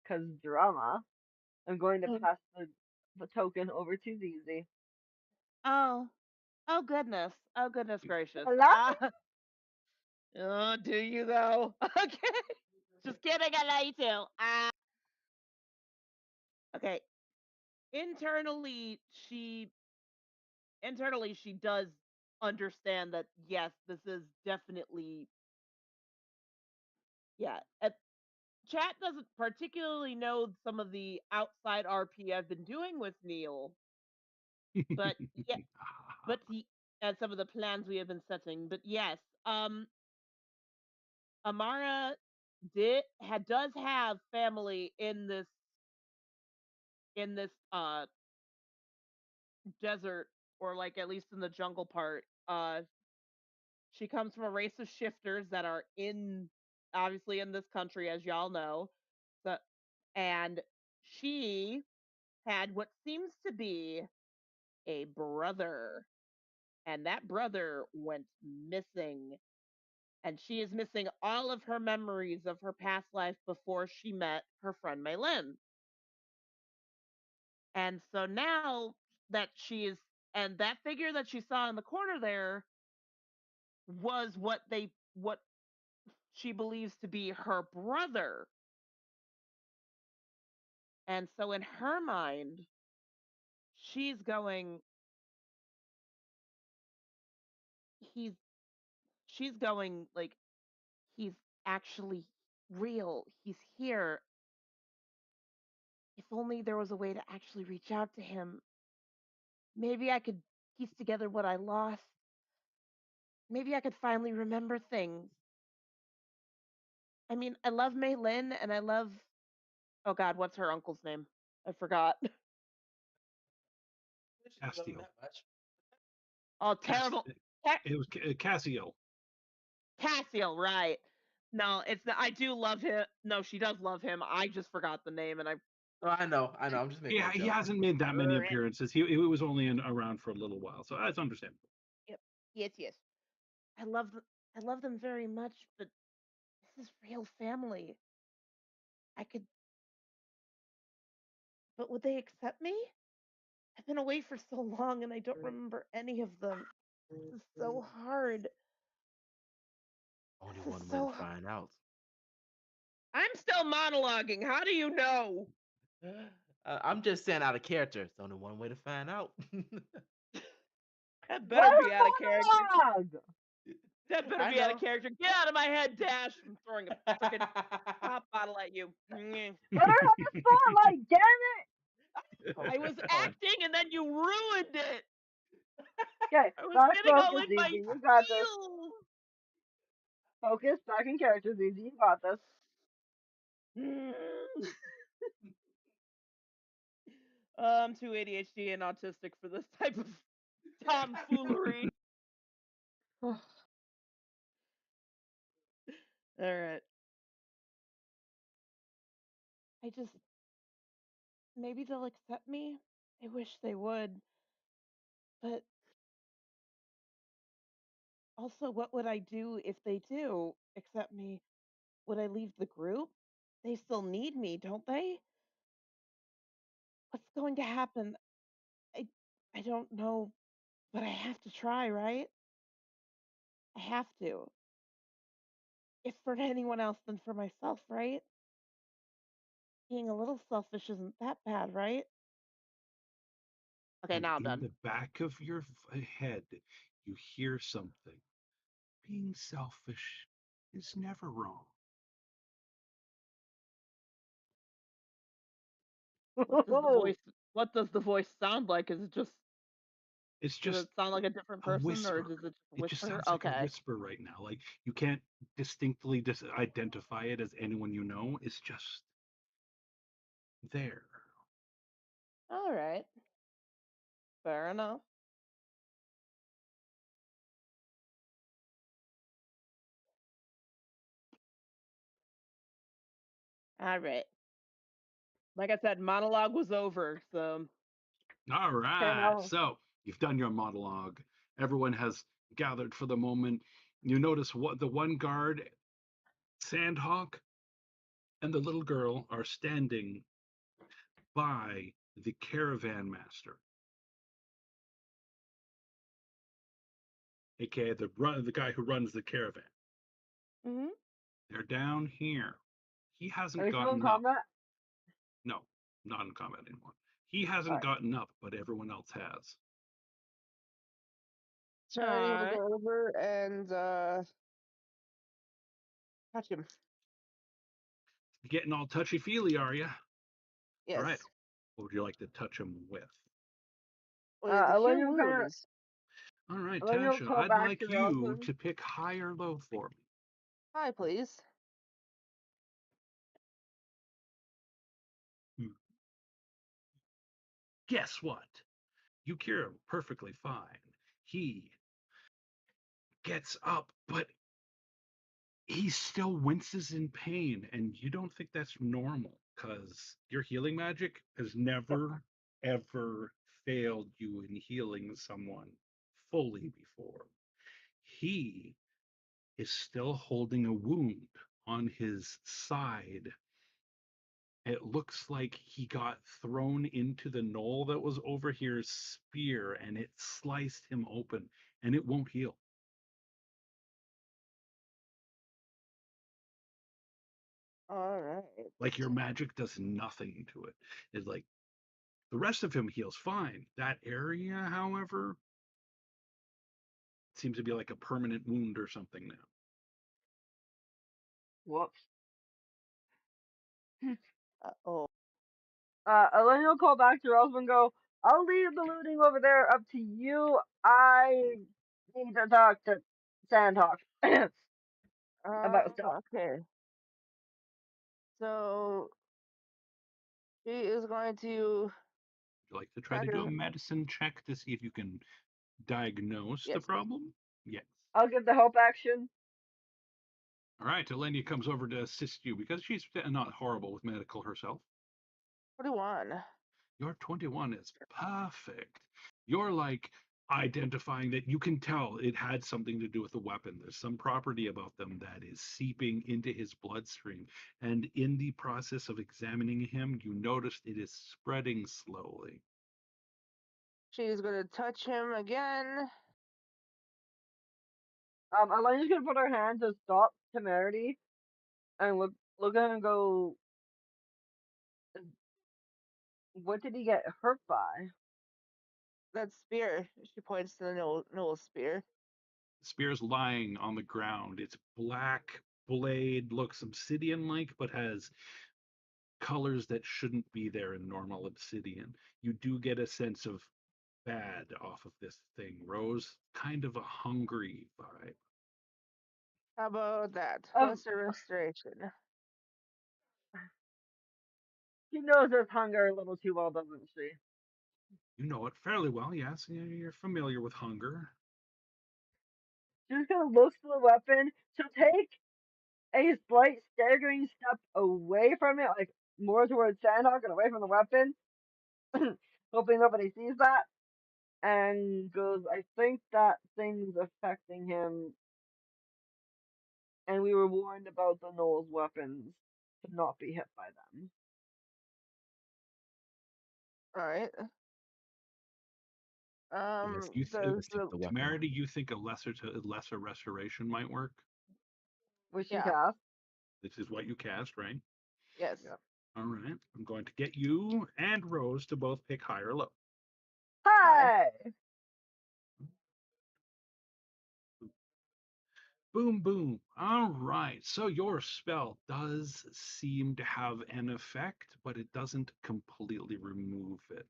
because drama, I'm going to pass the token over to Zizi. Oh, oh goodness. Oh goodness gracious. Hello? Oh, do you though? Okay. Just kidding, I love you too. Okay. Internally, she does understand that yes, this is definitely yeah. Chat doesn't particularly know some of the outside RP I've been doing with Neil, but yeah, but he and some of the plans we have been setting. But yes, Amara does have family in this desert, or like at least in the jungle part. She comes from a race of shifters that are in obviously in this country, as y'all know. So, and she had what seems to be a brother, and that brother went missing. And she is missing all of her memories of her past life before she met her friend Maylin. And so now that she is, and that figure that she saw in the corner there was what she believes to be her brother. And so in her mind, she's going, he's, she's going like, he's actually real. He's here. If only there was a way to actually reach out to him. Maybe I could piece together what I lost. Maybe I could finally remember things. I mean, I love Mei Lin and I love, oh God, what's her uncle's name? I forgot. Love him Castile. that much. Oh, Cast terrible, It was Cassiel. Cassiel, right? No, it's not. I do love him. No, she does love him. I just forgot the name, and I. Oh, I know. I'm just making Yeah, a he joke. hasn't made that many appearances. He was only around for a little while, so that's understandable. Yep. Yes. I love. I love them very much, but this is real family. I could. But would they accept me? I've been away for so long, and I don't remember any of them. This is so hard. Only This is one way to so. find out. I'm still monologuing. How do you know? I'm just saying out of character. It's only one way to find out. That What better a be out of character. monologue! That better I be out of know. character. Get out of my head, Dash. I'm throwing a freaking pop bottle at you. Let her have the spotlight, damn it! I was Oh, acting and then you ruined it. Okay, I was back getting all focus, in my Easy. You got this. feels. Focus, back in characters, Easy. You got this. I'm too ADHD and autistic for this type of tomfoolery. All right. I just maybe they'll accept me. I wish they would, but also, what would I do if they do accept me? Would I leave the group? They still need me, don't they? What's going to happen? I I don't know, but I have to try, right? I have to. If for anyone else than for myself, right? Being a little selfish isn't that bad, right? Okay, And now I'm in done. the back of your head, you hear something. Being selfish is never wrong. What does the voice sound like? Is it just It's does just it sound like a different a person or whisper. does it just It just whisper? sounds like a Okay. whisper right now. Like you can't distinctly identify it as anyone you know. It's just there. All right. Fair enough. All right. Like I said, monologue was over, so All Okay, right. now. So you've done your monologue. Everyone has gathered for the moment. You notice what the one guard, Sandhawk, and the little girl are standing by the caravan master, aka the guy who runs the caravan. hmm They're down here. He Are hasn't we still in gotten up. combat? No, not in combat anymore. He hasn't Alright. gotten up, but everyone else has. Charity will go over and touch him. You're getting all touchy feely, are you? Yes. All right. What would you like to touch him with? With a cure Elenium kinda wounds. All right, Elenium Tasha, call I'd back like to you Rosalind. to pick high or low for me. Hi, please. Guess what? You cure him perfectly fine. He gets up, but he still winces in pain, and you don't think that's normal because your healing magic has never, ever failed you in healing someone fully before. He is still holding a wound on his side. It looks like he got thrown into the knoll that was over here's spear and it sliced him open and it won't heal. All right. Like your magic does nothing to it. It's like the rest of him heals fine. That area, however, seems to be like a permanent wound or something now. Whoops. Oh. Elenium call back to Rosalind and go, I'll leave the looting over there up to you. I need to talk to Sandhawk about stuff. Okay. So she is going to Would you like to try try to do a to. medicine check to see if you can diagnose the Yes. problem? Yes. I'll give the help action. All right. Elenia comes over to assist you because she's not horrible with medical herself. 21. Your 21 is perfect. You're like identifying that you can tell it had something to do with the weapon. There's some property about them that is seeping into his bloodstream. And in the process of examining him, you noticed it is spreading slowly. She's gonna touch him again. Elena's gonna put her hand to stop Temerity and look at him and go, what did he get hurt by? That spear. She points to the Noel spear. The spear's lying on the ground. Its black blade looks obsidian like, but has colors that shouldn't be there in normal obsidian. You do get a sense of bad off of this thing. Rose, kind of a hungry vibe. How about that? Um, Lesser restoration. she knows her hunger a little too well, doesn't she? You know it fairly well, yes. You're familiar with hunger. She's gonna look to the weapon. She'll take a slight staggering step away from it, like more towards Sandhawk and away from the weapon, hoping nobody sees that, and goes, I think that thing's affecting him, and we were warned about the Knowles weapons to not be hit by them. Alright. Yes, you Does the The weapon. Temerity, you think a lesser restoration might work? Which she Yeah. cast. This is what you cast, right? yes. Yep. All right. I'm going to get you and Rose to both pick high or low. Hi. Hi! Boom, boom. All right. So your spell does seem to have an effect, but it doesn't completely remove it.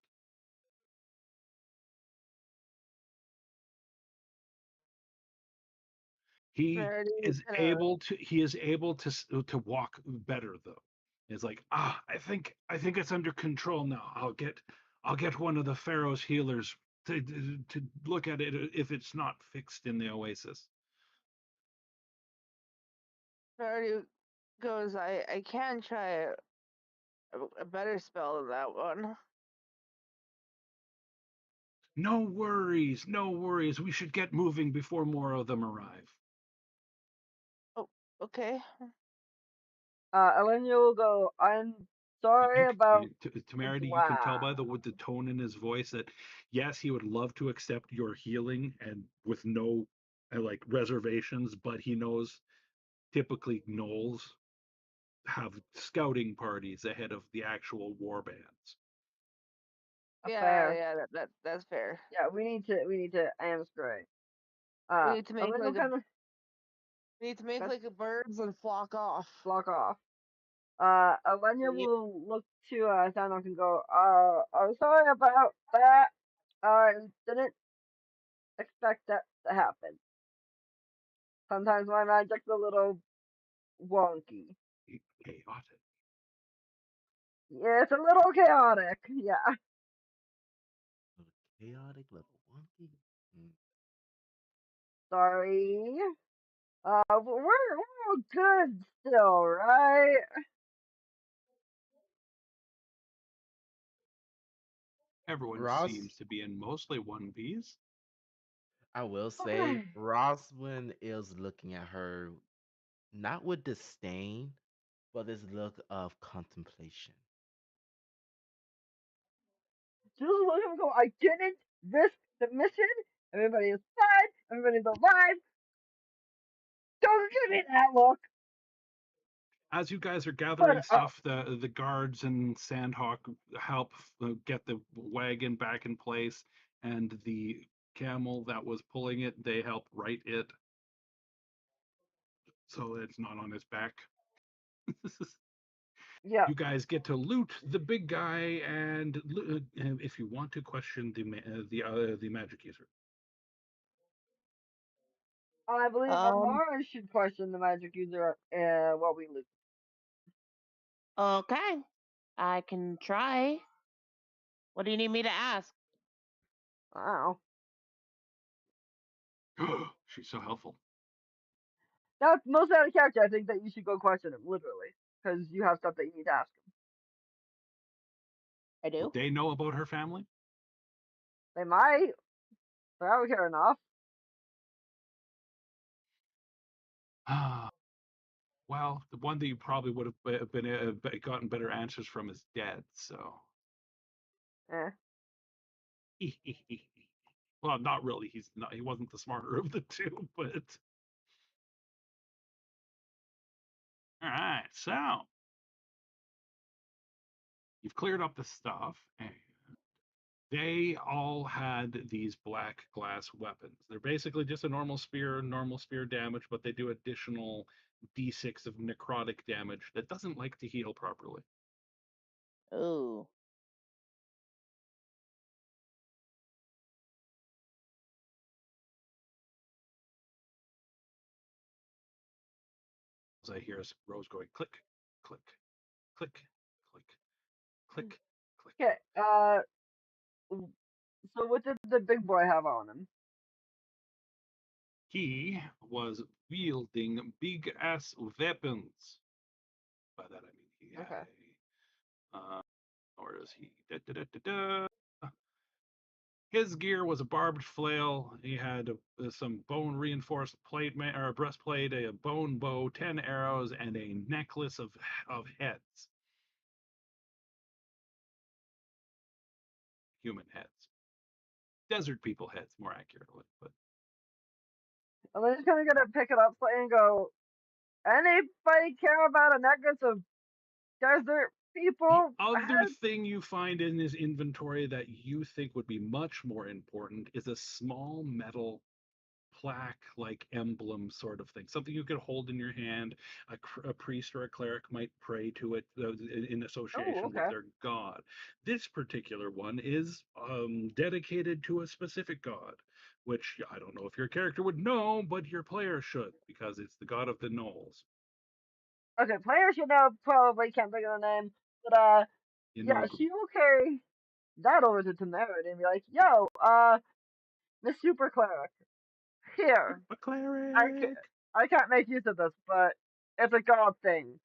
He Temerity is gonna able to walk better though. It's like, I think it's under control now. I'll get one of the Pharaoh's healers to look at it if it's not fixed in the oasis. Temerity goes, I can try a better spell than that one. No worries, no worries. We should get moving before more of them arrive. Oh, okay. Elenia will go, I'm sorry about the Temerity, you can tell by glass. the tone in his voice that yes, he would love to accept your healing and with no like reservations, but he knows typically gnolls have scouting parties ahead of the actual war bands. Yeah, Fair. yeah, that's fair. Yeah, we need to aim straight. We need to make Elenia will like a kind of we need to make like a birds and flock off. block off. Elenia Yep. will look to Thanos and go, I'm sorry about that. I didn't expect that to happen. Sometimes my magic's a little wonky. Chaotic. Yeah, it's a little chaotic. Yeah. Little chaotic, little wonky. Mm. Sorry. But we're all good still, right? Everyone Ross, seems to be in mostly one piece. I will say, Okay. Roswin is looking at her not with disdain, but this look of contemplation. Just look at him go, I didn't risk the mission. Everybody is fine. Everybody's alive. Don't give me that look. As you guys are gathering But stuff, the guards and Sandhawk help get the wagon back in place, and the camel that was pulling it, they help right it so it's not on its back. yeah, You guys get to loot the big guy, and if you want to question the magic user. I believe Um, Amara should question the magic user while we loot. Okay. I can try. What do you need me to ask? Wow. She's so helpful. That's most out of character. I think that you should go question him, literally, because you have stuff that you need to ask him. I do. Would they know about her family? They might, but I don't care enough. Ah, well, the one that you probably would have been gotten better answers from is dead. So, Eh. well, not really. He's not. He wasn't the smarter of the two, but all right. So you've cleared up the stuff, and they all had these black glass weapons. They're basically just a normal spear damage, but they do additional d6 of necrotic damage that doesn't like to heal properly. Oh. As I hear Rose going click, click, click, click, click, click. Okay. So what did the big boy have on him? He was wielding big ass weapons. By that I mean he had Okay. or is he? His gear was a barbed flail. He had some bone reinforced plate or breastplate, a bone bow, 10 arrows, and a necklace of heads. Human heads. Desert people heads, more accurately. But I'm just gonna pick it up and go. Anybody care about a necklace of desert the people other heads? thing you find in his inventory that you think would be much more important is a small metal plaque like emblem sort of thing, something you could hold in your hand. A priest or a cleric might pray to it in Oh, association with okay. their god. This particular one is dedicated to a specific god, which I don't know if your character would know, but your player should, because it's the god of the knolls. Okay, players should know. Probably can't think of the name, but yeah, Inogu. she will carry that over to Temerity and be like, "Yo, the super cleric here. A I can cleric. I can't make use of this, but it's a god thing.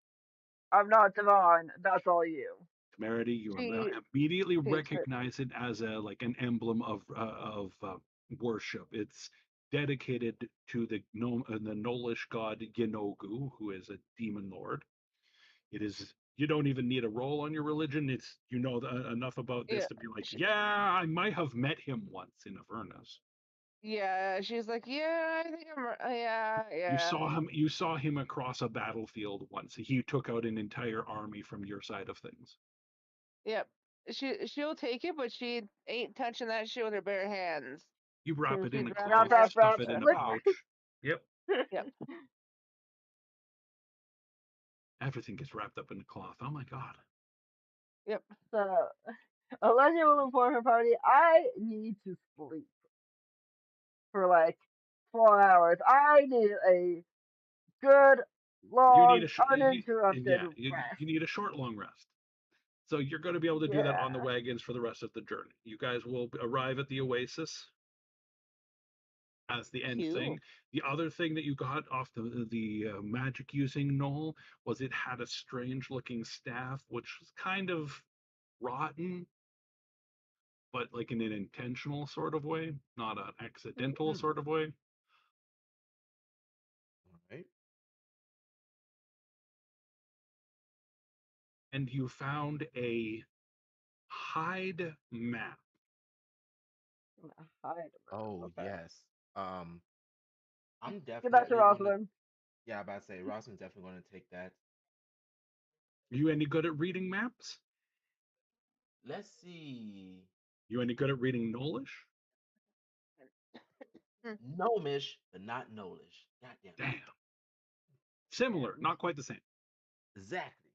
I'm not divine. That's all you." Temerity, you She immediately takes it. recognize it as an emblem of worship. It's dedicated to the Nolish god Yenogu, who is a demon lord. It is. You don't even need a roll on your religion. It's enough about this Yeah. to be like, She, yeah, I might have met him once in Avernus. yeah. She's like, yeah, I think yeah, You yeah. saw him. You saw him across a battlefield once. He took out an entire army from your side of things. Yep. She'll take it, but she ain't touching that shit with her bare hands. You wrap it in She'd a rather Wrap, cloth, have wrap, stuff wrap. it in a Lick. pouch. Yep. Yep. Everything gets wrapped up in a cloth. Oh my god. Yep. So, Alessia will inform her party. I need to sleep for like 4 hours. I need a good, You need long, a uninterrupted yeah. You rest. need a short, long rest. So you're going to be able to do that on the Yeah. wagons for the rest of the journey. You guys will arrive at the oasis as the end thing. Cool. The other thing that you got off the magic using knoll was it had a strange looking staff, which was kind of rotten, but like in an intentional sort of way, not an accidental Mm-mm. sort of way. All right. And you found a hide map. Hide. Oh Okay. yes. Um, I'm Give that to definitely gonna. Rosalind. Yeah, I'm about to say Rossman's definitely gonna take that. You any good at reading maps? Let's see. You any good at reading Nolish? Mm. Gnomish, but not Nolish. God damn it. Damn. Similar, not quite the same. Exactly.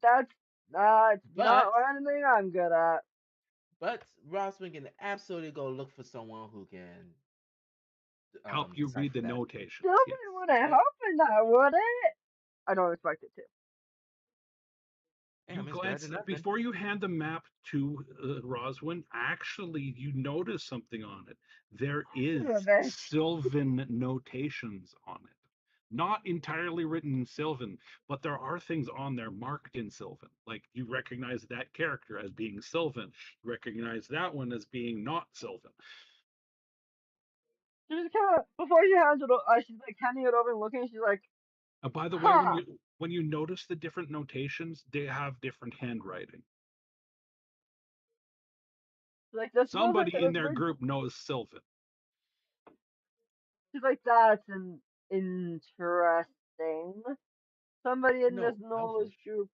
That's not But anything I'm good at. but Rossman can absolutely go look for someone who can Help you read decipher the that. notations. Still Yes. would have And helped in that, would it? I don't expect it to. you mean, it's better glance than nothing. before you hand the map to Roswin, actually you notice something on it. There is Son of a bitch. Sylvan notations on it. Not entirely written in Sylvan, but there are things on there marked in Sylvan. Like you recognize that character as being Sylvan. You recognize that one as being not Sylvan. She just kind of before she hands it, she's like handing it over and looking. She's like, And by the way, "Huh." when you notice the different notations, they have different handwriting. She's like, "This wasn't Somebody the in their original." group knows Sylvan. She's like, "That's an interesting. Somebody in this No, knowledge Elvish. group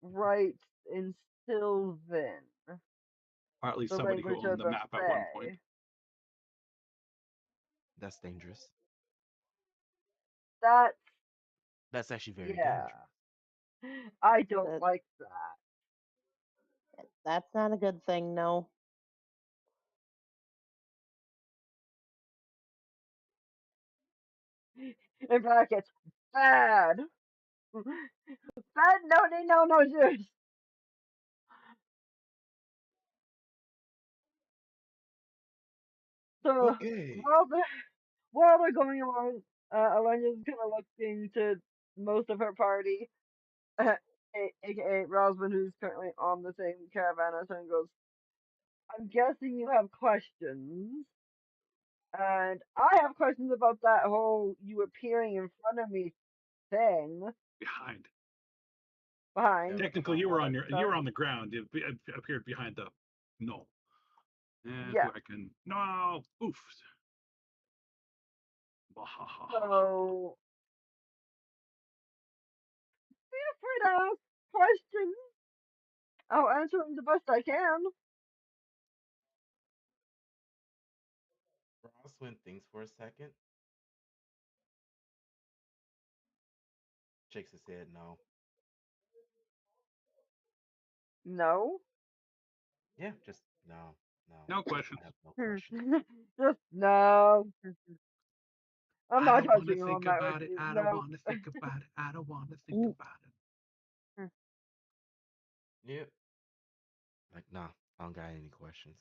writes in Sylvan, Or at least the somebody who language owned of the the map at one point. Fae." That's dangerous. That's That's actually very yeah. dangerous. I don't That, like that. that's not a good thing, no. In brackets, bad. Bad no juice. So Okay. while they're going along, Alenia's kind of looking to most of her party, aka Rosman, who's currently on the same caravan as her, and goes, "I'm guessing you have questions, and I have questions about that whole you appearing in front of me thing Behind. behind." Yep. Technically, you were on your you So were on the ground. It appeared behind the no. And yeah, who I can no oof. Bahahaha. so feel free to ask questions. I'll answer them the best I can. Roswin thinks for a second, shakes his head no. No, Yeah, just no, no. No questions. I have no questions. just no. I'm I not don't want to touching think on that with about it. you. I don't No. want to think about it. I don't want to think Mm, about it. Yep. Like, nah, I don't got any questions.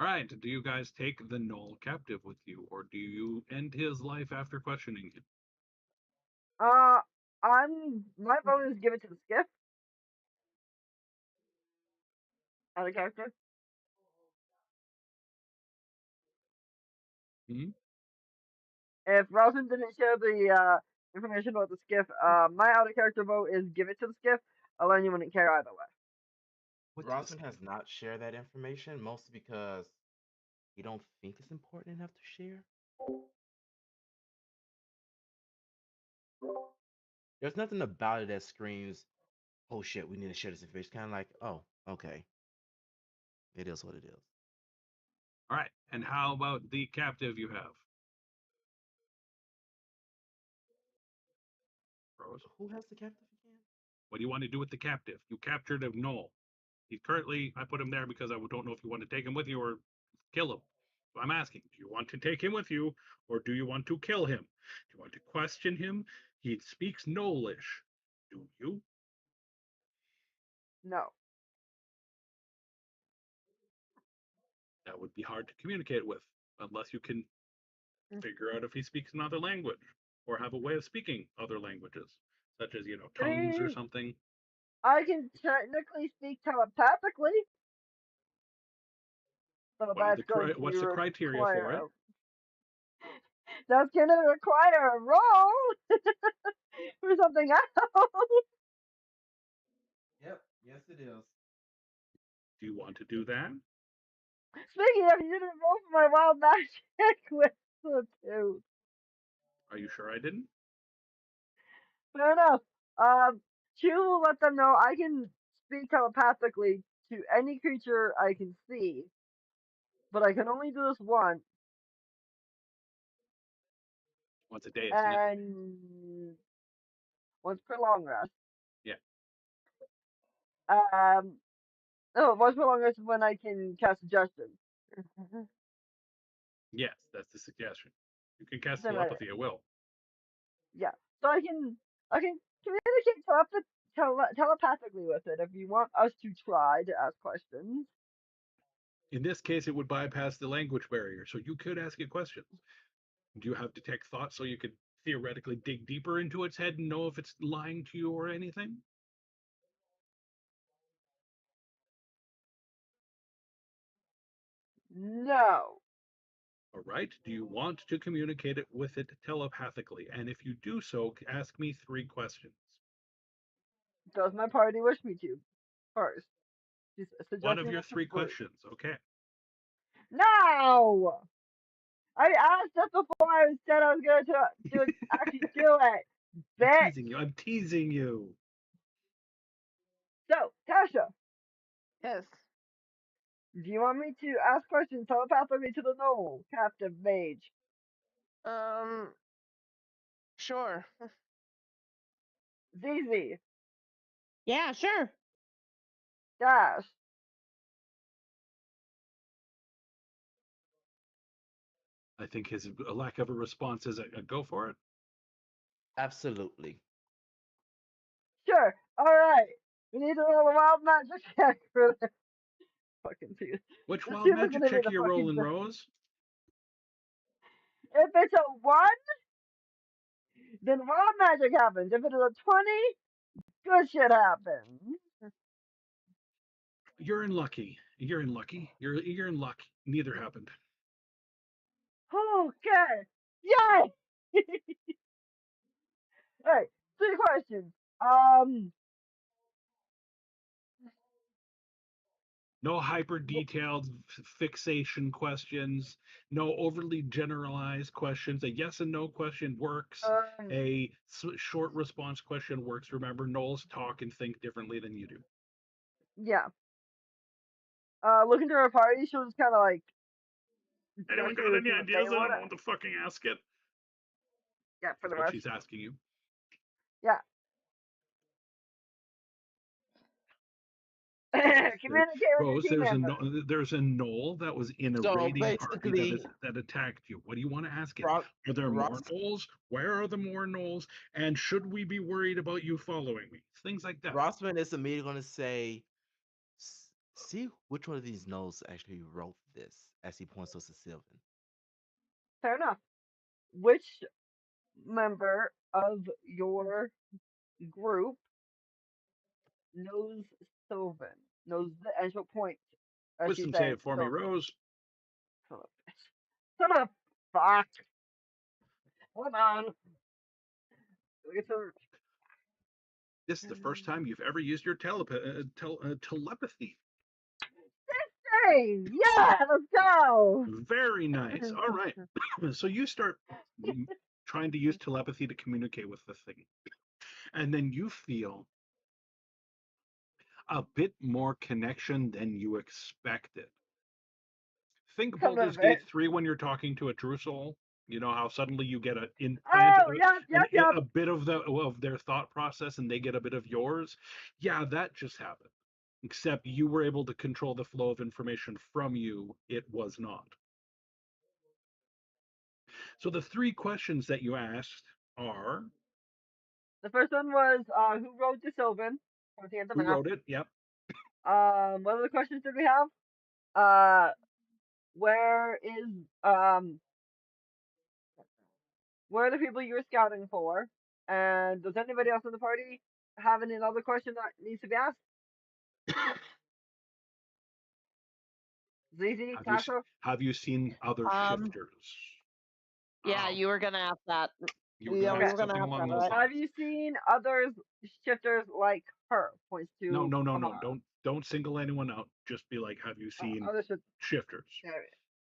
All right. Do you guys take the Knoll captive with you, or do you end his life after questioning him? Uh, my vote is give it to the skiff as a character. Hmm? If Rosen didn't share the information about the skiff, my out of character vote is give it to the skiff. Alenia wouldn't care either way. What's this? Rosman has not shared that information, mostly because he don't think it's important enough to share. There's nothing about it that screams, "Oh shit, we need to share this information." Kind of like, "Oh, okay, it is what it is." All right. And how about the captive you have? Rose, Who has the captive again? what do you want to do with the captive? You captured a Knoll. He's currently, I put him there because I don't know if you want to take him with you or kill him. I'm asking, do you want to take him with you or do you want to kill him? Do you want to question him? He speaks Knollish. Do you? No. That would be hard to communicate with unless you can figure out if he speaks another language or have a way of speaking other languages, such as, I tongues or mean, something. I can technically speak telepathically, so What are that's going what's the to criteria for it? require that's going to require a roll for something else. Yep. Yes, it is. Do you want to do that? Speaking of, you didn't roll for my wild magic with the two. Are you sure I didn't? Fair enough. Chu will let them know I can speak telepathically to any creature I can see, but I can only do this once, Once a day, isn't it? and once per long rest. Yeah. No, once per long rest is when I can cast suggestion. Yes, that's the suggestion. You can cast Doesn't matter. telepathy at will. Yeah, so I can communicate telepathically with it if you want us to try to ask questions. In this case, it would bypass the language barrier, so you could ask it questions. Do you have detect thoughts so you could theoretically dig deeper into its head and know if it's lying to you or anything? No. All right. Do you want to communicate it with it telepathically? And if you do so, ask me 3 questions. Does my party wish me to? First. She's One of suggesting your it to 3 the group. questions. Okay. No! I asked just before I said I was going to actually do it. I'm Bitch! teasing you. I'm teasing you. So, Tasha, Yes. do you want me to ask questions telepathically to the knoll, captive mage? Um. Sure. ZZ, Yeah, sure. Dash, I think his lack of a response is a go for it. Absolutely. sure, alright. We need to roll a wild magic check for this. Fucking see. Which This wild dude is magic gonna be check the are you fucking. rolling, Rose? If it's a 1, then wild magic happens. If it is a 20, good shit happens. You're in lucky. You're in lucky. You're in luck. Neither happened. Okay. Yay! Alright, 3 questions. No hyper detailed fixation questions, no overly generalized questions. A yes and no question works. um, A short response question works. Remember, Knowles talk and think differently than you do. yeah. Looking through her party, she was kind of like. Anyone Eventually got was any gonna say ideas? I what? don't know what to fucking ask it. Yeah, That's pretty what much. she's asking you. Yeah. Communicate with your Rose, team members. there's a knoll that was in a So raiding party basically, that attacked you. What do you want to ask it? Ross, Are there more Ross, knolls? Where are the more knolls? And should we be worried about you following me? Things like that. Rossman is immediately going to say, see which one of these notes actually wrote this, as he points to Sylvan. Fair enough. Which member of your group knows Sylvan? Knows the actual point? As she Wisdom said, save for me, Sylvan. Rose. Son of a bitch. Son of fuck. Hold on. Get some. This is the first time you've ever used your telepathy. Hey, yeah, let's go. Very nice. All right. So you start trying to use telepathy to communicate with the thing. And then you feel a bit more connection than you expected. Think Son Baldur's of a Gate bitch. 3 when you're talking to a true soul. You know how suddenly you get a implant Oh, yep. a bit of their thought process and they get a bit of yours. Yeah, that just happened. Except you were able to control the flow of information from you. It was not. So the 3 questions that you asked are The first one was who wrote the Sylvan? Pointing at the who map. wrote it? Yep. What other questions did we have? Uh, where is where are the people you were scouting for? And does anybody else in the party have any other question that needs to be asked? ZZ, Have you Tasha? have you seen other Um, shifters? yeah, you were gonna ask that. You were Yeah, going to we Okay. ask were gonna something ask along that, those right? Have lines. you seen others shifters like her? Points No, to no, no, no. Amara. Don't single anyone out. Just be like, have you seen Other shifters. shifters?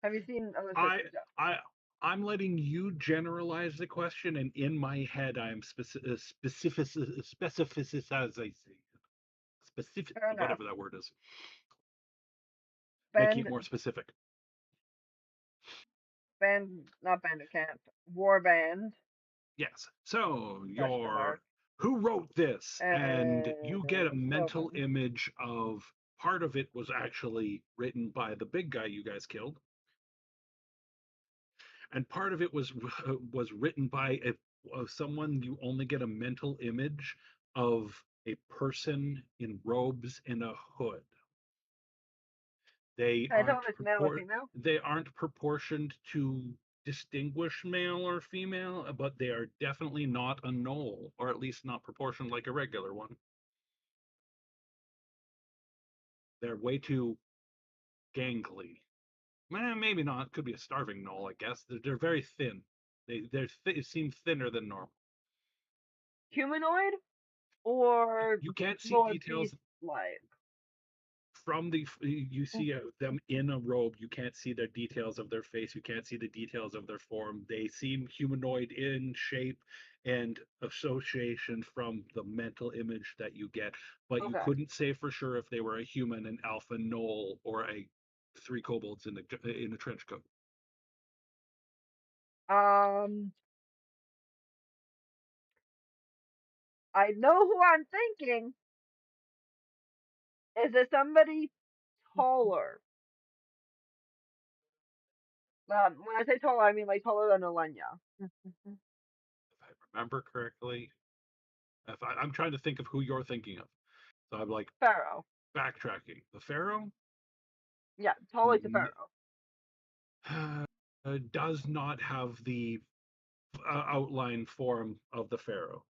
Have you seen other I shifters? Yeah. I I'm letting you generalize the question, and in my head, I am specific as I say specific, Fair enough. whatever that word is, making Band, it more specific. not bandit camp, war band, Yes. So question mark, who wrote this, and you get a and mental Sylvan. image of part of it was actually written by the big guy you guys killed, and part of it was written by someone. You only get a mental image of a person in robes and a hood. They Can I tell aren't if it's male or female? they aren't proportioned to distinguish male or female, but they are definitely not a gnoll, or at least not proportioned like a regular one. They're way too gangly. Maybe not. Could be a starving gnoll, I guess. They're very thin. They seem thinner than normal. Humanoid or You can't see more details beast-like? from you see them in a robe. You can't see the details of their face. You can't see the details of their form. They seem humanoid in shape and association from the mental image that you get, but you Okay. couldn't say for sure if they were a human, an alpha gnoll, or a three kobolds in a trench coat. Um, I know who I'm thinking. Is it somebody taller? When I say taller, I mean like taller than Alenia. If I remember correctly, I'm trying to think of who you're thinking of, so I'm like Pharaoh. backtracking. The pharaoh Yeah, tall like the Pharaoh. does not have the outline form of the pharaoh.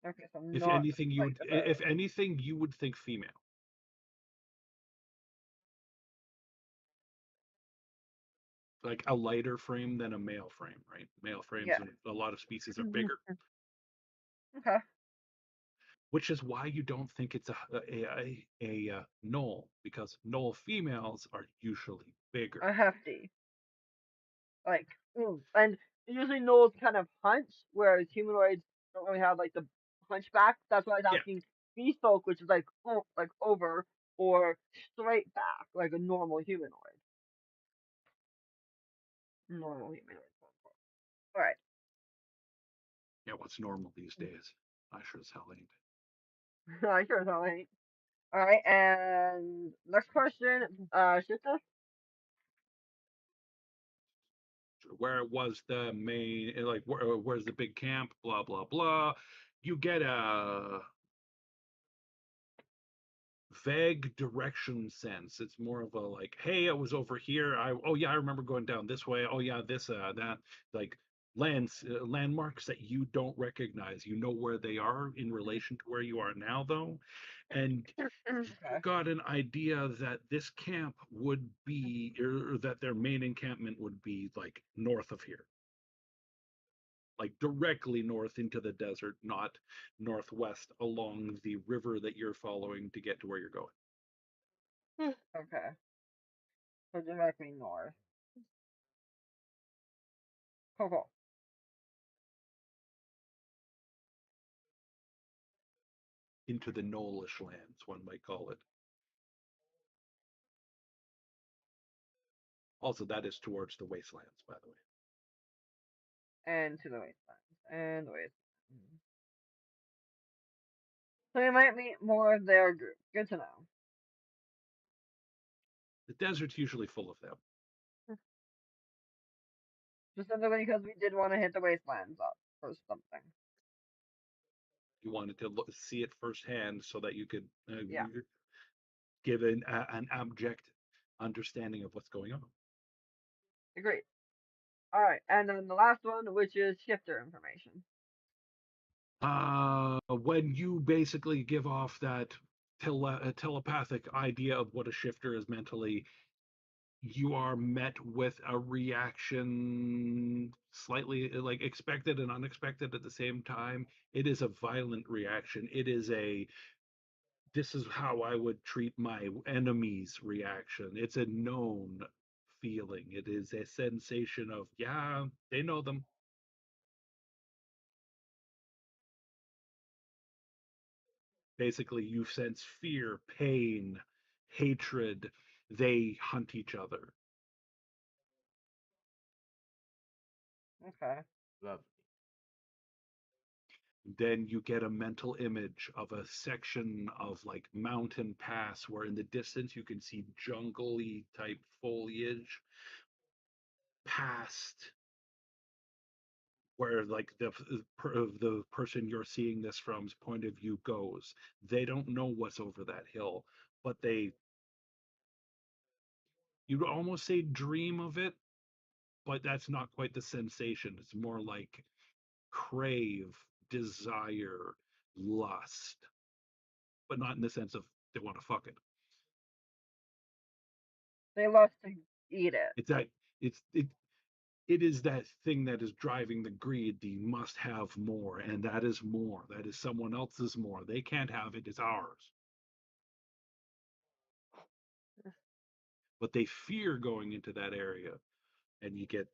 Okay, so If not anything, quite the Pharaoh. you would think female. Like a lighter frame than a male frame, right? Male frames Yeah. in a lot of species are bigger, Okay. which is why you don't think it's a gnoll, because gnoll females are usually bigger. A hefty. Like, and usually gnolls kind of hunch, whereas humanoids don't really have like the hunchback. That's why I was Yeah, asking beast folk, which is like over or straight back, like a normal humanoid. Normal humanoid. All right. yeah. What's normal these days? I sure as hell ain't. I sure as hell ain't. All right, and next question. Shifter. Where was the main, like where's the big camp, blah blah blah. You get a vague direction sense. It's more of a like, hey, I was over here. Oh yeah, I remember going down this way. Oh yeah, this that, like landmarks that you don't recognize. You know where they are in relation to where you are now, though, and you Okay. got an idea that this camp would be, or that their main encampment would be like north of here, like directly north into the desert, not northwest along the river that you're following to get to where you're going. Okay. So directly north. Cool, cool. Into the Knowlish lands, one might call it. Also, that is towards the wastelands, by the way. And to the wastelands. And the wastelands. So we might meet more of their group. Good to know. The desert's usually full of them. Specifically because we did want to hit the wastelands up or something. You wanted to see it firsthand so that you could Yeah. give an abject understanding of what's going on. Agreed. Alright, and then the last one, which is shifter information. When you basically give off that telepathic idea of what a shifter is mentally, you are met with a reaction slightly like expected and unexpected at the same time. It is a violent reaction. It is a, this is how I would treat my enemies reaction. It's a known feeling. It is a sensation of, yeah, they know them. Basically, you sense fear, pain, hatred. They hunt each other. Okay. Lovely. Then you get a mental image of a section of like mountain pass where in the distance you can see jungly type foliage past where like the person you're seeing this from's point of view goes. They don't know what's over that hill, but they, you'd almost say dream of it, but that's not quite the sensation. It's more like crave, desire, lust, but not in the sense of they want to fuck it. They love to eat it. It's that it's it is that thing that is driving the greed, the must have more, and that is more. That is someone else's more. They can't have it, it's ours. But they fear going into that area, and you get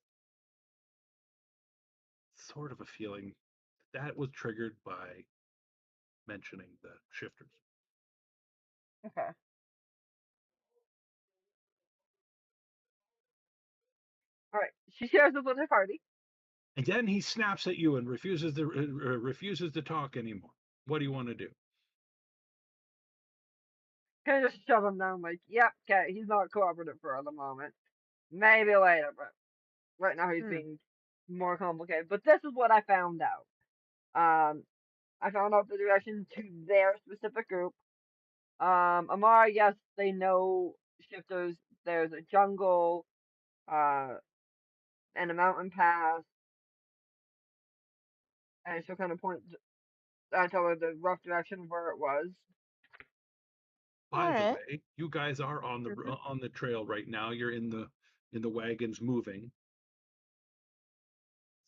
sort of a feeling that was triggered by mentioning the shifters. Okay. All right. She shares this with her party. And then he snaps at you and refuses to talk anymore. What do you want to do? Kind of just shove him down, like, yep, okay, he's not cooperative for the moment. Maybe later, but right now he's being more complicated. But this is what I found out. I found out the direction to their specific group. Amara, yes, they know shifters. There's a jungle, uh, and a mountain pass, and she'll kind of point. I tell her the rough direction of where it was. By the way, you guys are on the trail right now. You're in the wagons moving,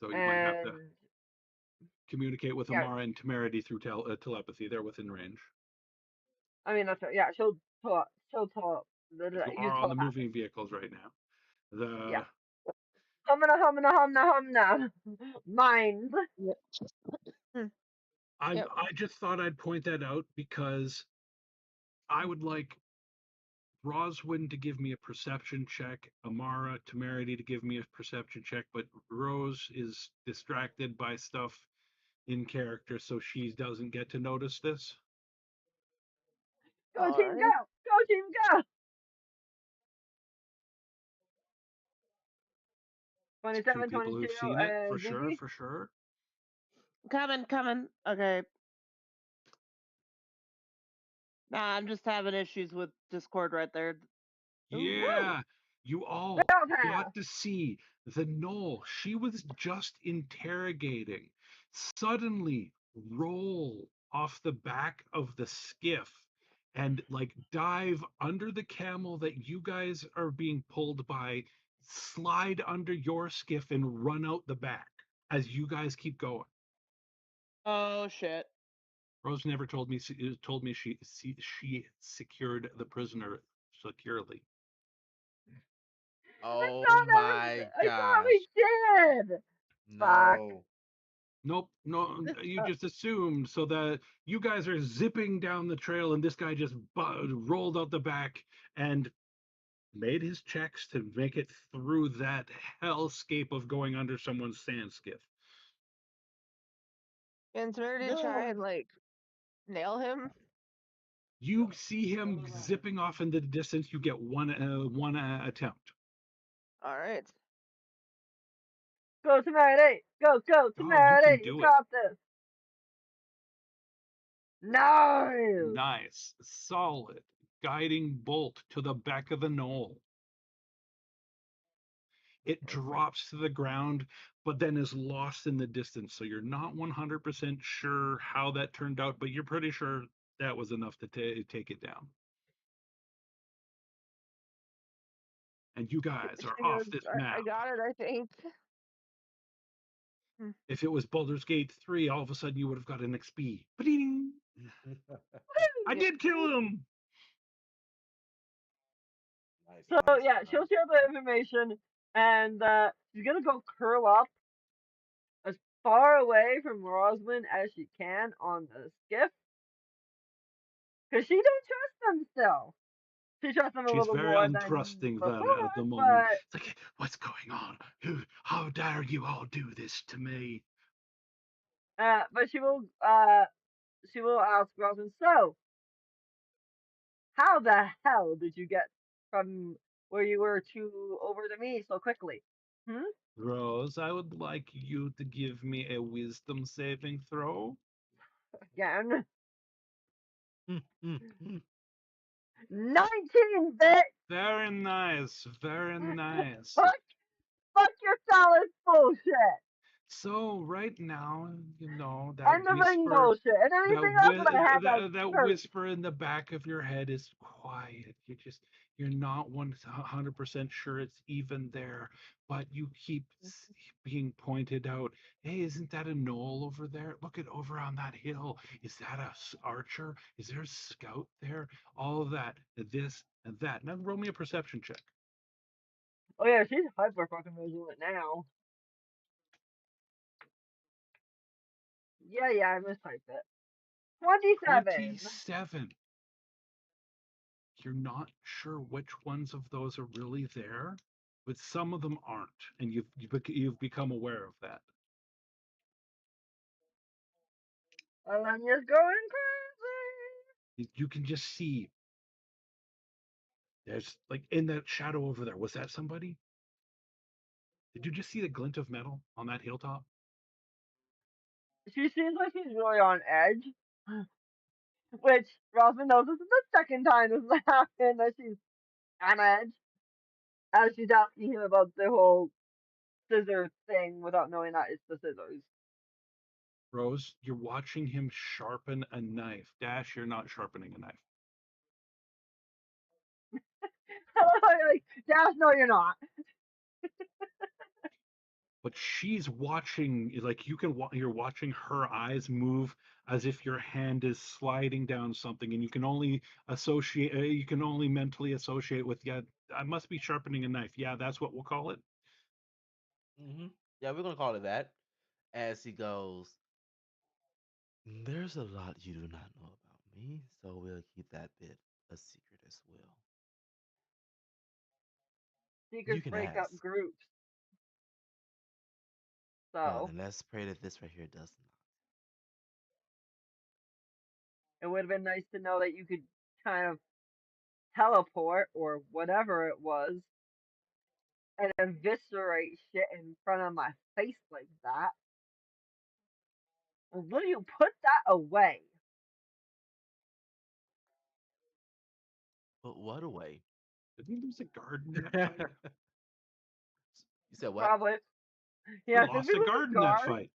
so you might have to And communicate with yeah, Amara and Temerity through telepathy. They're within range. I mean that's right. Yeah, she'll tell But you use are on the telepathic. moving vehicles right now. Yeah. The Humna. Mind. Yep. Yep. I just thought I'd point that out because I would like Roswin to give me a perception check, Amara, Temerity to give me a perception check, but Rose is distracted by stuff in character, so she doesn't get to notice this. Go team, Alright. go! Go team, go! It's two 27, people 22, who've seen it for and sure, Ziggy. for sure. Coming. Okay. Nah, I'm just having issues with Discord right there. Ooh. Yeah, you all Bell got pass. to see the knoll she was just interrogating suddenly roll off the back of the skiff and like dive under the camel that you guys are being pulled by, slide under your skiff and run out the back as you guys keep going. Oh shit. Rose never told me she secured the prisoner securely. Oh my I thought gosh. we did. Fuck. No. Nope, no, you just assumed so that you guys are zipping down the trail and this guy just rolled out the back and made his checks to make it through that hellscape of going under someone's sand skiff. And Temerity try and like nail him. You see him zipping off into the distance. You get one attempt. Alright. Go Temerity. Go Oh, you can Temerity. You do it. got this. No. Nice, solid, guiding bolt to the back of the knoll. It drops to the ground, but then is lost in the distance. So you're not 100% sure how that turned out, but you're pretty sure that was enough to take it down. And you guys are She off goes, this I map. got it, I think. If it was Baldur's Gate 3, all of a sudden you would have got an XP. Ba-ding! I did kill him! Nice, So nice, yeah, nice. she'll share the information, and she's gonna go curl up as far away from Rosalind as she can on the skiff, cause she don't trust them still. She trusts them a She's little very more than untrusting before, at the moment. but It's like, what's going on? How dare you all do this to me? but she will ask Rosalind. So, how the hell did you get from where you were to over to me so quickly? Hmm? Rose, I would like you to give me a wisdom saving throw. Again. Mm, mm, mm. 19 bit. Very nice, very nice. Fuck your solid bullshit. So right now, you know that And the ring whisper, bullshit. And that anything else that I whi- have that's that true. whisper in the back of your head is quiet. You're not 100% sure it's even there, but you keep being pointed out. Hey, isn't that a knoll over there? Look at over on that hill. Is that a archer? Is there a scout there? All of that, this and that. Now roll me a perception check. Oh yeah, she's hyper fucking vigilant now. Yeah, I mistyped it. 27. 27. You're not sure which ones of those are really there, but some of them aren't, and you've become aware of that. Alenia's going crazy. You can just see there's like in that shadow over there. Was that somebody? Did you just see the glint of metal on that hilltop? She seems like she's really on edge. Which Rosalind knows this is the second time this has happened that she's on edge. As she's asking him about the whole scissor thing without knowing that it's the scissors. Rose, you're watching him sharpen a knife. Dash, you're not sharpening a knife. Like, Dash, no, you're not. But she's watching, like you're watching her eyes move as if your hand is sliding down something, and you can only mentally associate with, yeah, I must be sharpening a knife. Yeah, that's what we'll call it. Hmm. Yeah, we're gonna call it that. As he goes, there's a lot you do not know about me, so we'll keep that bit a secret as well. You Secrets can break up ask. groups. Well, So then let's pray that this right here does not. it would have been nice to know that you could kind of teleport or whatever it was and eviscerate shit in front of my face like that. Will you put that away? But what a way. Did we lose a guard in that fight? You said what? Probably. We Yeah, did we lost a lose guard a in that guard? fight.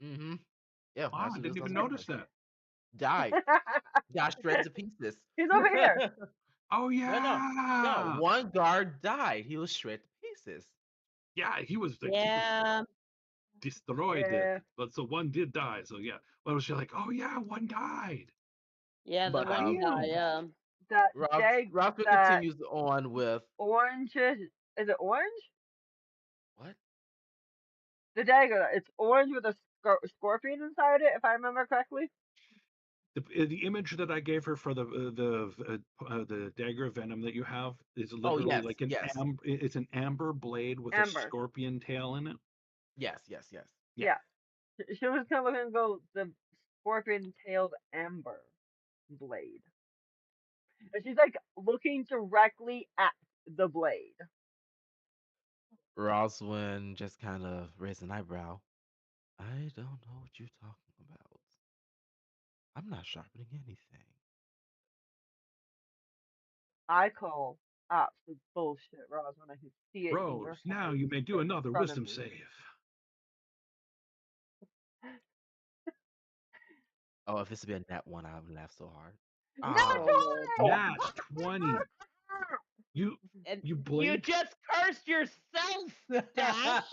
Mm-hmm. Yeah, Wow, I actually, didn't this even last one. notice that. Died. Got shredded to pieces. He's over here. Oh No, no, no. yeah, One guard died. He was shredded to pieces. yeah, he was Yeah. destroyed it, Yeah, but so one did die. So yeah, well, was she like, oh yeah, one died. Yeah, the But one guy, Damn. yeah. that Robert that continues on with orange is it orange? what? The dagger. It's orange with a scorpion inside it, if I remember correctly. The image that I gave her for the dagger of venom that you have is Oh literally yes, like an yes, it's an amber blade with a Amber. scorpion tail in it. yes. Yeah. Yeah. She was kind of looking to go the scorpion tailed amber blade. And she's like looking directly at the blade. Roswin just kind of raised an eyebrow. I don't know what you're talking about. I'm not sharpening anything. I call absolute bullshit, Roz, when I can see it in your Rose, now head you may do right in another front of wisdom me. save. Oh, if this would be a nat one, I would laugh so hard. Not Ah, Oh Lord. Nat 20. You And you you blinked. just cursed yourself, Dash.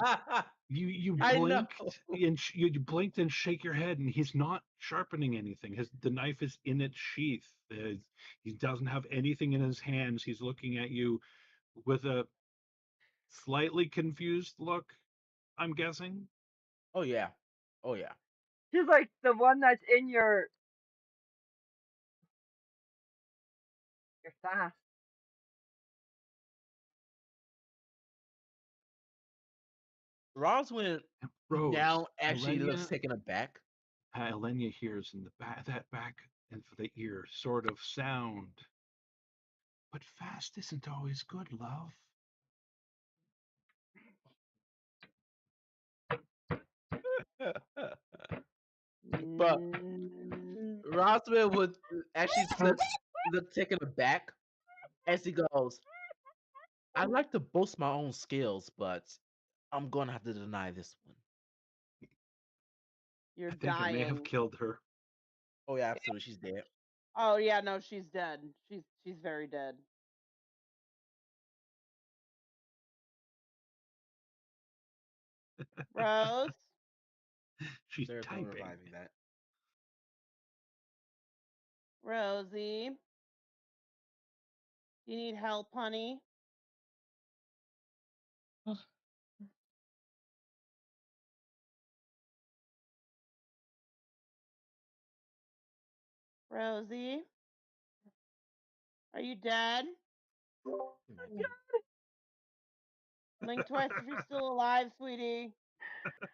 You I know. blinked and you blinked and shake your head, and he's not sharpening anything. The knife is in its sheath. He doesn't have anything in his hands. He's looking at you with a slightly confused look, I'm guessing. Oh yeah, oh yeah. She's like the one that's in your fast. Roswin Rose, now actually looks Elenia, taken aback. Elenia hears in the back that back and for the ear sort of sound. But fast isn't always good, love. But Mm, Roswell would actually look taken aback as he goes, I like to boast my own skills, but I'm gonna have to deny this one. you're I think I may have dying. killed her. Oh yeah, absolutely, she's dead. Oh yeah, no, she's dead. She's very dead. Rose, She's There's no typing. reviving that. Rosie, you need help, honey? Rosie, are you dead? Imagine. Blink twice if you're still alive, sweetie.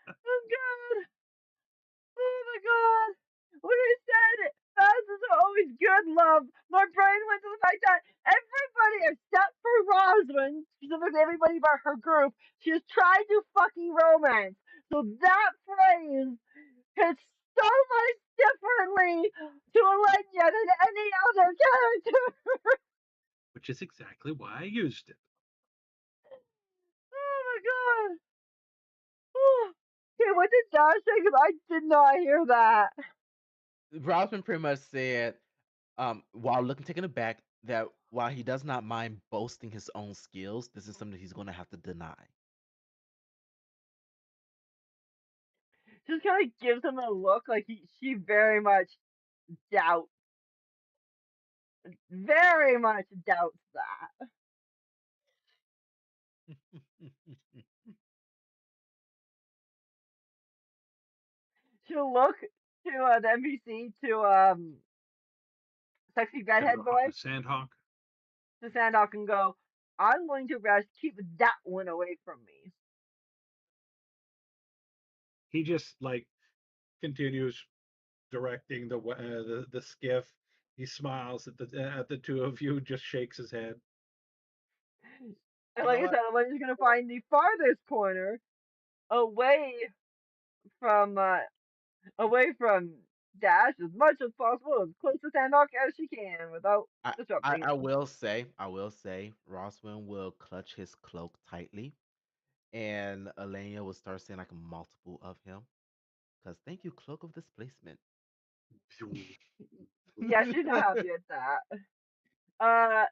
Oh god! Oh my god! When I said thousands are always good, love, my brain went to the fact that everybody except for Rosalind, specifically everybody but her group, she has tried to fucking romance. So that phrase hits so much differently to Alenia than any other character. Which is exactly why I used it. Oh my god! Oh. Okay, what did Josh say? Because I did not hear that. Rosman pretty much said, while looking taken aback, that while he does not mind boasting his own skills, this is something he's gonna have to deny. Just kind of gives him a look like she very much doubts, very much doubts that. She'll look to the NPC to sexy bedhead boy Sandhawk. to Sandhawk and go, I'm going to rest, keep that one away from me. He just like continues directing the skiff. He smiles at the two of you, just shakes his head. And You know like I what? said, I'm just gonna find the farthest corner away from Dash as much as possible, as close to Sandhawk as she can without I, I, disrupting I him. will say, Roswin will clutch his cloak tightly, and Elena will start saying like multiple of him. Cause thank you, cloak of displacement. Yeah, she's not happy at that. Uh,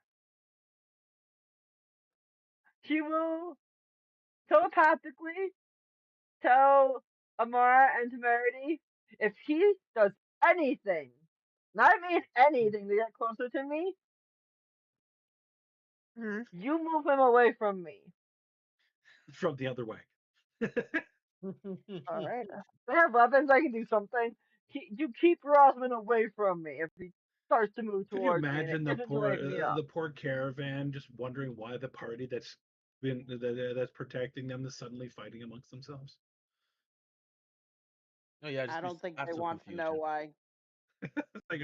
she will telepathically tell Amara and Temerity if he does anything, not I mean anything, to get closer to me, Hmm. you move him away from me. From the other way. All right. If I have weapons, I can do something. You keep Rosman away from me if he starts to move Could you towards me and it imagine isn't to wake me up. the poor caravan just wondering why the party that's protecting them is suddenly fighting amongst themselves? Oh yeah, I just be don't think they absolute want to know confusion. why. Like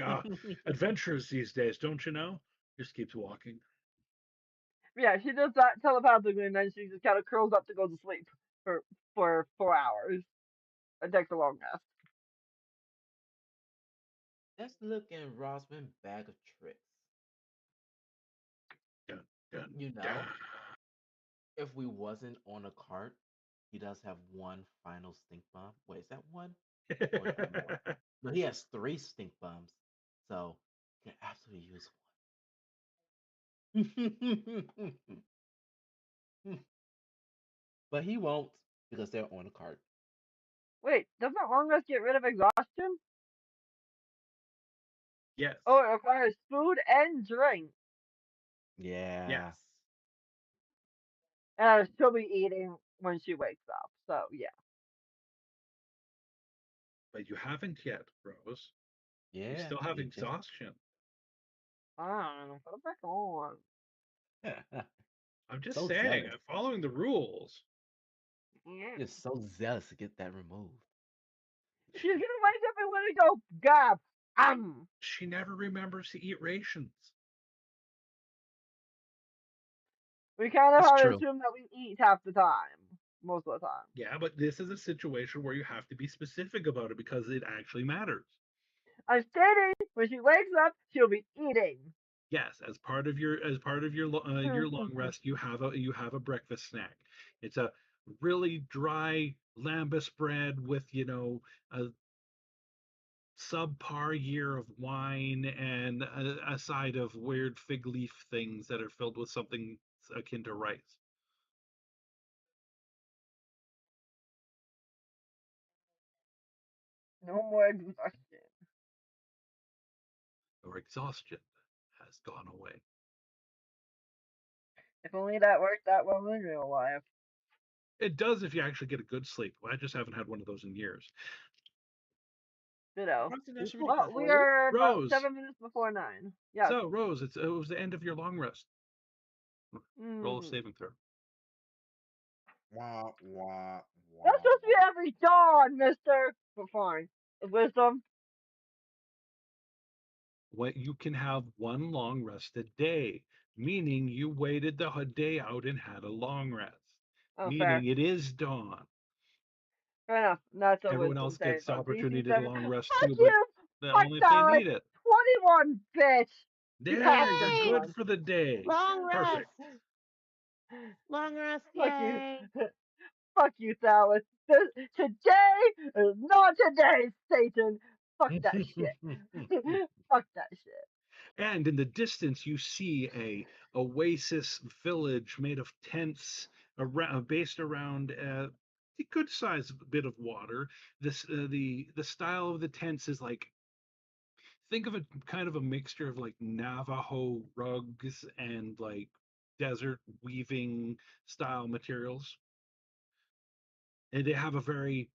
adventures these days, don't you know? Just keeps walking. Yeah, she does that telepathically and then she just kind of curls up to go to sleep for 4 hours and takes a long nap. Let's look in Roswin bag of tricks. Dun, dun, You know, dun. if we wasn't on a cart, he does have one final stink bomb. Wait, is that one? Or is that more? No, he has three stink bombs. So he can absolutely use one. But he won't because they're on a cart. Wait, doesn't long rest get rid of exhaustion? Yes. Oh, it requires food and drink. Yes. Yeah. She'll be eating when she wakes up. So yeah. But you haven't yet, Rose. You Yeah. still have You just exhaustion. Put it back on. I'm just so saying, zealous. I'm following the rules. Yeah. You're so zealous to get that removed. She's gonna wake up and want to go gab. She never remembers to eat rations. We kind of That's have to true. assume that we eat half the time. most of the time. Yeah, but this is a situation where you have to be specific about it because it actually matters. I'm stating when she wakes up, she'll be eating. Yes, as part of your long rest, you have a breakfast snack. It's a really dry lambus bread with a subpar year of wine and a side of weird fig leaf things that are filled with something akin to rice. No more exhaustion. Or exhaustion has gone away. If only that worked that well in real life. It does if you actually get a good sleep. I just haven't had one of those in years. Ditto. Something that should really Well, we cool. are about Rose. 7 minutes before 9. Yes. So, Rose, it was the end of your long rest. Roll a Mm-hmm. saving throw. Wah wah That's wah. supposed to be every dawn, mister. But fine. Wisdom. What you can have one long rest a day, meaning you waited the day out and had a long rest, Oh, fair. meaning it is dawn. Fair enough. That's a Everyone wisdom else save gets the though. DC opportunity to 7. long rest Fuck too, but you! Fuck only if they Dallas! need it. 21, bitch! You have There, you're this Yay! good one. for the day. Long rest. Perfect. Long rest. Fuck you. Yay. Fuck you, Dallas. Today is not today, Satan. Fuck that shit. Fuck that shit. And in the distance, you see a oasis village made of tents based around a good sized bit of water. The style of the tents is like, think of a kind of a mixture of like Navajo rugs and like desert weaving style materials. And they have a very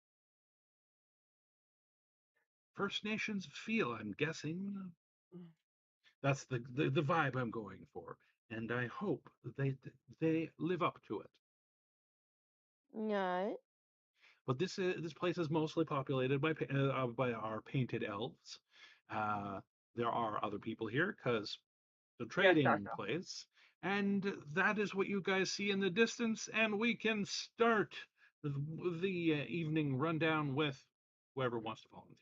First Nations feel, I'm guessing. That's the vibe I'm going for, and I hope they live up to it. Alright. But this place is mostly populated by our painted elves. Uh, there are other people here because the Yes, trading Tasha. place, and that is what you guys see in the distance. And we can start the evening rundown with whoever wants to volunteer.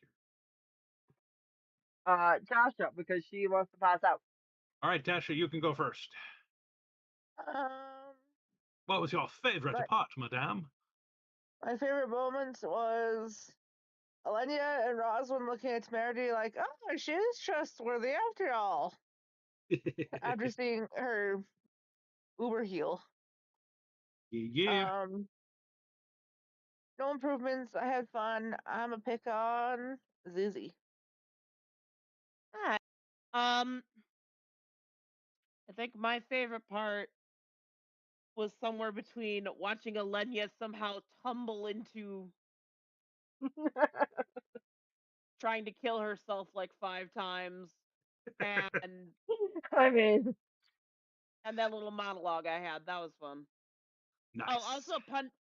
Tasha, because she wants to pass out. All right, Tasha, you can go first. Um, What was your favorite my part, madame? my favorite moments was Alenia and Roswin looking at Temerity like, oh, she is trustworthy after all. After seeing her uber heal. Yeah. Um, no improvements. I had fun. I'm a pick on Zuzi. Alright. I think my favorite part was somewhere between watching Alenia somehow tumble into trying to kill herself like 5 times, and I mean, that little monologue I had. That was fun. Oh, Nice.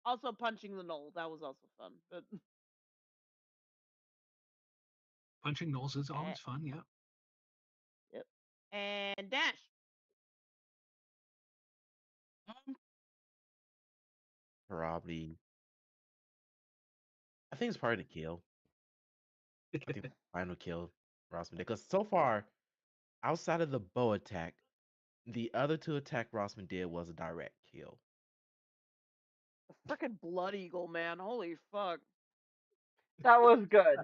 also punching the knoll. That was also fun. But Punching Knowles is eh, always fun, yeah. yep. And Dash. Um, Probably. I think it's probably the kill. I think the final kill, Rossman, because so far, outside of the bow attack, the other two attack Rossman did was a direct kill. The freaking Blood Eagle, man. Holy fuck. that was good.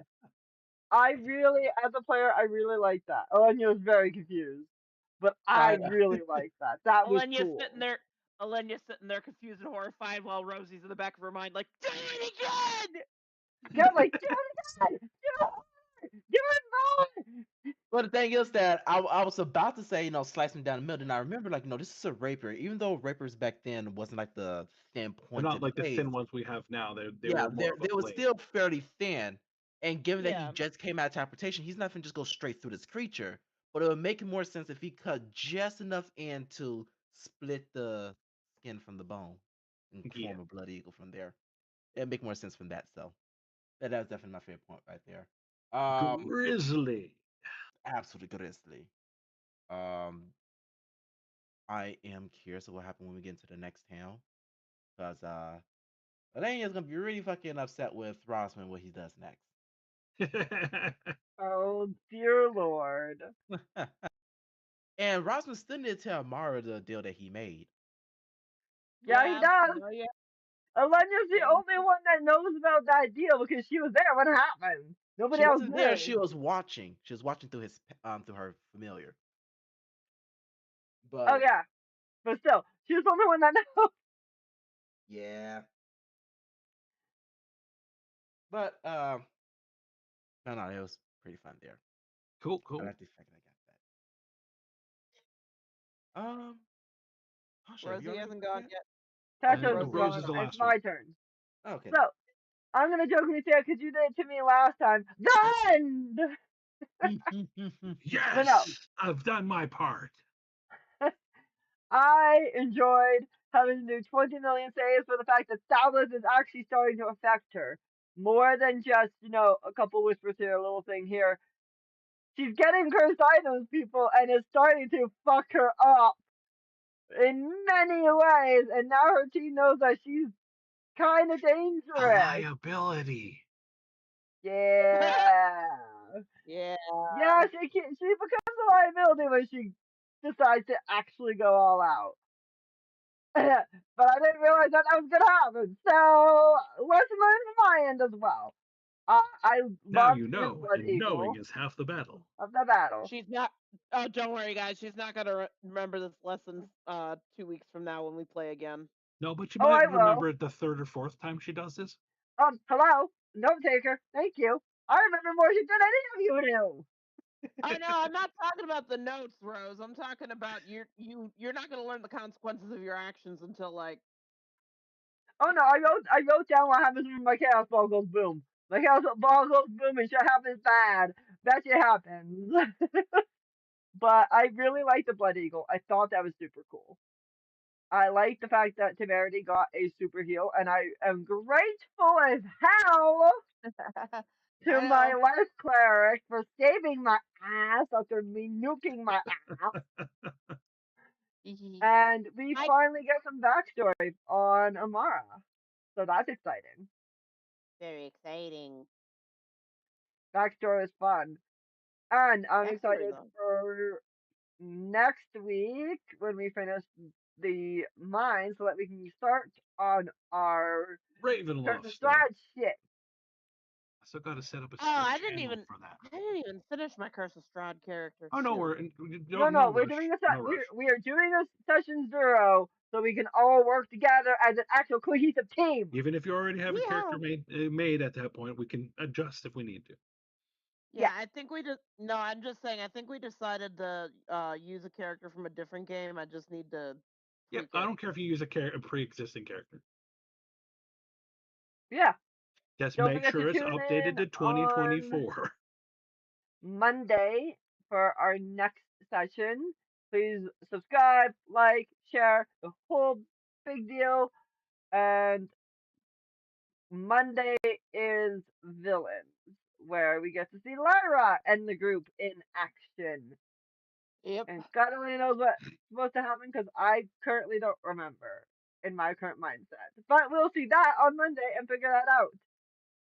I really, as a player, I really like that. Alenia was very confused, but I Right. really like that. That was Alenia's cool. sitting there. Alenia's sitting there confused and horrified while Rosie's in the back of her mind, like, do it again! Yeah, like, do it again! Do it more! Well, the thing is that I was about to say, slice him down the middle, and I remember, like, this is a rapier. Even though rapiers back then wasn't like the thin They're not pointed like the blades, thin ones we have now. They yeah, were more of a they were blade. still fairly thin. And given that he Yeah. just came out of teleportation, he's not gonna just go straight through this creature. But it would make more sense if he cut just enough in to split the skin from the bone and Yeah. form a blood eagle from there. It'd make more sense from that. So that was definitely my favorite point right there. Grizzly. Absolutely grizzly. Um, I am curious of what happened when we get into the next town, because Elenia's gonna be really fucking upset with Rosman what he does next. Oh dear lord. And Rosman still didn't tell Mara the deal that he made. Yeah, he Yeah. does. Oh yeah. Alenia's the Yeah. only one that knows about that deal because she was there when it happened. Nobody She else wasn't there. She knew. was watching. She was watching through through her familiar. Oh But yeah, but still, she was the only one that knows. yeah. But no, no, it was pretty fun there. Cool, I cool. like the fact that I got that. Hasha, have you Rosie already hasn't played gone yet? yet. Oh, Tasha's No, Rosie's Rose gone. is the It's last one. my turn. Oh, okay. So I'm gonna jokingly say because you did it to me last time. The end. But no, Yes, I've done my part. I enjoyed having to do 20 million saves for the fact that Stavros is actually starting to affect her more than just a couple whispers here, a little thing here. She's getting cursed items, people, and it's starting to fuck her up in many ways. And now her team knows that she's kind of A dangerous. liability. Yeah. Yeah. Yeah, she becomes a liability when she decides to actually go all out. But I didn't realize that was gonna happen. So lesson learned from my end as well. I Now loved you this know, Blood and knowing Eagle is half the battle. of the battle. She's not. Oh, don't worry, guys. She's not gonna remember this lesson 2 weeks from now when we play again. No, but you Oh, might I will. remember it the third or fourth time she does this. Hello, note taker. Thank you. I remember more shit than any of you do. Oh no, I'm not talking about the notes, Rose. I'm talking about you're not gonna learn the consequences of your actions until like. Oh no, I wrote down what happens when my chaos ball goes boom. My chaos ball goes boom and shit happens bad. That shit happens. But I really liked the Blood Eagle. I thought that was super cool. I like the fact that Temerity got a super heal, and I am grateful as hell to I my know. life cleric for saving my ass after me nuking my ass. And we I finally get some backstory on Amara. So that's exciting. very exciting. Backstory is fun. And I'm Backstory excited though. for next week when we finish the mine so that we can start on our Ravenloft Curse stuff. Stride shit. I still got to set up a Oh, I didn't channel even. for that. I didn't even finish my Curse of Strahd character. Oh no, Shoot. No, no no, we're rush, doing a no rush. we are doing a session 0 so we can all work together as an actual cohesive team. Even if you already have a Yeah. character made at that point, we can adjust if we need to. Yeah, Yeah, I think we just. No, I'm just saying. I think we decided to use a character from a different game. I just need to Yep, tweak I it. don't care if you use a pre-existing character. yeah. Just Don't make forget to sure it's tune updated in to on 2024. Monday for our next session. Please subscribe, like, share, the whole big deal. And Monday is Villains, where we get to see Lyra and the group in action. Yep. And God only knows what's supposed to happen because I currently don't remember in my current mindset. But we'll see that on Monday and figure that out.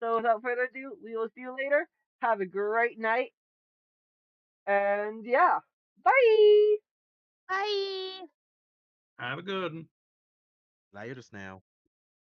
So without further ado, we will see you later. Have a great night. And yeah, bye! Bye. Have a good one. Later now.